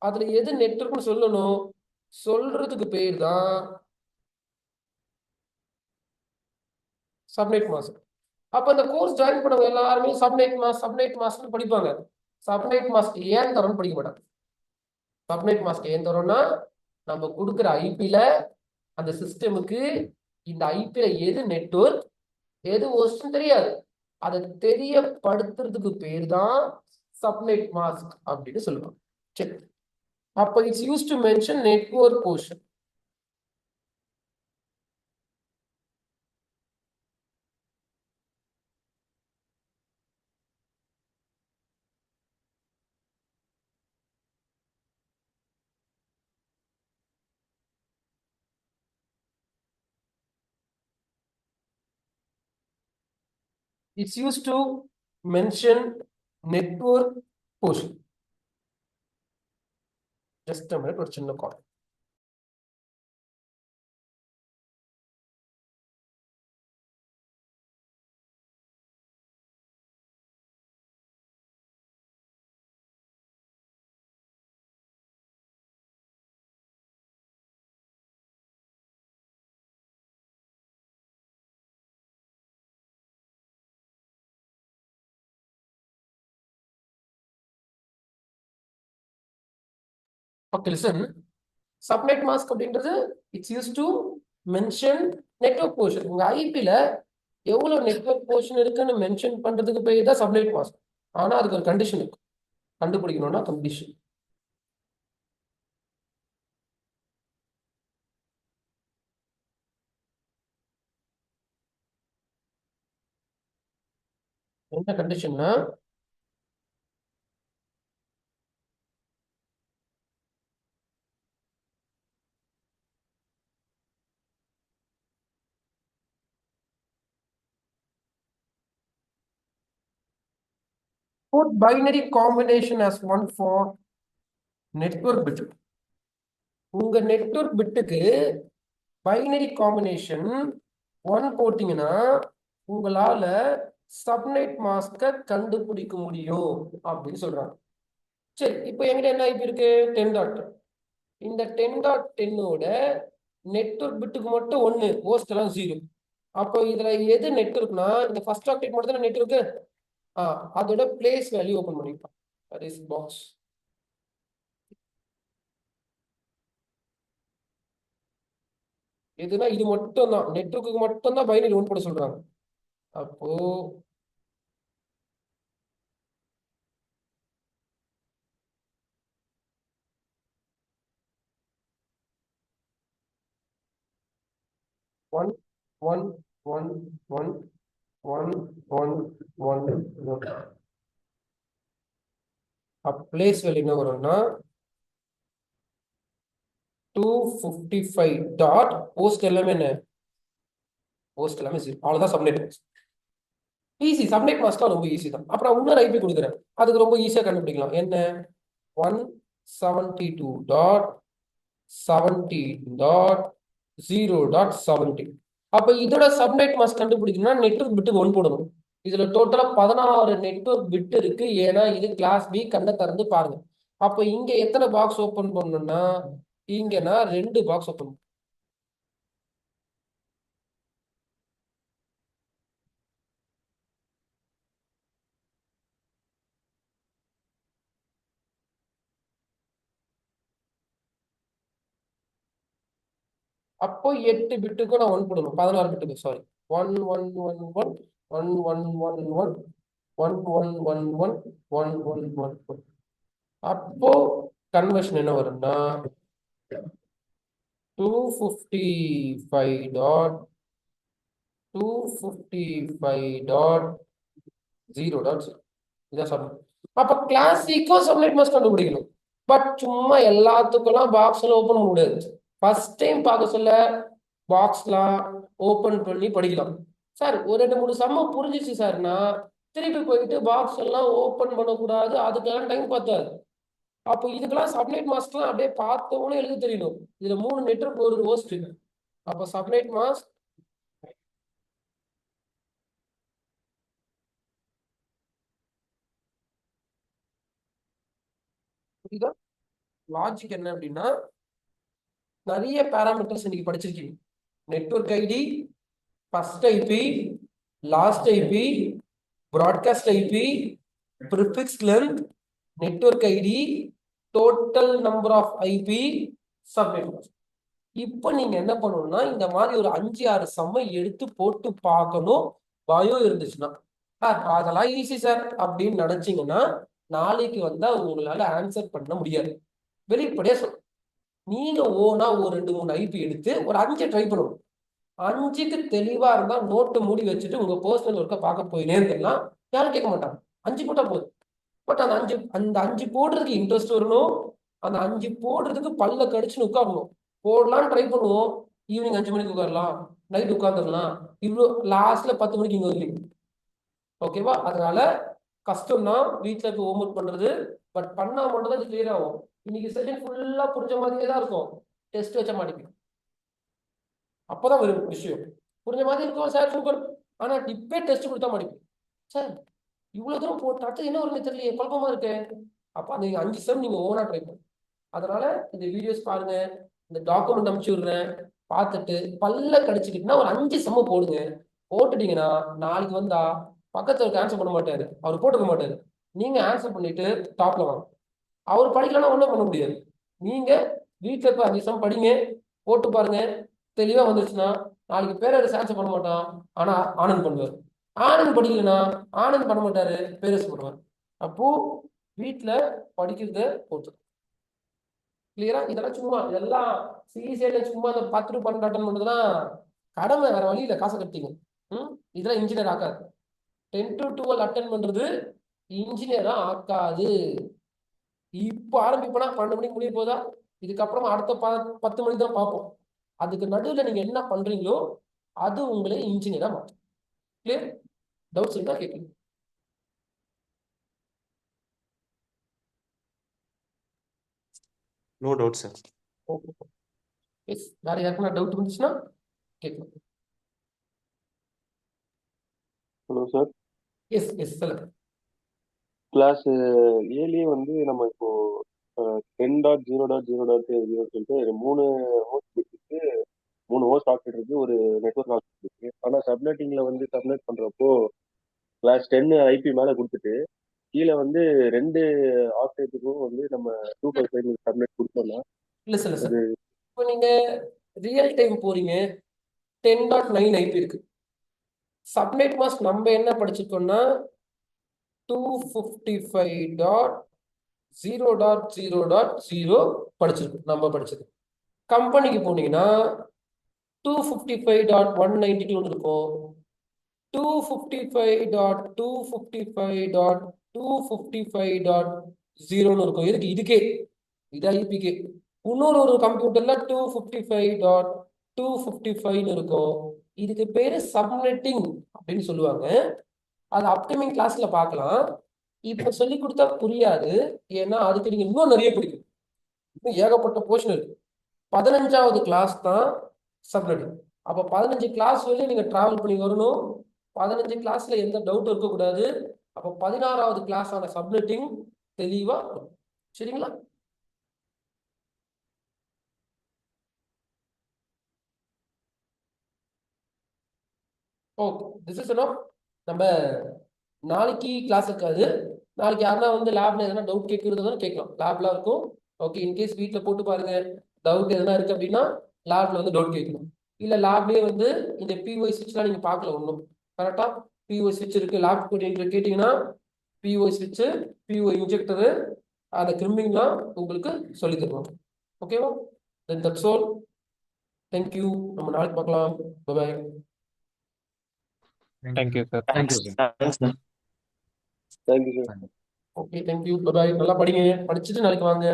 அதுல எது நெட்வொர்க்னு சொல்லணும். சொல்றதுக்கு பேர் தான் சப்நெட் மாஸ்க். அப்ப இந்த கோர்ஸ் ஜாயின் பண்ணவங்க எல்லாருமே சப்நெட் மாஸ்க் படிப்பாங்க. சப்நெட் மாஸ்க் ஏன் தரோம்னு படிக்க மாட்டாங்க. சப்நெட் மாஸ்க் ஏன் தரோம்னா நம்ம கொடுக்குற ஐபில அந்த சிஸ்டமுக்கு இந்த ஐபில எது நெட்வொர்க் எது ஹோஸ்ட்னு தெரியாது. அதை தெரியப்படுத்துறதுக்கு பேர் தான் சப்நெட் மாஸ்க் அப்படின்னு சொல்லுவாங்க. சரி, அப்ப it's use to mention network portion. It's used to mention network portion. Just a minute, ஒரு சின்ன call. Okay, listen. Subnet mask அப்படின்றது it's used to mention network portion. உங்க ஐபில எவ்வளவு நெட்வொர்க் போர்ஷன் இருக்குன்னு மென்ஷன் பண்றதுக்கு பேர் தான் சப்நெட் மாஸ்க். ஆனா அதுக்கு ஒரு கண்டிஷன் இருக்கு. கண்டுபிடிக்கணும்னா கண்டிஷன். என்ன கண்டிஷன்னா put binary combination as one for network bit. உங்க நெட்வொர்க் பிட்டுக்கு பைனரி காம்பினேஷன் 1 போட்டீங்கன்னா உங்களால சப்நெட் மாஸ்கை கண்டுபிடிக்க முடியும் அப்படின்னு சொல்றாங்க. சரி, இப்போ என்கிட்ட என்ன ஐபி இருக்கு? 10.10. இந்த 10.10ஓட நெட்வொர்க் பிட்டுக்கு மட்டும் 1, ஹோஸ்ட் எல்லாம் 0. அப்போ இதுல எது நெட்வொர்க்னா இந்த ஃபர்ஸ்ட் ஆக்டெட் மட்டும் தான் நெட்வொர்க்கு. அதோட பிளேஸ் வேல்யூ ஓபன் பண்ணிப்போம். That is box. எதுனா இது மட்டும் தான் நெட்வொர்க்கு மட்டும் தான் பைனரி 1 போட சொல்றாங்க. அப்போ one one one one one one one one. Place value என்ன வரும்னா 255 டாட் போஸ்ட் எல்லாமே என்ன? போஸ்ட் எல்லாமே 0. அவ்வளவுதான் சப்நெட். ஈஸி. சப்நெட் மாஸ்க் ரொம்ப ஈஸி தான். அப்புறம் இன்னொரு ஐபி கொடுக்குறேன், அதுக்கு ரொம்ப ஈஸியா கண்டுபிடிக்கலாம். என்ன? 172.70.0.70. அப்ப இதோட சப்நெட் மாஸ்க் கண்டுபிடிக்கணும்னா நெட்வொர்க் பிட்டு 1 போடணும். இதுல டோட்டலா 16 நெட்வொர்க் பிட் இருக்கு. ஏன்னா இது கிளாஸ் பி. கண்ணை திறந்து பாருங்க. அப்ப இங்க எத்தனை பாக்ஸ் ஓபன் பண்ணணும்னா இங்க நான் 2 பாக்ஸ் ஓபன். அப்போ 8 பிட்டுக்கும் நான் 1 போடணும். 16 பிட்டுக்கு சாரி. 11111111111111. அப்போ கன்வர்ஷன் என்ன வரும்னா 255.255.0.0. இதான் சப்நெட். அப்ப கிளாசிக்கும் சப்நெட் மாஸ்க் கண்டுபிடிக்கணும். பட் சும்மா எல்லாத்துக்கும் பாக்ஸ்ல ஓபன் பண்ண முடியாது. ஃபர்ஸ்ட் டைம் பார்க்க சொல்ல பாக்ஸ்லாம் ஓபன் பண்ணி படிக்கலாம். சார் ஒரு 2-3 சம்ம புரிஞ்சிச்சு சார்னா திருப்பி போயிட்டு பாக்ஸ் எல்லாம் ஓபன் பண்ணக்கூடாது, அதுக்கெல்லாம் டைம் பார்த்தாது. அப்போ இதுக்கெல்லாம் சப்நெட் மாஸ்க்லாம் அப்படியே பார்த்தவொன்னே எழுத தெரியணும். இதுல 3 நெட்வொர்க் ஒரு ஹோஸ்ட். அப்போ சப்நெட் மாஸ்க் புரியுதா? லாஜிக் என்ன அப்படின்னா நிறைய பேராமீட்டர்ஸ் இன்னைக்கு படிச்சிருக்கீங்க. Network ID, first IP, last IP, broadcast IP, prefix length, network ID, total number of IP, subnet. இப்போ நீங்க என்ன பண்ணணும்னா இந்த மாதிரி ஒரு 5-6 சம்மை எடுத்து போட்டு பார்க்கணும். பயம் இருந்துச்சுன்னா அதெல்லாம் ஈஸி சார் அப்படின்னு நினைச்சீங்கன்னா நாளைக்கு வந்தா உங்களால ஆன்சர் பண்ண முடியாது. வெளிப்படையா சொல்ல, நீங்க ஓனா ஒரு 2-3 ஐபி எடுத்து ஒரு 5 ட்ரை பண்ணணும். 5க்கு தெளிவா இருந்தா நோட்டு மூடி வச்சுட்டு உங்க பர்சனல் ஒர்க்கை பார்க்க போயினே இருந்தீங்கன்னா யாரும் கேட்க மாட்டாங்க. 5 போட்டா போதும். பட் அந்த 5 போடுறதுக்கு இன்ட்ரெஸ்ட் வரணும். அந்த 5 போடுறதுக்கு பல்ல கடிச்சுன்னு உட்காரணும். போடலான்னு ட்ரை பண்ணுவோம். ஈவினிங் 5 மணிக்கு உட்காரலாம், நைட் உட்காந்துடலாம். இவ்வளோ லாஸ்ட்ல 10 மணிக்கு இங்க வருவீங்க. ஓகேவா? அதனால கஷ்டம் தான் வீட்டில் இருக்க ஹோம்ஒர்க் பண்றது. பட் பண்ணா மட்டும் தான் அது கிளியர் ஆகும். இன்னைக்கு செஷன் ஃபுல்லா புரிஞ்ச மாதிரியே தான் இருக்கும். டெஸ்ட் வச்ச மாட்டேங்குது. அப்போதான் ஒரு விஷயம் புரிஞ்ச மாதிரி இருக்கும் சார், சூப்பர். ஆனா இப்பே டெஸ்ட் கொடுத்தா மாட்டேங்குது. சார் இவ்வளவு தூரம் போட்டு அடுத்து என்ன வரும்னு தெரியல, குழப்பமா இருக்கு. அப்ப அந்த 5 செம் நீங்க ஓனா ட்ரை பண்ணுங்க. அதனால இந்த வீடியோஸ் பாருங்க, இந்த டாக்குமெண்ட் அனுப்பிச்சு விடுறேன், பார்த்துட்டு பல்ல கடிச்சுக்கிட்டுனா ஒரு 5 செம்ம போடுங்க. போட்டுட்டீங்கன்னா நாளைக்கு வந்தா பக்கத்துல இருக்க ஆன்சர் பண்ண மாட்டாரு, அவர் போட்டுக்க மாட்டாரு. நீங்க ஆன்சர் பண்ணிட்டு டாப்ல வாங்க. அவர் படிக்கலன்னா ஒன்றும் பண்ண முடியாது. நீங்க வீட்டில் இருக்க 5 செம் படிங்க, போட்டு பாருங்க. தெளிவா வந்துருச்சுன்னா நாளைக்கு பேரரசு ஆன்சர் பண்ண மாட்டான், ஆனா ஆனந்த் பண்ணுவார். ஆனந்த் படிக்கலன்னா ஆனந்த் பண்ண மாட்டாரு, பேரரசு பண்ணுவார். அப்போ வீட்டுல படிக்கிறத போட்டு கிளியரா. இதெல்லாம் சும்மா இதெல்லாம் சிசிஐல சும்மா அந்த 10 to 12 அட்டன் பண்றதுலாம் கடமை, வேற வழி இல்லை, காசை கட்டிங்க. இதெல்லாம் இன்ஜினியர் ஆக்காது. 10 to 12 அட்டன் பண்றது இன்ஜினியரா ஆக்காது. இப்போ ஆரம்பிப்போனா 12 மணிக்கு முடிய போதா, இதுக்கப்புறம் அடுத்த 10 மணிக்கு தான் பார்ப்போம். அதுக்கு நடுவில் நீங்க என்ன பண்றீங்களோ அது உங்களை இன்ஜினியரா மாற்றும். கிளியர்? டவுட்ஸ் இருந்தா கேட்குங்க. No doubt sir. Okay, yes. வேற யாருக்குன்னா டவுட் இருந்துச்சுன்னா கேட்கலாம். Hello sir. எஸ் எஸ் சொல்லுங்க. கிளாஸ் ஏலயே வந்து நம்ம இப்போ 10.0.0.0 சொல்லிட்டு 3 ஹோஸ்ட் இருக்கு, 3 ஹோஸ்ட் ஆப்ரேட் இருக்கு, ஒரு நெட்வொர்க் ஆப்ரேட் இருக்கு. ஆனா சப்நெட்டிங்ல வந்து சப்நெட் பண்றப்போ கிளாஸ் 10 ஐபி மேல கொடுத்துட்டு கீழே வந்து 2 ஆப்ரேட்டுக்கும் வந்து நம்ம 255 சப்நெட் கொடுத்தோம்னா இல்ல சார் அது இப்போ நீங்க ரியல் டைம் போறீங்க, 10.9 ஐபி இருக்கு. சப்நெட் மாஸ்க் நம்ம என்ன படிச்சிருக்கோம்னா 255.0.0.0 படிச்சிருக்கோம். நம்ம படிச்சது. கம்பெனிக்கு போனீங்கன்னா 255.192 இருக்கும், 255.255.255.0 இருக்கும். இதுக்கே இது ஐபிக்கு. இன்னொரு கம்ப்யூட்டர்ல 255.255 இருக்கும். இதுக்கு பேரு சப்நெட்டிங் அப்படின்னு சொல்லுவாங்க. அது அப்கமிங் கிளாஸ்ல பார்க்கலாம். இப்ப சொல்லி கொடுத்தா புரியாது, ஏன்னா அதுக்கு நீங்க இன்னும் நிறைய படிக்கும். இன்னும் ஏகப்பட்ட போர்ஷன் இருக்கு. 15வது கிளாஸ் தான் சப்நெட்டிங். அப்போ 15 கிளாஸ் வரையும் நீங்க டிராவல் பண்ணி வரணும். 15 கிளாஸ்ல எந்த டவுட்டும் இருக்கக்கூடாது. அப்போ 16வது கிளாஸ் ஆன சப்நெட்டிங் தெளிவா வரும். சரிங்களா? ஓகே, திஸ் இஸ் நம்ம நாளைக்கு கிளாஸ் இருக்காது. நாளைக்கு யாருன்னா வந்து லேப்ல எதனா டவுட் கேட்கறதுனாலும் கேட்கலாம், லேப்ல இருக்கும். ஓகே, இன்கேஸ் வீட்டில் போட்டு பாருங்க, டவுட் எதனா இருக்கு அப்படின்னா லேப்ல வந்து டவுட் கேட்கணும். இல்லை லேப்லேயே வந்து இந்த பிஒய் ஸ்விட்ச்லாம் நீங்கள் பார்க்கல ஒன்றும். கரெக்டாக பிஒய் ஸ்விட்ச் இருக்கு, லேப் போட்டு கேட்டிங்கன்னா பிஒய் ஸ்விட்சு, பிஒய் இன்ஜெக்டரு, அந்த கிரிம்பிங்லாம் உங்களுக்கு சொல்லி தருவாங்க. ஓகேவா? Then that's all. தேங்க்யூ. நம்ம நாளைக்கு பார்க்கலாம். Bye. Thank you sir. Thank you sir. Thank you sir. Okay, thank you. Bye. நல்லா படிங்க, படிச்சுட்டு நாளைக்கு வாங்க.